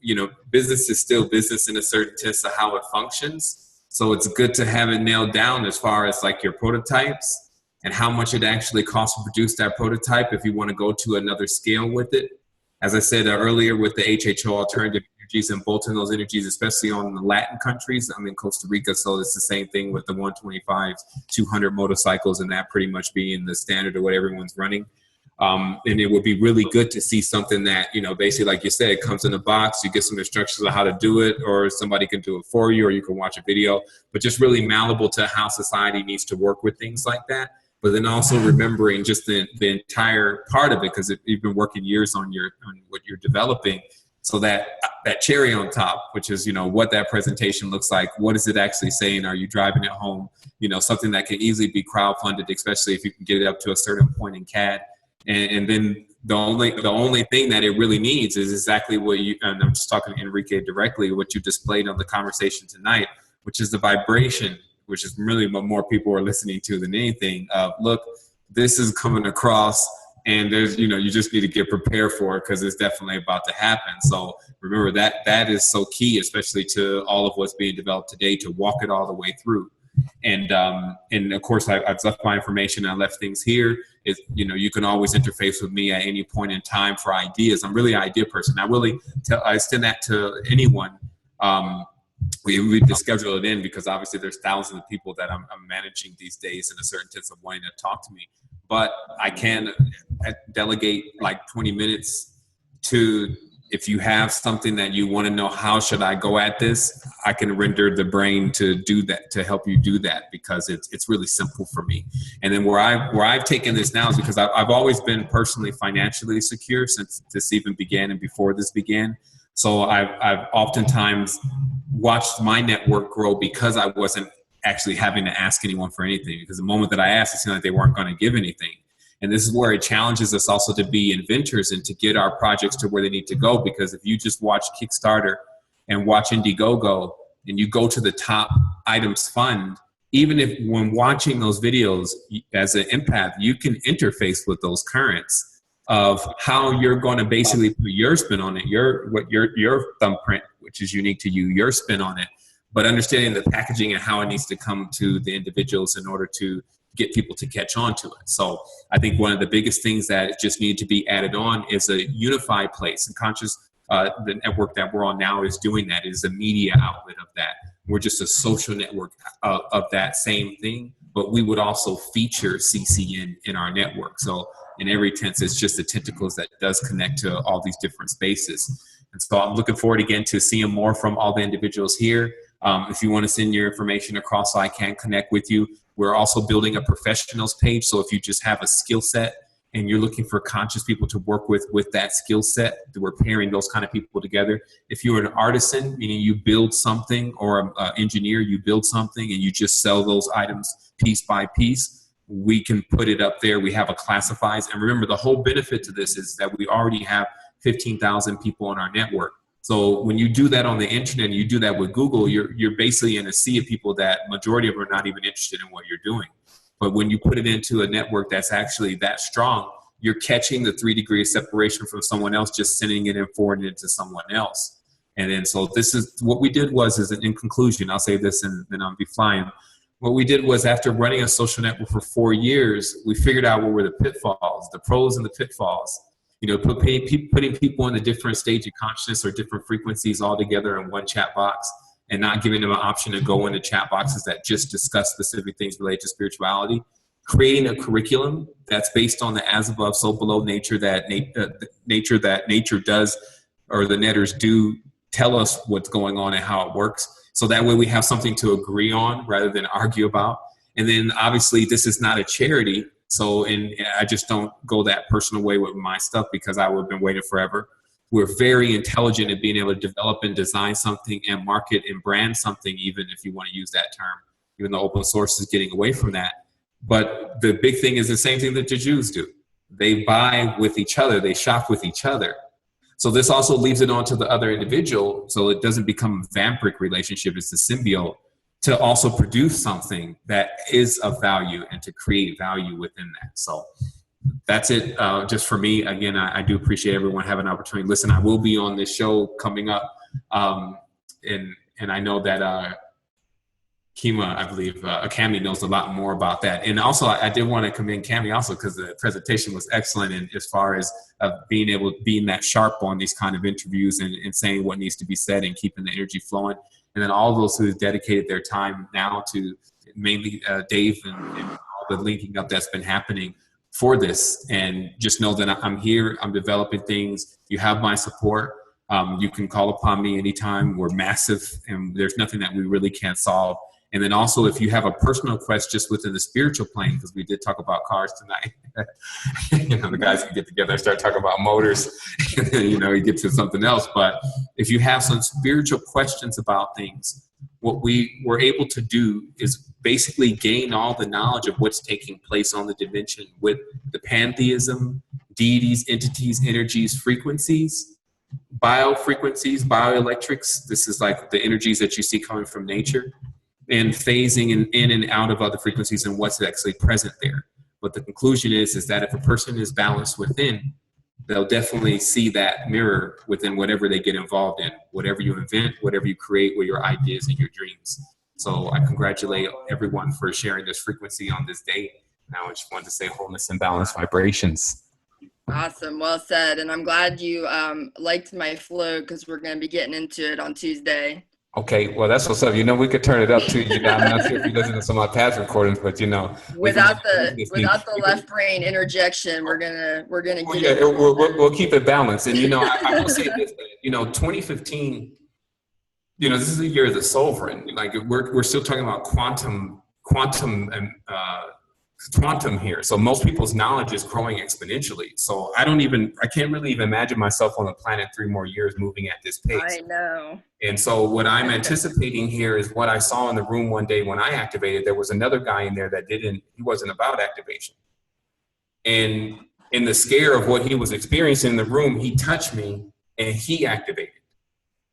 you know, business is still business in a certain sense of how it functions. So it's good to have it nailed down as far as like your prototypes and how much it actually costs to produce that prototype if you want to go to another scale with it. As I said earlier, with the HHO alternative energies and bolting those energies, especially on the Latin countries. I'm in Costa Rica, so it's the same thing with the 125, 200 motorcycles, and that pretty much being the standard of what everyone's running. And it would be really good to see something that, you know, basically, like you said, it comes in a box, you get some instructions on how to do it, or somebody can do it for you, or you can watch a video, but just really malleable to how society needs to work with things like that. But then also remembering just the entire part of it, because you've been working years on what you're developing. So that cherry on top, which is, you know, what that presentation looks like. What is it actually saying? Are you driving it home? You know, something that can easily be crowdfunded, especially if you can get it up to a certain point in CAD. And then the only thing that it really needs is exactly what you, and I'm just talking to Enrique directly, what you displayed on the conversation tonight, which is the vibration, which is really what more people are listening to than anything. Look, this is coming across, and there's, you just need to get prepared for it because it's definitely about to happen. So remember that is so key, especially to all of what's being developed today, to walk it all the way through. And of course, I've left my information. I left things here. You can always interface with me at any point in time for ideas. I'm really an idea person. I extend that to anyone. We just schedule it in because obviously there's thousands of people that I'm managing these days in a certain sense of wanting to talk to me. But I can delegate like 20 minutes to, if you have something that you want to know, how should I go at this? I can render the brain to do that, to help you do that, because it's really simple for me. And then where I've taken this now is because I've always been personally financially secure since this even began and before this began. So I've oftentimes watched my network grow because I wasn't actually having to ask anyone for anything, because the moment that I asked, it seemed like they weren't going to give anything. And this is where it challenges us also to be inventors and to get our projects to where they need to go. Because if you just watch Kickstarter and watch Indiegogo and you go to the top items fund, even if when watching those videos as an empath, you can interface with those currents of how you're going to basically put your spin on it, your thumbprint, which is unique to you, your spin on it, but understanding the packaging and how it needs to come to the individuals in order to get people to catch on to it. So I think one of the biggest things that just need to be added on is a unified place. And Conscious, the network that we're on now, is doing that, is a media outlet of that. We're just a social network of that same thing, but we would also feature CC in our network. So in every sense, it's just the tentacles that does connect to all these different spaces. And so I'm looking forward again to seeing more from all the individuals here. If you want to send your information across so I can connect with you. We're also building a professionals page. So if you just have a skill set and you're looking for conscious people to work with that skill set, we're pairing those kind of people together. If you're an artisan, meaning you build something, or an engineer, you build something and you just sell those items piece by piece, we can put it up there. We have a classifieds. And remember, the whole benefit to this is that we already have 15,000 people on our network. So when you do that on the internet, and you do that with Google, you're basically in a sea of people that majority of them are not even interested in what you're doing. But when you put it into a network that's actually that strong, you're catching the 3 degrees of separation from someone else, just sending it and forwarding it to someone else. And then so this is what we did is in conclusion, I'll say this and then I'll be flying. What we did was, after running a social network for 4 years, we figured out what were the pitfalls, the pros and the pitfalls. Putting people in a different stage of consciousness or different frequencies all together in one chat box, and not giving them an option to go into chat boxes that just discuss specific things related to spirituality. Creating a curriculum that's based on the as above, so below nature that nature does, or the netters do tell us what's going on and how it works. So that way we have something to agree on rather than argue about. And then obviously this is not a charity. So, and I just don't go that personal way with my stuff, because I would have been waiting forever. We're very intelligent at being able to develop and design something and market and brand something, even if you want to use that term, even though open source is getting away from that. But the big thing is the same thing that the Jews do. They buy with each other. They shop with each other. So this also leaves it on to the other individual, so it doesn't become a vampiric relationship. It's a symbiote, to also produce something that is of value and to create value within that. So that's it, just for me. Again, I do appreciate everyone having an opportunity. Listen, I will be on this show coming up, and I know that Kima, I believe, Cami knows a lot more about that. And also, I did want to commend Cami also, because the presentation was excellent, and as far as being that sharp on these kind of interviews and saying what needs to be said and keeping the energy flowing. And then all those who have dedicated their time now to, mainly Dave and all the linking up that's been happening for this. And just know that I'm here, I'm developing things. You have my support. You can call upon me anytime. We're massive, and there's nothing that we really can't solve. And then also, if you have a personal quest just within the spiritual plane, because we did talk about cars tonight, the guys can get together and start talking about motors, and then, you get to something else. But if you have some spiritual questions about things, what we were able to do is basically gain all the knowledge of what's taking place on the dimension with the pantheism, deities, entities, energies, frequencies, biofrequencies, bioelectrics. This is like the energies that you see coming from nature, and phasing in and out of other frequencies and what's actually present there. But the conclusion is that if a person is balanced within, they'll definitely see that mirror within whatever they get involved in, whatever you invent, whatever you create with your ideas and your dreams. So I congratulate everyone for sharing this frequency on this day. Now I just wanted to say wholeness and balanced vibrations. Awesome. Well said. And I'm glad you liked my flow, because we're going to be getting into it on Tuesday. Okay, well, that's what's up. You know, we could turn it up too. You know, I'm not sure if you listen to some of my past recordings, but you know, without the left brain interjection, we're gonna get it. We'll keep it balanced. And you know, I will say this. You know, 2015. You know, this is the year of the sovereign. Like we're still talking about quantum here. So most people's knowledge is growing exponentially. So I can't really even imagine myself on the planet 3 more years moving at this pace. I know. And so what I'm anticipating here is what I saw in the room one day when I activated. There was another guy in there that he wasn't about activation. And in the scare of what he was experiencing in the room, he touched me and he activated.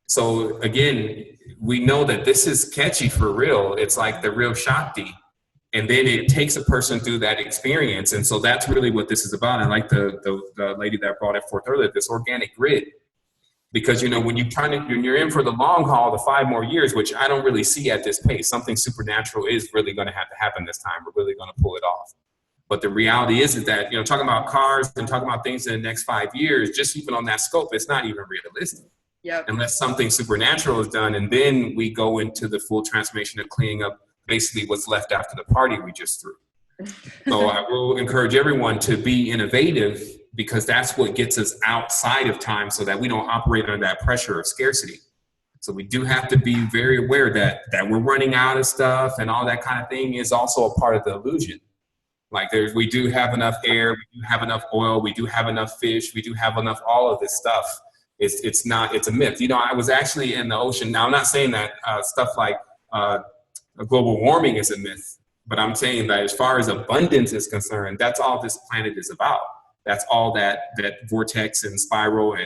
So again, we know that this is catchy for real. It's like the real Shakti. And then it takes a person through that experience. And so that's really what this is about. And like the lady that brought it forth earlier, this organic grid. Because, you know, when you're in for the long haul, the 5 more years, which I don't really see at this pace, something supernatural is really going to have to happen this time. We're really going to pull it off. But the reality is that, you know, talking about cars and talking about things in the next 5 years, just even on that scope, it's not even realistic. Yep. Unless something supernatural is done. And then we go into the full transformation of cleaning up basically what's left after the party we just threw. So I will encourage everyone to be innovative, because that's what gets us outside of time so that we don't operate under that pressure of scarcity. So we do have to be very aware that we're running out of stuff, and all that kind of thing is also a part of the illusion. Like we do have enough air, we do have enough oil, we do have enough fish, we do have enough all of this stuff. It's a myth. You know, I was actually in the ocean. Now I'm not saying that stuff like global warming is a myth, but I'm saying that as far as abundance is concerned, that's all this planet is about. That's all that vortex and spiral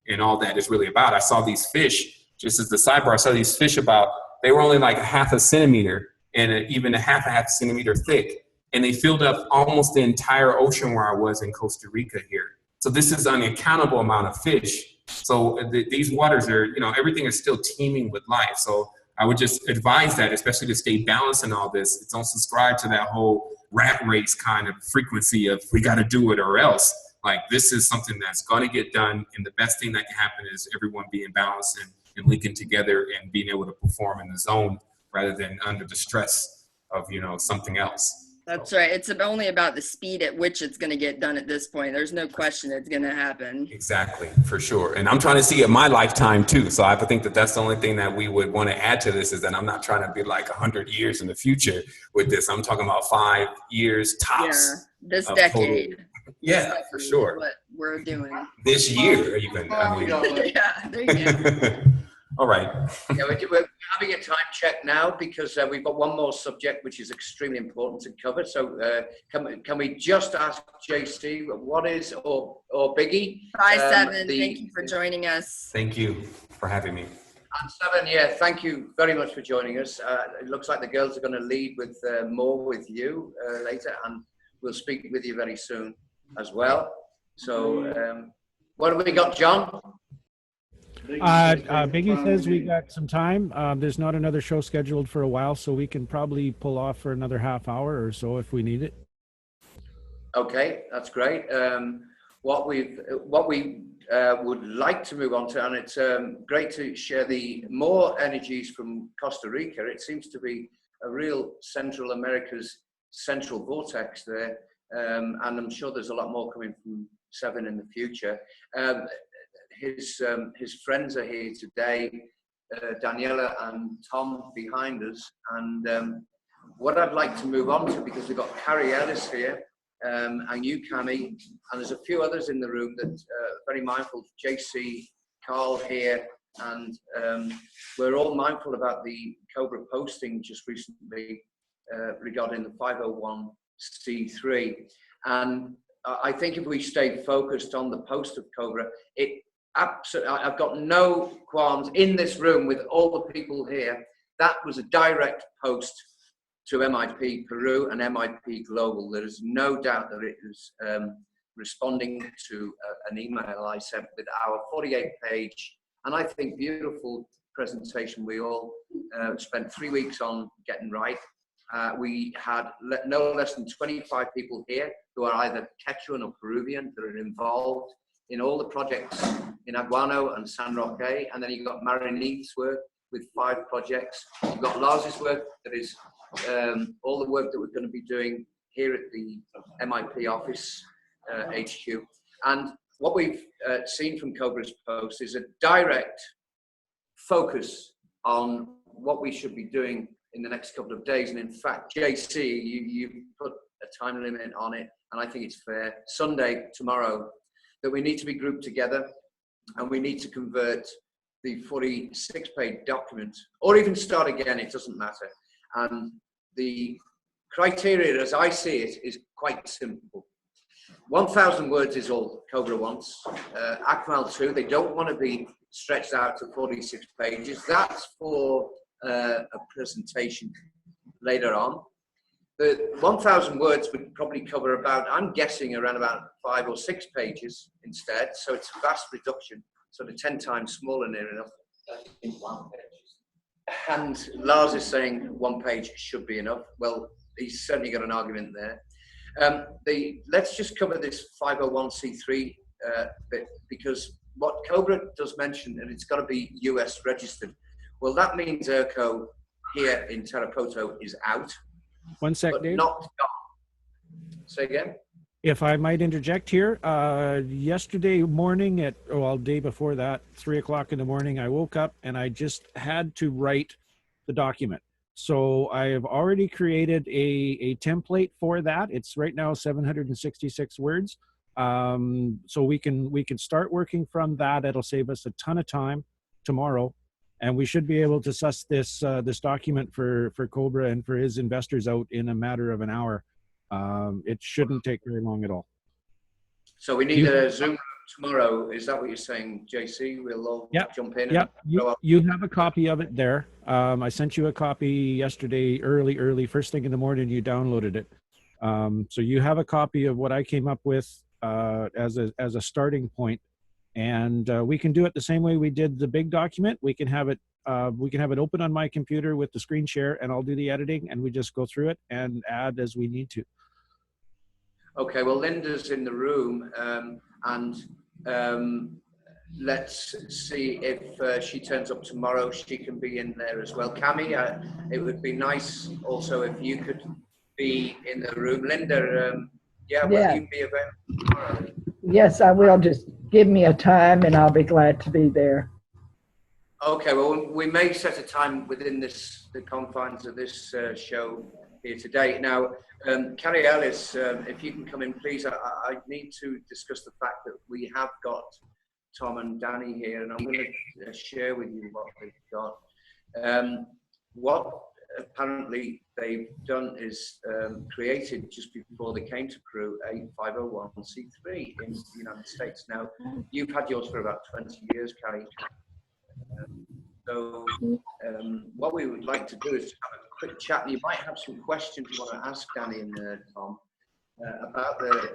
and all that is really about. I saw these fish, just as the sidebar, I saw these fish they were only like a half a centimeter and even a half centimeter thick. And they filled up almost the entire ocean where I was in Costa Rica here. So this is an unaccountable amount of fish. So these waters are, you know, everything is still teeming with life. So I would just advise that, especially to stay balanced in all this. Don't subscribe to that whole rat race kind of frequency of we got to do it or else. Like, this is something that's going to get done. And the best thing that can happen is everyone being balanced and linking together and being able to perform in the zone rather than under the stress of, you know, something else. That's right. It's only about the speed at which it's going to get done at this point. There's no question it's going to happen. Exactly, for sure. And I'm trying to see it in my lifetime too. So I think that that's the only thing that we would want to add to this, is that I'm not trying to be like 100 years in the future with this. I'm talking about 5 years tops. Yeah, this decade. Yeah, for sure. What we're doing. This year, even. I mean. Yeah, there you go. All right. Yeah, we're having a time check now, because we've got one more subject which is extremely important to cover. So can we just ask JC what is, or Biggie? 5-7, thank you for joining us. Thank you for having me. And 7, yeah, thank you very much for joining us. It looks like the girls are going to lead with more with you later, and we'll speak with you very soon as well. So what have we got, John? Biggie says we got some time. There's not another show scheduled for a while, so we can probably pull off for another half hour or so if we need it. Okay, that's great. What we would like to move on to, and it's great to share the more energies from Costa Rica. It seems to be a real Central America's central vortex there, and I'm sure there's a lot more coming from 7 in the future. His friends are here today, Daniela and Tom behind us, and what I'd like to move on to, because we've got Carrie Ellis here, and you, Cami, and there's a few others in the room that are very mindful. JC, Carl here, and we're all mindful about the Cobra posting just recently regarding the 501c3. And I think if we stay focused on the post of Cobra, I've got no qualms in this room with all the people here. That was a direct post to MIP Peru and MIP Global. There is no doubt that it is responding to an email I sent with our 48-page and I think beautiful presentation we all spent 3 weeks on getting right. We had no less than 25 people here who are either Quechuan or Peruvian that are involved in all the projects in Aguano and San Roque. And then you've got Marinit's work with 5 projects. You've got Lars's work that is all the work that we're going to be doing here at the MIP office HQ. And what we've seen from Cobra's post is a direct focus on what we should be doing in the next couple of days. And in fact, JC, you put a time limit on it, and I think it's fair. Sunday, tomorrow, that we need to be grouped together and we need to convert the 46-page document, or even start again, it doesn't matter. And the criteria, as I see it, is quite simple. 1,000 words is all Cobra wants. Akmal 2, they don't want to be stretched out to 46 pages. That's for a presentation later on. The 1,000 words would probably cover about, I'm guessing, around about 5 or 6 pages instead. So it's a vast reduction, sort of 10 times smaller near enough. In 1 page. And Lars is saying 1 page should be enough. Well, he's certainly got an argument there. Let's just cover this 501c3 bit, because what Cobra does mention, and it's got to be US registered. Well, that means ERCO here in Tarapoto is out. 1 sec, but Dave. Not gone. Say again? If I might interject here, yesterday morning day before that, 3 o'clock in the morning, I woke up and I just had to write the document. So I have already created a template for that. It's right now 766 words. So we can start working from that. It'll save us a ton of time tomorrow. And we should be able to suss this document for Cobra and for his investors out in a matter of an hour. It shouldn't take very long at all. So we need a Zoom tomorrow. Is that what you're saying, JC? We'll all jump in. Yeah, you have a copy of it there. I sent you a copy yesterday, early, first thing in the morning. You downloaded it. So you have a copy of what I came up with as a starting point. And we can do it the same way we did the big document. We can have it open on my computer with the screen share, and I'll do the editing, and we just go through it and add as we need to. Okay, well, Linda's in the room, and let's see if she turns up tomorrow. She can be in there as well. Cami, it would be nice also if you could be in the room. Linda, will you be available tomorrow? Yes, I will. Just give me a time and I'll be glad to be there. Okay, well, we may set a time within the confines of this show here today. Now, Carrie Ellis, if you can come in, please. I need to discuss the fact that we have got Tom and Danny here, and I'm going to share with you what they've got. What apparently they've done is created just before they came to Peru a 501c3 in the United States. Now, you've had yours for about 20 years, Carrie. So what we would like to do is have a quick chat. You might have some questions you want to ask Danny and Tom about the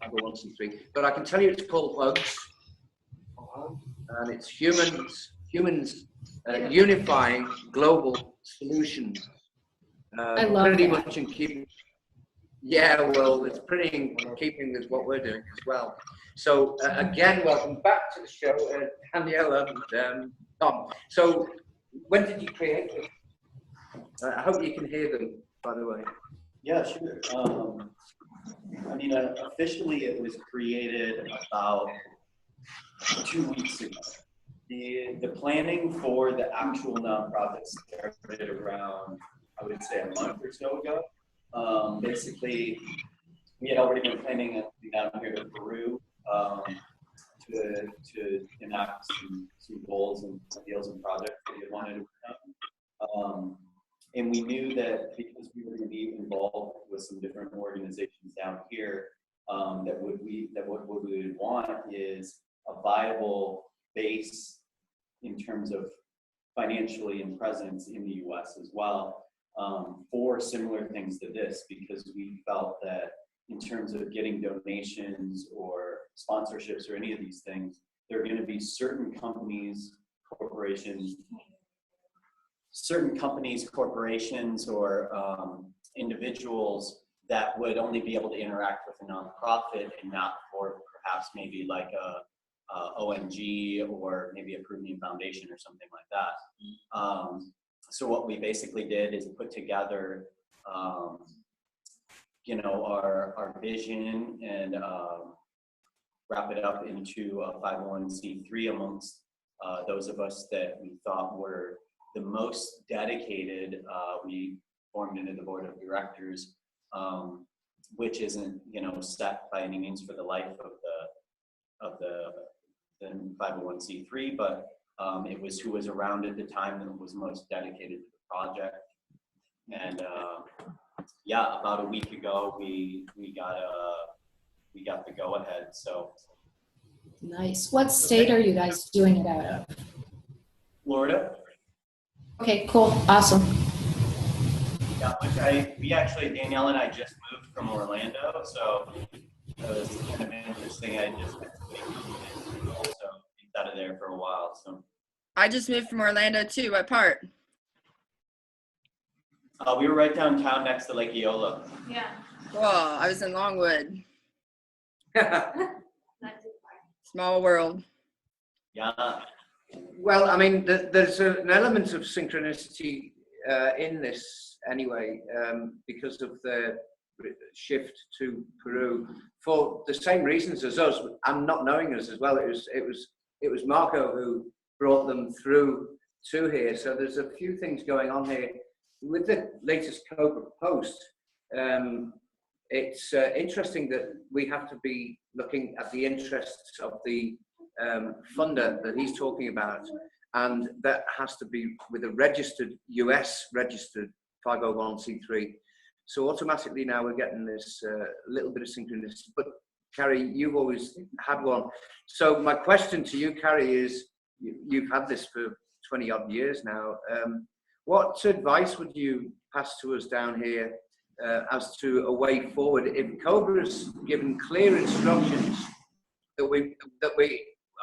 501c3. But I can tell you it's called HUGS, and it's humans unifying global solutions. I love pretty that. much in keeping. Yeah, well, it's pretty in keeping with what we're doing as well. So again, welcome back to the show, Daniela and Tom. So when did you create it? I hope you can hear them, by the way. Yeah, sure. I mean, officially it was created about 2 weeks ago. The planning for the actual nonprofit started around, I would say, a month or so ago. Basically, we had already been planning to be down here to Peru to enact some goals and ideals and projects that we wanted to work on. And we knew that because we were going to be involved with some different organizations down here, that what we would want is a viable base in terms of financially and presence in the U.S. as well, for similar things to this, because we felt that in terms of getting donations or sponsorships or any of these things, there are going to be certain companies, corporations, or individuals that would only be able to interact with a nonprofit and not for perhaps maybe like a ONG or maybe a Peruvian foundation or something like that. So what we basically did is put together, our vision and wrap it up into a 501c3 amongst those of us that we thought were the most dedicated. We formed into the board of directors, which isn't, set by any means for the life of the 501c3, but it was who was around at the time that was most dedicated to the project. And about a week ago, we got the go ahead. So nice. What state are you guys doing it out of? Florida. Okay, cool, awesome. Yeah, we actually, Danielle and I just moved from Orlando, so it was kind of interesting. I just had to be out of there for a while. So I just moved from Orlando too. What part? We were right downtown next to Lake Eola. Yeah. Cool. I was in Longwood. Small world. Yeah. Well, I mean, there's an element of synchronicity in this anyway, because of the shift to Peru for the same reasons as us, and not knowing us as well. It was Marco who brought them through to here. So there's a few things going on here with the latest Cobra post. It's interesting that we have to be looking at the interests of the funder that he's talking about, and that has to be with a US registered 501c3. So automatically now we're getting this little bit of synchronicity. But Carrie, you've always had one. So my question to you, Carrie, is you've had this for 20 odd years now. What advice would you pass to us down here as to a way forward? If Cobra's given clear instructions that we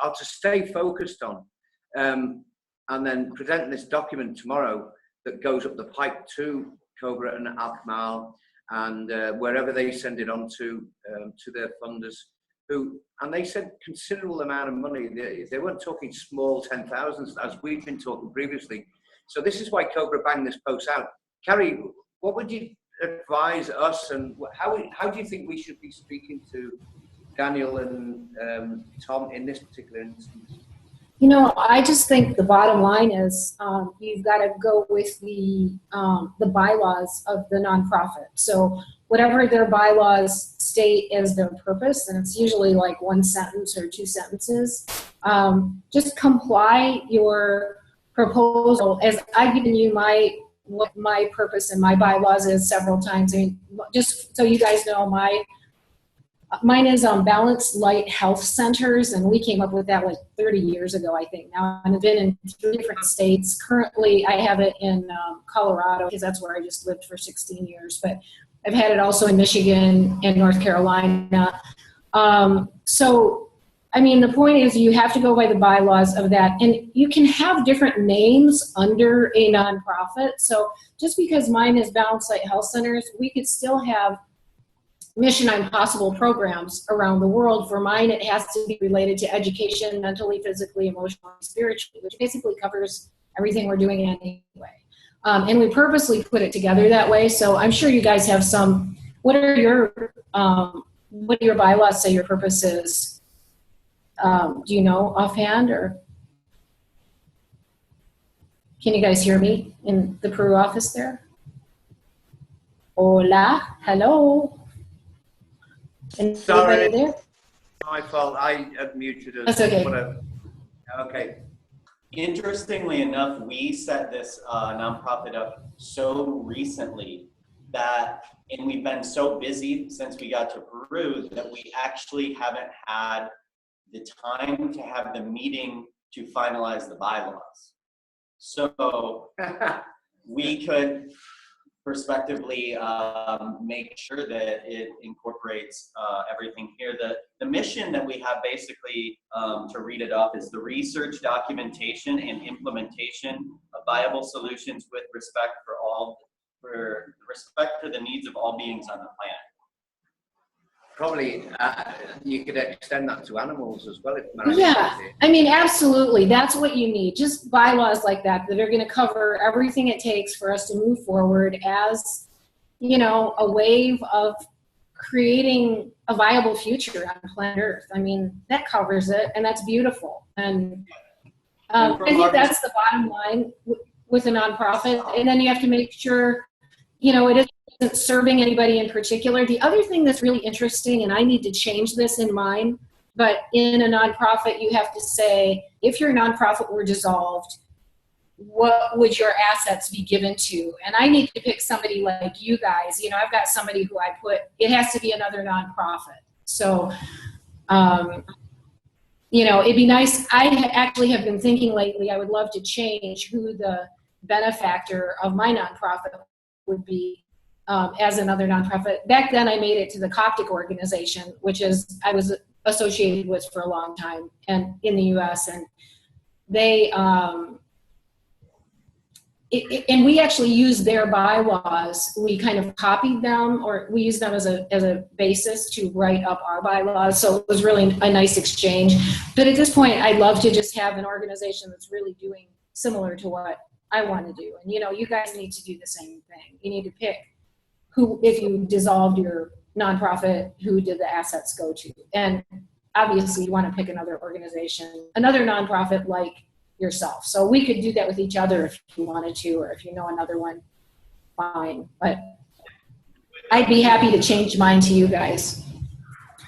are to stay focused on, and then present this document tomorrow that goes up the pipe to Cobra and Alcamal and wherever they send it on to their funders, and they said considerable amount of money. They weren't talking small 10,000s as we've been talking previously. So this is why Cobra banged this post out. Carrie, what would you advise us, and how do you think we should be speaking to Daniel and Tom in this particular instance? I just think the bottom line is you've got to go with the bylaws of the nonprofit. So whatever their bylaws state as their purpose, and it's usually like one sentence or two sentences, just comply your proposal. As I've given you what my purpose and my bylaws is several times. I mean, just so you guys know, mine is Balanced Light Health Centers, and we came up with that like 30 years ago, I think. Now I've been in 3 different states. Currently, I have it in Colorado because that's where I just lived for 16 years. But I've had it also in Michigan and North Carolina. So, I mean, the point is you have to go by the bylaws of that. And you can have different names under a nonprofit. So just because mine is Balanced Light Health Centers, we could still have Mission Impossible programs around the world. For mine, it has to be related to education, mentally, physically, emotionally, spiritually, which basically covers everything we're doing anyway. And we purposely put it together that way. So I'm sure you guys have some. What do your bylaws say your purpose is? Do you know offhand, or can you guys hear me in the Peru office there? Hola, hello. Sorry, there? my fault. I had muted us. That's okay. Whatever. Okay. Interestingly enough, we set this nonprofit up so recently and we've been so busy since we got to Peru that we actually haven't had the time to have the meeting to finalize the bylaws. So we could prospectively make sure that it incorporates everything here. The mission that we have basically, to read it off, is the research, documentation, and implementation of viable solutions with respect to the needs of all beings on the planet. Probably you could extend that to animals as well. Yeah, I mean, absolutely. That's what you need. Just bylaws like that are going to cover everything it takes for us to move forward as, you know, a wave of creating a viable future on planet Earth. I mean, that covers it, and that's beautiful. And I think that's the bottom line with a nonprofit. And then you have to make sure, you know, it isn't serving anybody in particular. The other thing that's really interesting, and I need to change this in mine, but in a nonprofit, you have to say, if your nonprofit were dissolved, what would your assets be given to? And I need to pick somebody like you guys. You know, I've got somebody who it has to be another nonprofit. So, you know, it'd be nice. I actually have been thinking lately, I would love to change who the benefactor of my nonprofit would be. As another nonprofit. Back then I made it to the Coptic organization, which I was associated with for a long time and in the US, and they and we actually used their bylaws. We kind of copied them, or we used them as a basis to write up our bylaws. So it was really a nice exchange. But at this point, I'd love to just have an organization that's really doing similar to what I want to do. And you know, you guys need to do the same thing. You need to pick who, if you dissolved your nonprofit, who did the assets go to? And obviously you want to pick another organization, another nonprofit like yourself. So we could do that with each other if you wanted to, or if you know another one, fine. But I'd be happy to change mine to you guys.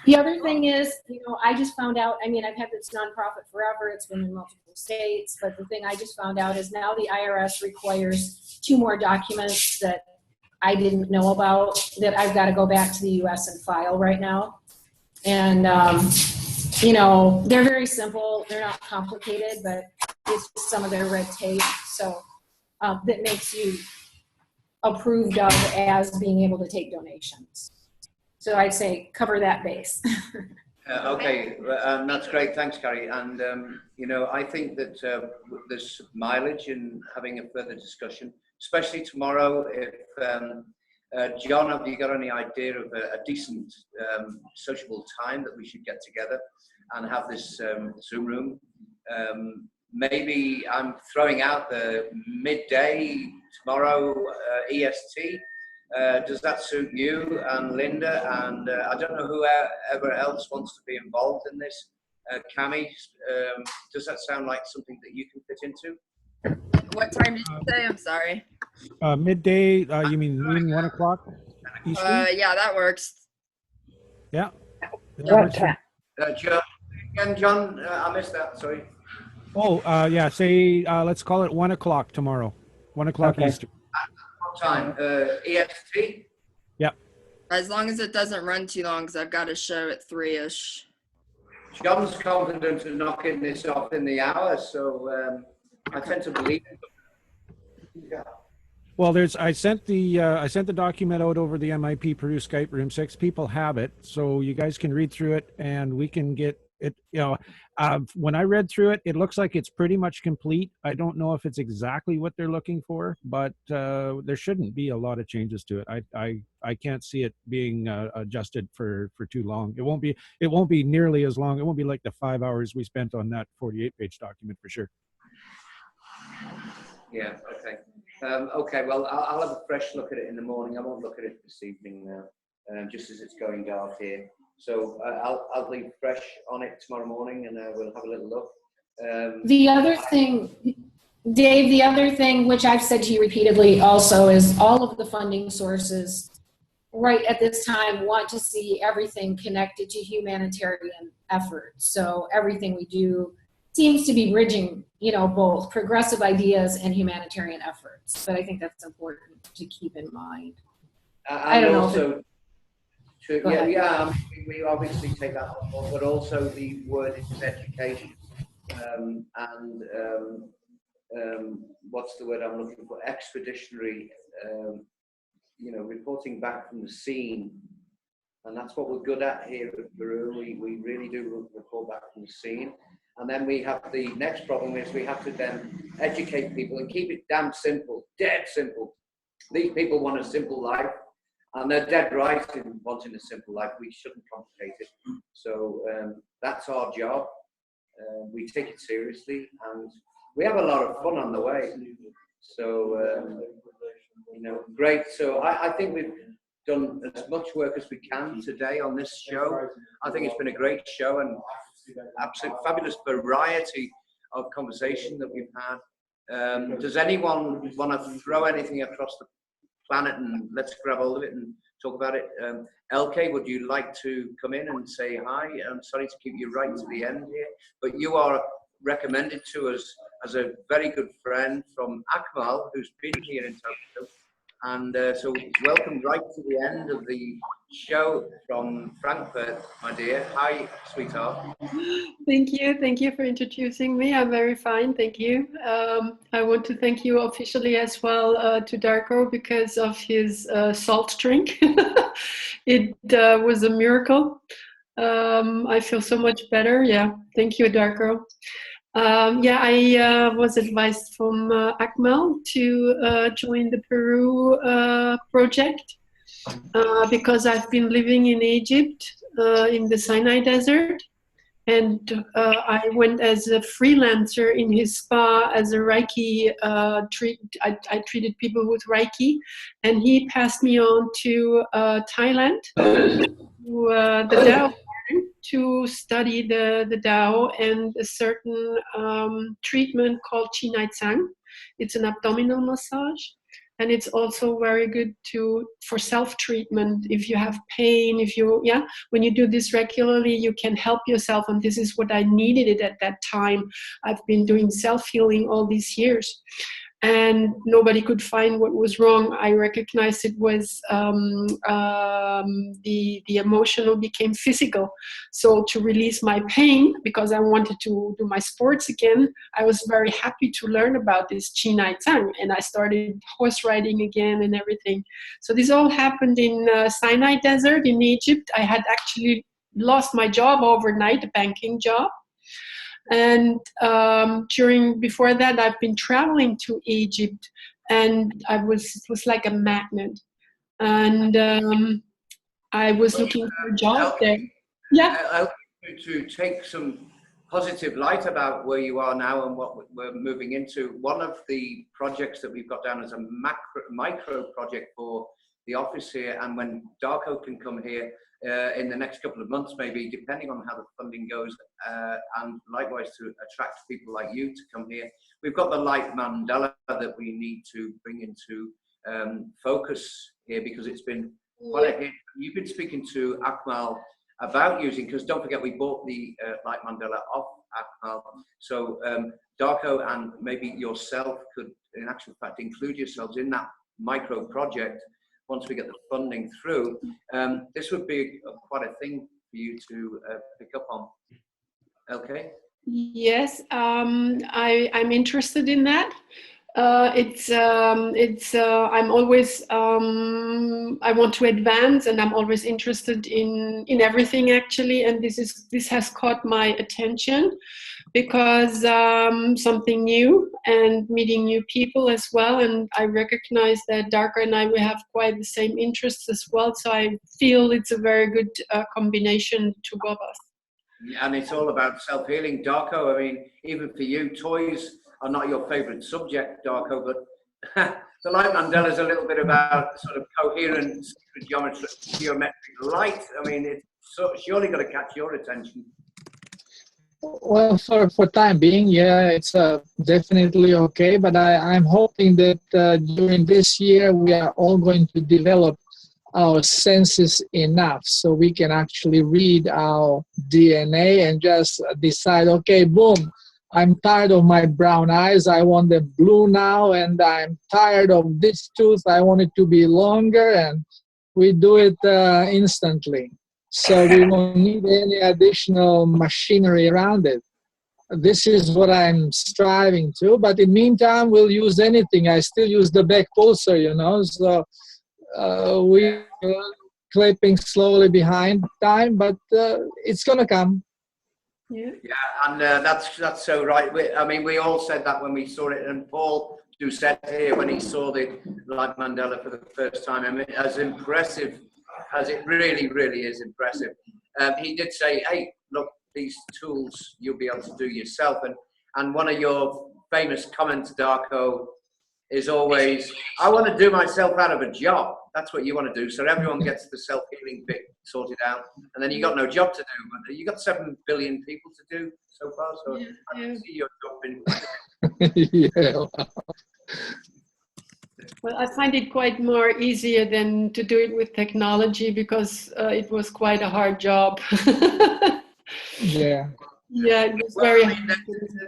The other thing is, you know, I just found out, I mean, I've had this nonprofit forever. It's been in multiple states, but the thing I just found out is now the IRS requires 2 more documents that I didn't know about, that I've got to go back to the US and file right now. And, you know, they're very simple. They're not complicated, but it's just some of their red tape. So that makes you approved of as being able to take donations. So I'd say cover that base. Okay, that's great. Thanks, Carrie. And, you know, I think that there's mileage in having a further discussion, especially tomorrow. If John, have you got any idea of a decent sociable time that we should get together and have this Zoom room? Maybe I'm throwing out the midday tomorrow EST. Does that suit you and Linda? And I don't know whoever else wants to be involved in this. Cami, does that sound like something that you can fit into? What time did you say? I'm sorry. Midday, you mean noon, 1 o'clock? Yeah, that works. Yeah. What time? John, I missed that, sorry. Oh, yeah, say, let's call it 1 o'clock tomorrow. 1 o'clock Okay. Eastern. What time? EST? Yeah. As long as it doesn't run too long, because I've got a show at 3-ish. John's confident of knocking this off in the hour, so I tend to believe it. Yeah. Well, I sent the document out over the MIP Peru Skype room. 6 people have it, so you guys can read through it, and we can get it. You know, when I read through it, it looks like it's pretty much complete. I don't know if it's exactly what they're looking for, but there shouldn't be a lot of changes to it. I can't see it being adjusted for too long. It won't be nearly as long. It won't be like the 5 hours we spent on that 48-page document for sure. Yeah. Okay. Okay. Well, I'll have a fresh look at it in the morning. I won't look at it this evening now, just as it's going dark here. So I'll be fresh on it tomorrow morning, and we'll have a little look. The other thing, Dave, the other thing, which I've said to you repeatedly also, is all of the funding sources right at this time want to see everything connected to humanitarian efforts. So everything we do seems to be bridging, you know, both progressive ideas and humanitarian efforts. But I think that's important to keep in mind. I don't know. We obviously take that on board, but also the word is education, what's the word I'm looking for? Expeditionary, you know, reporting back from the scene, and that's what we're good at here at Peru. We really do report back from the scene, and then we have the next problem is we have to then educate people and keep it damn simple, dead simple. These people want a simple life. And they're dead right in wanting a simple life. We shouldn't complicate it. So that's our job. We take it seriously, and we have a lot of fun on the way. So, you know, great. So I think we've done as much work as we can today on this show. I think it's been a great show and absolute fabulous variety of conversation that we've had. Does anyone want to throw anything across the planet and let's grab hold of it and talk about it? LK, would you like to come in and say hi? I'm sorry to keep you right to the end here, but you are recommended to us as a very good friend from Akmal, who's been here in Tokyo. And so welcome right to the end of the show from Frankfurt, my dear. Hi, sweetheart. Thank you for introducing me. I'm very fine, thank you. I want to thank you officially as well to Darko because of his salt drink. It was a miracle. I feel so much better. Yeah, thank you, Darko. I was advised from Akmal to join the Peru project because I've been living in Egypt in the Sinai Desert, and I went as a freelancer in his spa as a Reiki I treated people with Reiki, and he passed me on to Thailand to the Tao to study the Tao and a certain treatment called Chinai Tsang. It's an abdominal massage, and it's also very good for self-treatment. If you have pain, when you do this regularly, you can help yourself, and this is what I needed it at that time. I've been doing self-healing all these years, and nobody could find what was wrong. I recognized it was the emotional became physical. So to release my pain, because I wanted to do my sports again, I was very happy to learn about this Chinai Tsang, and I started horse riding again and everything. So this all happened in Sinai Desert in Egypt. I had actually lost my job overnight, a banking job. And before that, I've been traveling to Egypt, and it was like a magnet. And I was looking for a job there. Yeah. I'll to take some positive light about where you are now and what we're moving into. One of the projects that we've got down as a micro project for the office here, and when Darko can come here in the next couple of months, maybe, depending on how the funding goes, and likewise to attract people like you to come here. We've got the light mandala that we need to bring into focus here, because it's been quite a hit. You've been speaking to Akmal about using, because don't forget we bought the light mandala off Akmal. So Darko and maybe yourself could, in actual fact, include yourselves in that micro project once we get the funding through. This would be quite a thing for you to pick up on. Okay? Yes, I'm interested in that. I'm always, I want to advance, and I'm always interested in everything actually. And this has caught my attention because something new and meeting new people as well. And I recognize that Darko and we have quite the same interests as well. So I feel it's a very good combination to both of us. And it's all about self-healing. Darko, I mean, even for you, toys are not your favorite subject, Darko, but the light mandala is a little bit about sort of coherent geometric light. I mean, it's surely got to catch your attention. Well, for time being, yeah, it's definitely okay. But I'm hoping that during this year, we are all going to develop our senses enough so we can actually read our DNA and just decide, okay, boom, I'm tired of my brown eyes. I want them blue now, and I'm tired of this tooth. I want it to be longer, and we do it instantly. So we won't need any additional machinery around it. This is what I'm striving to. But in the meantime, we'll use anything. I still use the back pulsar, you know. So we clipping slowly behind time, but it's gonna come. Yeah, and that's so right. I mean, we all said that when we saw it, and Paul who said here when he saw the light Mandela for the first time. I mean, as impressive as it really, really is impressive. He did say, "Hey, look, these tools you'll be able to do yourself." And one of your famous comments, Darko, is always, "I want to do myself out of a job." That's what you want to do. So everyone gets the self-healing bit sorted out, and then you got no job to do. But you got 7 billion people to do so far. So yeah, I can see your job in. Yeah. Well, I find it quite more easier than to do it with technology because it was quite a hard job. Yeah. Yeah, it was Well, very I mean,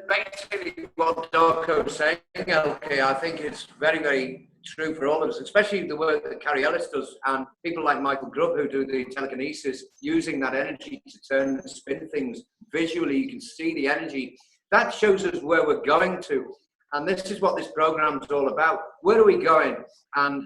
basically what Darko's saying, LK, I think it's very, very true for all of us, especially the work that Carrie Ellis does and people like Michael Grubb who do the telekinesis, using that energy to turn and spin things visually. You can see the energy. That shows us where we're going to. And this is what this program is all about. Where are we going? And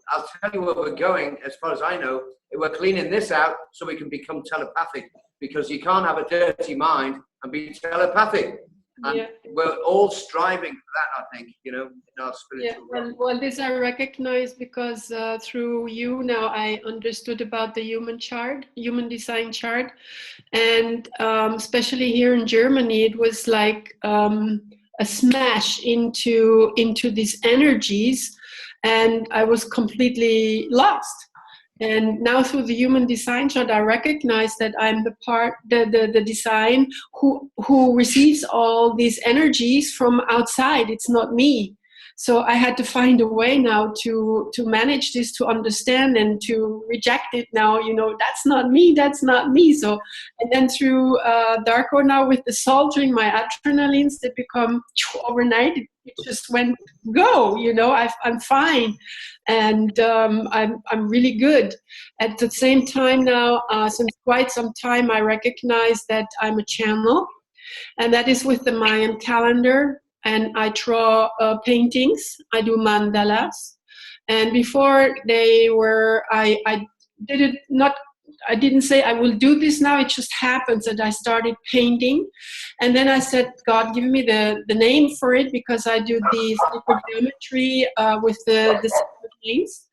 I'll tell you where we're going, as far as I know. We're cleaning this out so we can become telepathic, because you can't have a dirty mind and be telepathic. And yeah. we're all striving for that, I think, you know, in our spiritual Yeah, well, this I recognize because through you now I understood about the human chart, human design chart. And especially here in Germany, it was like a smash into these energies, and I was completely lost. And now through the human design chart, I recognize that I'm the design who receives all these energies from outside. It's not me. So I had to find a way now to manage this, to understand and to reject it now, you know, that's not me, that's not me. So, and then through Darko now with the soldering, my adrenalines, they become overnight, it just went go, you know, I'm fine. And I'm really good. At the same time now, since quite some time, I recognize that I'm a channel, and that is with the Mayan calendar. And I draw paintings. I do mandalas. And before they were, I did it not. I didn't say I will do this now. It just happens that I started painting, and then I said, God, give me the name for it, because I do the sacred geometry with the sacred names.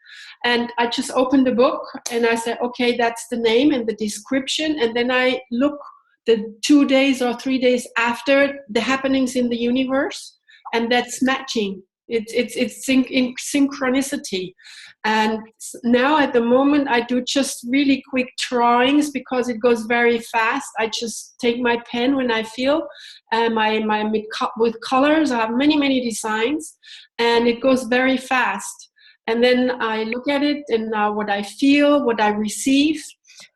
And I just opened the book and I said, okay, that's the name and the description. And then I look the 2 days or 3 days after the happenings in the universe, and that's matching. It's in synchronicity. And now at the moment I do just really quick drawings because it goes very fast. I just take my pen when I feel, with colors. I have many designs, and it goes very fast. And then I look at it and what I feel, what I receive.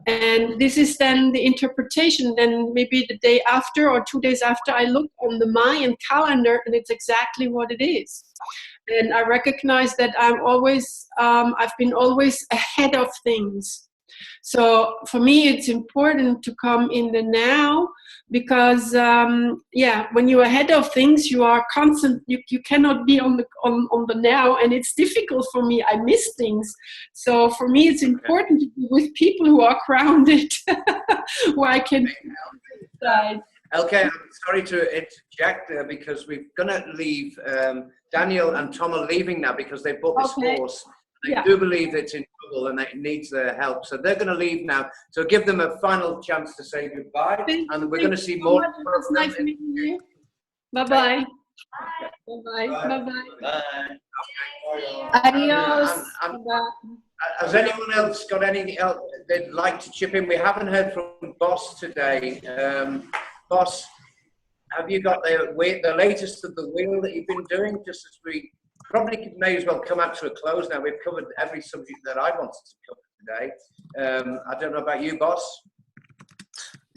And this is then the interpretation. Then maybe the day after or 2 days after, I look on the Mayan calendar and it's exactly what it is. And I recognize that I've been always ahead of things. So for me, it's important to come in the now, because when you're ahead of things, you are constant. You cannot be on the now, and it's difficult for me. I miss things. So for me, it's important to be with people who are grounded, who I can decide. Okay, I'm sorry to interject there, because we're going to leave. Daniel and Tom are leaving now because they bought this horse. They do believe it's in trouble and it needs their help. So they're going to leave now. So give them a final chance to say goodbye. And we're going to see more. It was nice meeting you. Bye-bye. Bye-bye. Bye-bye. Adios. Has anyone else got anything else they'd like to chip in? We haven't heard from Boss today. Boss, have you got the latest of the wheel that you've been doing? Just as we probably may as well come up to a close now. We've covered every subject that I wanted to cover today. I don't know about you, Boss.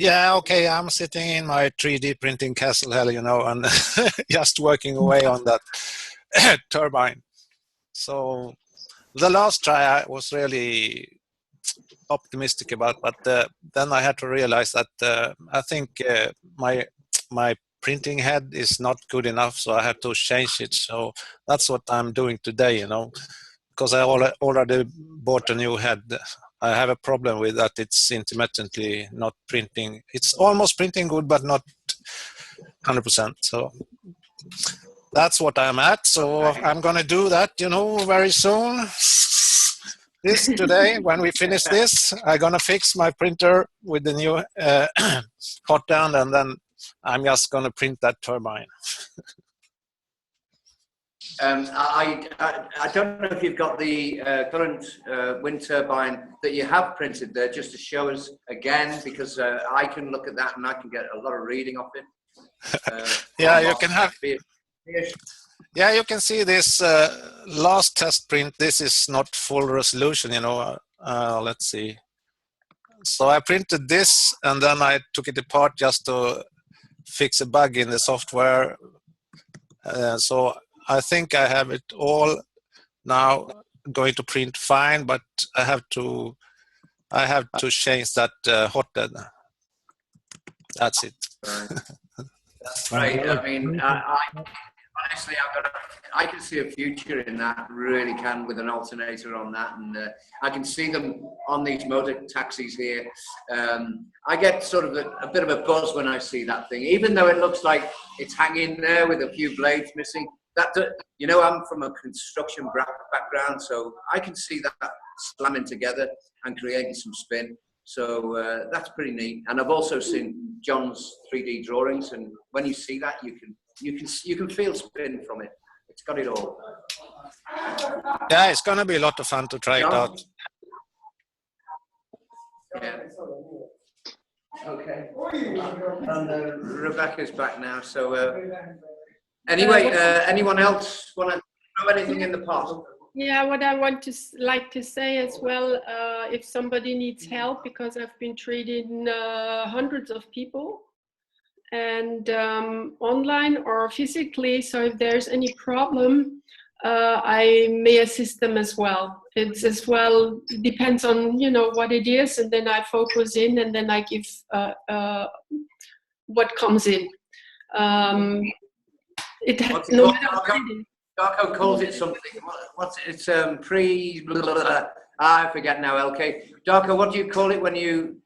Yeah, okay, I'm sitting in my 3D printing castle hell, and just working away on that turbine. So the last try I was really optimistic about, but then I had to realize that I think my printing head is not good enough, so I have to change it. So that's what I'm doing today, because I already bought a new head. I have a problem with that. It's intermittently not printing. It's almost printing good, but not 100%. So that's what I'm at. So I'm going to do that, very soon. This today, when we finish this, I'm going to fix my printer with the new hot end, and then I'm just going to print that turbine. I don't know if you've got the current wind turbine that you have printed there, just to show us again, because I can look at that and I can get a lot of reading off it. Yeah, you can have. Yeah, you can see this last test print. This is not full resolution, let's see. So I printed this, and then I took it apart just to fix a bug in the software. So I think I have it all now going to print fine, but I have to change that hot end. That's it. That's right. I mean, honestly, I can see a future in that, really can, with an alternator on that, and I can see them on these motor taxis here. I get sort of a bit of a buzz when I see that thing, even though it looks like it's hanging there with a few blades missing. I'm from a construction background, so I can see that slamming together and creating some spin. So that's pretty neat. And I've also seen John's 3D drawings, and when you see that, you can feel spin from it. It's got it all. Yeah, it's going to be a lot of fun to try it out. Yeah. Okay. And Rebecca's back now. So anyway, anyone else want to throw anything in the pot? Yeah, what I want to like to say as well, if somebody needs help, because I've been treating hundreds of people, and online or physically, so if there's any problem, I may assist them as well. It's as well, depends on what it is, and then I focus in, and then I give what comes in. Darko calls it something. What's it? It's I forget now. LK. Darko, what do you call it when you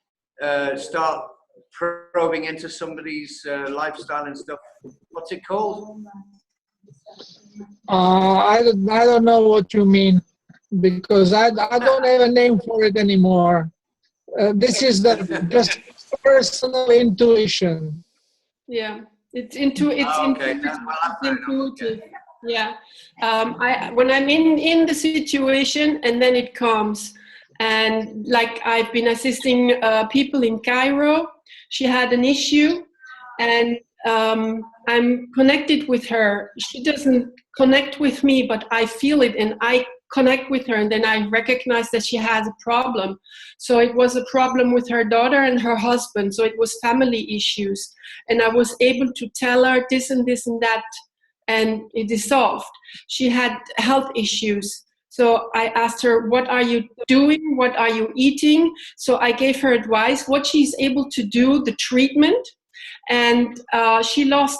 start probing into somebody's lifestyle and stuff? What's it called? I don't know what you mean, because I don't have a name for it anymore. This is just personal intuition. Yeah, it's intuitive. Yeah, when I'm in the situation, and then it comes, and like I've been assisting people in Cairo. She had an issue, and I'm connected with her. She doesn't connect with me, but I feel it, and I connect with her, and then I recognize that she has a problem. So it was a problem with her daughter and her husband, so it was family issues, and I was able to tell her this and this and that, and it is solved. She had health issues. So I asked her, what are you doing? What are you eating? So I gave her advice, what she's able to do, the treatment. And she wanted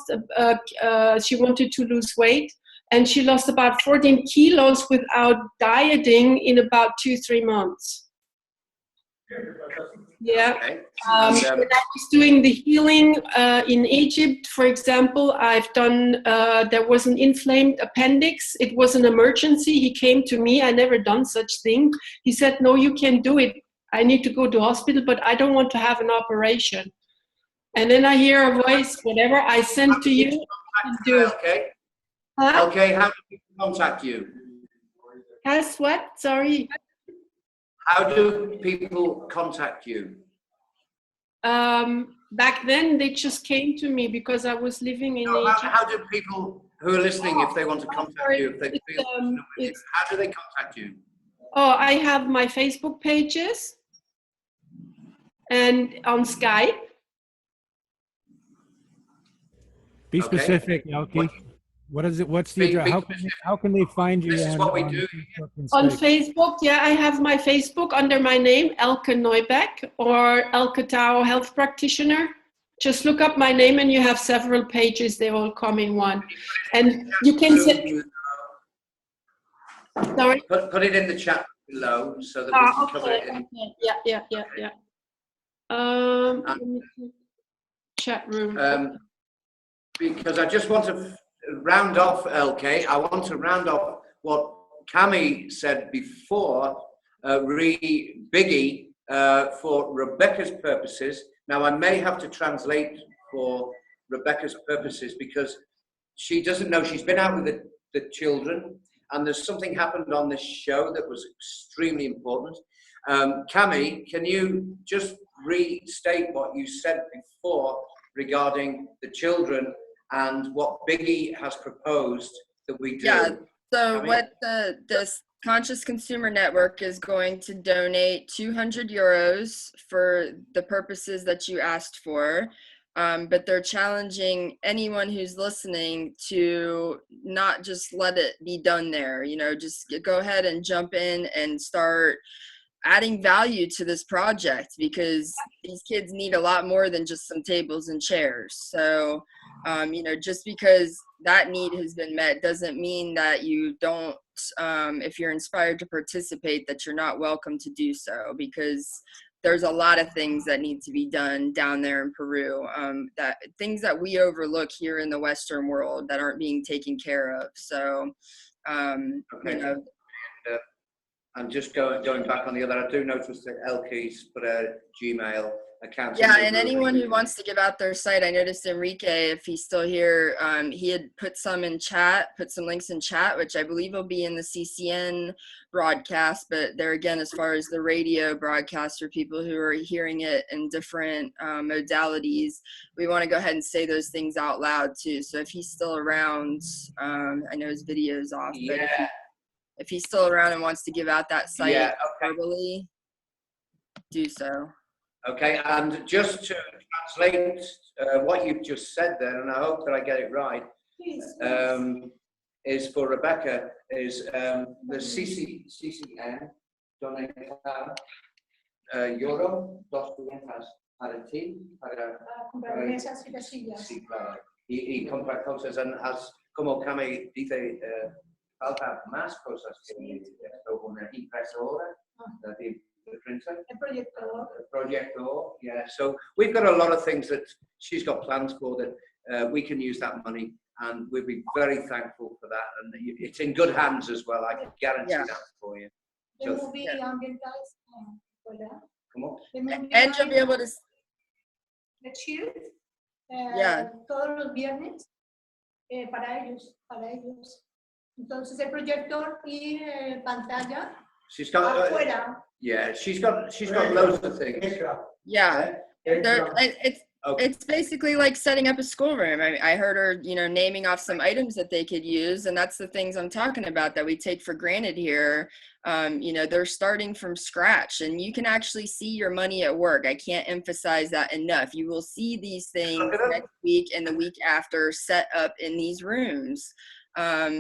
to lose weight. And she lost about 14 kilos without dieting in about 2-3 months. Yeah. When I was doing the healing in Egypt, for example, I've done, there was an inflamed appendix. It was an emergency. He came to me. I never done such thing. He said, no, you can do it. I need to go to hospital, but I don't want to have an operation. And then I hear a voice, whatever, I send to you. Okay. Huh? Okay, how do people contact you? As what? Sorry. How do people contact you? Back then, they just came to me because I was living in Egypt. How do people who are listening, if they want to contact you, if they feel how do they contact you? Oh, I have my Facebook pages and on Skype. Be Okay. specific, Elke. What is it? What's the address? How can they find you This is what we do. Facebook and On Skype? Facebook, yeah, I have my Facebook under my name, Elke Neubeck, or Elke Tao Health Practitioner. Just look up my name and you have several pages. They all come in one. And you can say, sorry? Put it in the chat below so that we can cover it in. Yeah. Let me see. Chat room. Because I just want to round off, LK. I want to round off what Cami said before, Biggie, for Rebecca's purposes. Now, I may have to translate for Rebecca's purposes because she doesn't know. She's been out with the children, and there's something happened on this show that was extremely important. Cami, can you just restate what you said before regarding the children and what Biggie has proposed that we do? Yeah, so what the Conscious Consumer Network is going to donate 200 euros for the purposes that you asked for. But they're challenging anyone who's listening to not just let it be done there, you know, just go ahead and jump in and start adding value to this project, because these kids need a lot more than just some tables and chairs. So, you know, just because that need has been met doesn't mean that you don't, if you're inspired to participate, that you're not welcome to do so, because there's a lot of things that need to be done down there in Peru, that things that we overlook here in the Western world that aren't being taken care of. So, you know. And just going back on the other, I do notice that Elke's put a Gmail account. Yeah, and anyone who wants to give out their site, I noticed Enrique, if he's still here, he had put some in chat, put some links in chat, which I believe will be in the CCN broadcast. But there again, as far as the radio broadcast for people who are hearing it in different modalities, we want to go ahead and say those things out loud too. So if he's still around, I know his video's off, but if he's still around and wants to give out that site verbally, do so. Okay, and just to translate what you've just said there, and I hope that I get it right, is for Rebecca, is the CCN donata euro 200 para ti, para comprar mesas y sillas. Sí, claro. Y comprar cosas, and as como Cami dice, falta más cosas que una impresora, the printer, a projector, yeah. So we've got a lot of things that she's got plans for that we can use that money, and we'll be very thankful for that. And it's in good hands as well. I can guarantee that for you. So, and you'll be able to. Todos los viernes para ellos. Entonces el proyector y pantalla. She's got afuera. Yeah, she's got loads of things. Yeah, it's basically like setting up a schoolroom. I heard her, you know, naming off some items that they could use, and that's the things I'm talking about that we take for granted here. You know, they're starting from scratch, and you can actually see your money at work. I can't emphasize that enough. You will see these things next week and the week after set up in these rooms.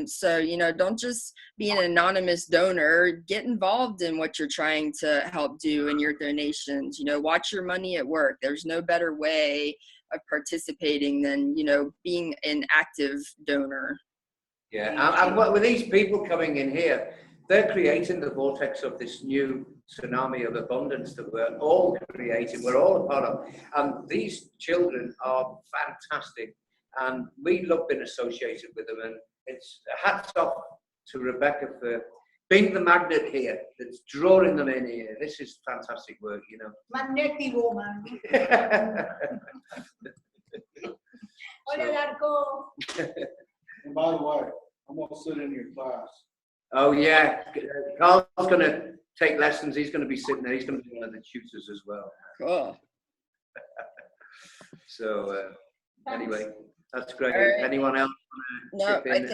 So, you know, don't just be an anonymous donor, get involved in what you're trying to help do in your donations. You know, watch your money at work. There's no better way of participating than, you know, being an active donor. Yeah, and with these people coming in here, they're creating the vortex of this new tsunami of abundance that we're all creating, we're all a part of. And these children are fantastic, and we love being associated with them. And it's hats off to Rebecca for being the magnet here that's drawing them in here. This is fantastic work, you know. Magnetic woman. And by the way, I'm going to sit in your class. Oh, yeah. Carl's going to take lessons. He's going to be sitting there. He's going to be one of the tutors as well. Cool. So, anyway, that's great. Right. Anyone else? No, I think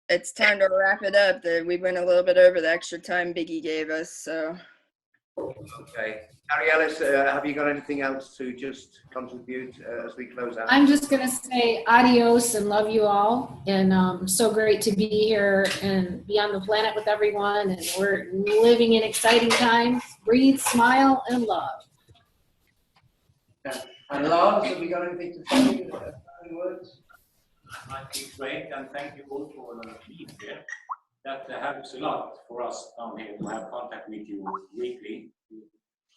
it's time to wrap it up. We went a little bit over the extra time Biggie gave us, so. Okay. Carrie Ellis, have you got anything else to just contribute as we close out? I'm just going to say adios and love you all. And so great to be here and be on the planet with everyone. And we're living in exciting times. Breathe, smile, and love. Yeah. And Lars, have you got anything to say? Words? I think great, and thank you all for being here. That helps a lot for us down here to have contact with you weekly.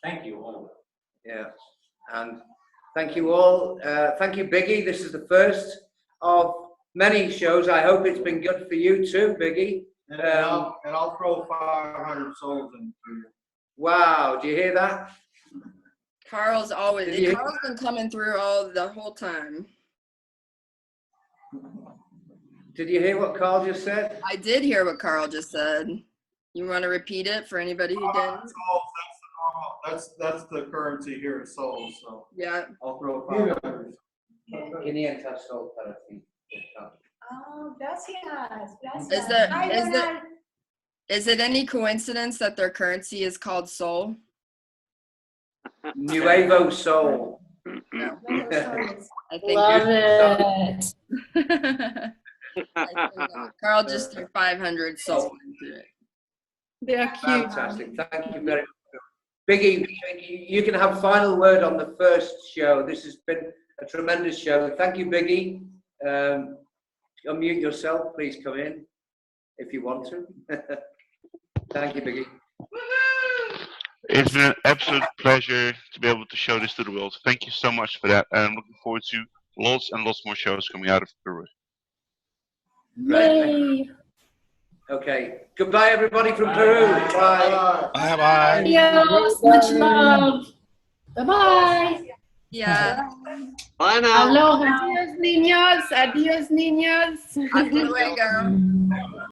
Thank you all. Yeah, and thank you all. Thank you, Biggie. This is the first of many shows. I hope it's been good for you too, Biggie. And I'll throw 500 souls into you. Wow, do you hear that? Carl's been coming through the whole time. Did you hear what Carl just said? I did hear what Carl just said. You want to repeat it for anybody who didn't? That's the currency here at Souls. So yeah, I'll throw 500. Oh, gracias. Is it any coincidence that their currency is called Sol? Nuevo Sol. No. I think love it. Carl just threw 500 Sol into it. They are cute. Fantastic. Thank you very much. Biggie, you can have final word on the first show. This has been a tremendous show. Thank you, Biggie. Unmute yourself. Please come in if you want to. Thank you, Biggie. It's been an absolute pleasure to be able to show this to the world. Thank you so much for that. And I'm looking forward to lots and lots more shows coming out of Peru. Yay! Okay. Goodbye, everybody from Peru. Bye. Bye-bye. Adios. Much love. Bye-bye. Yeah. Bye now. Aloha. Adios, niños. Adios, niños. Hasta luego.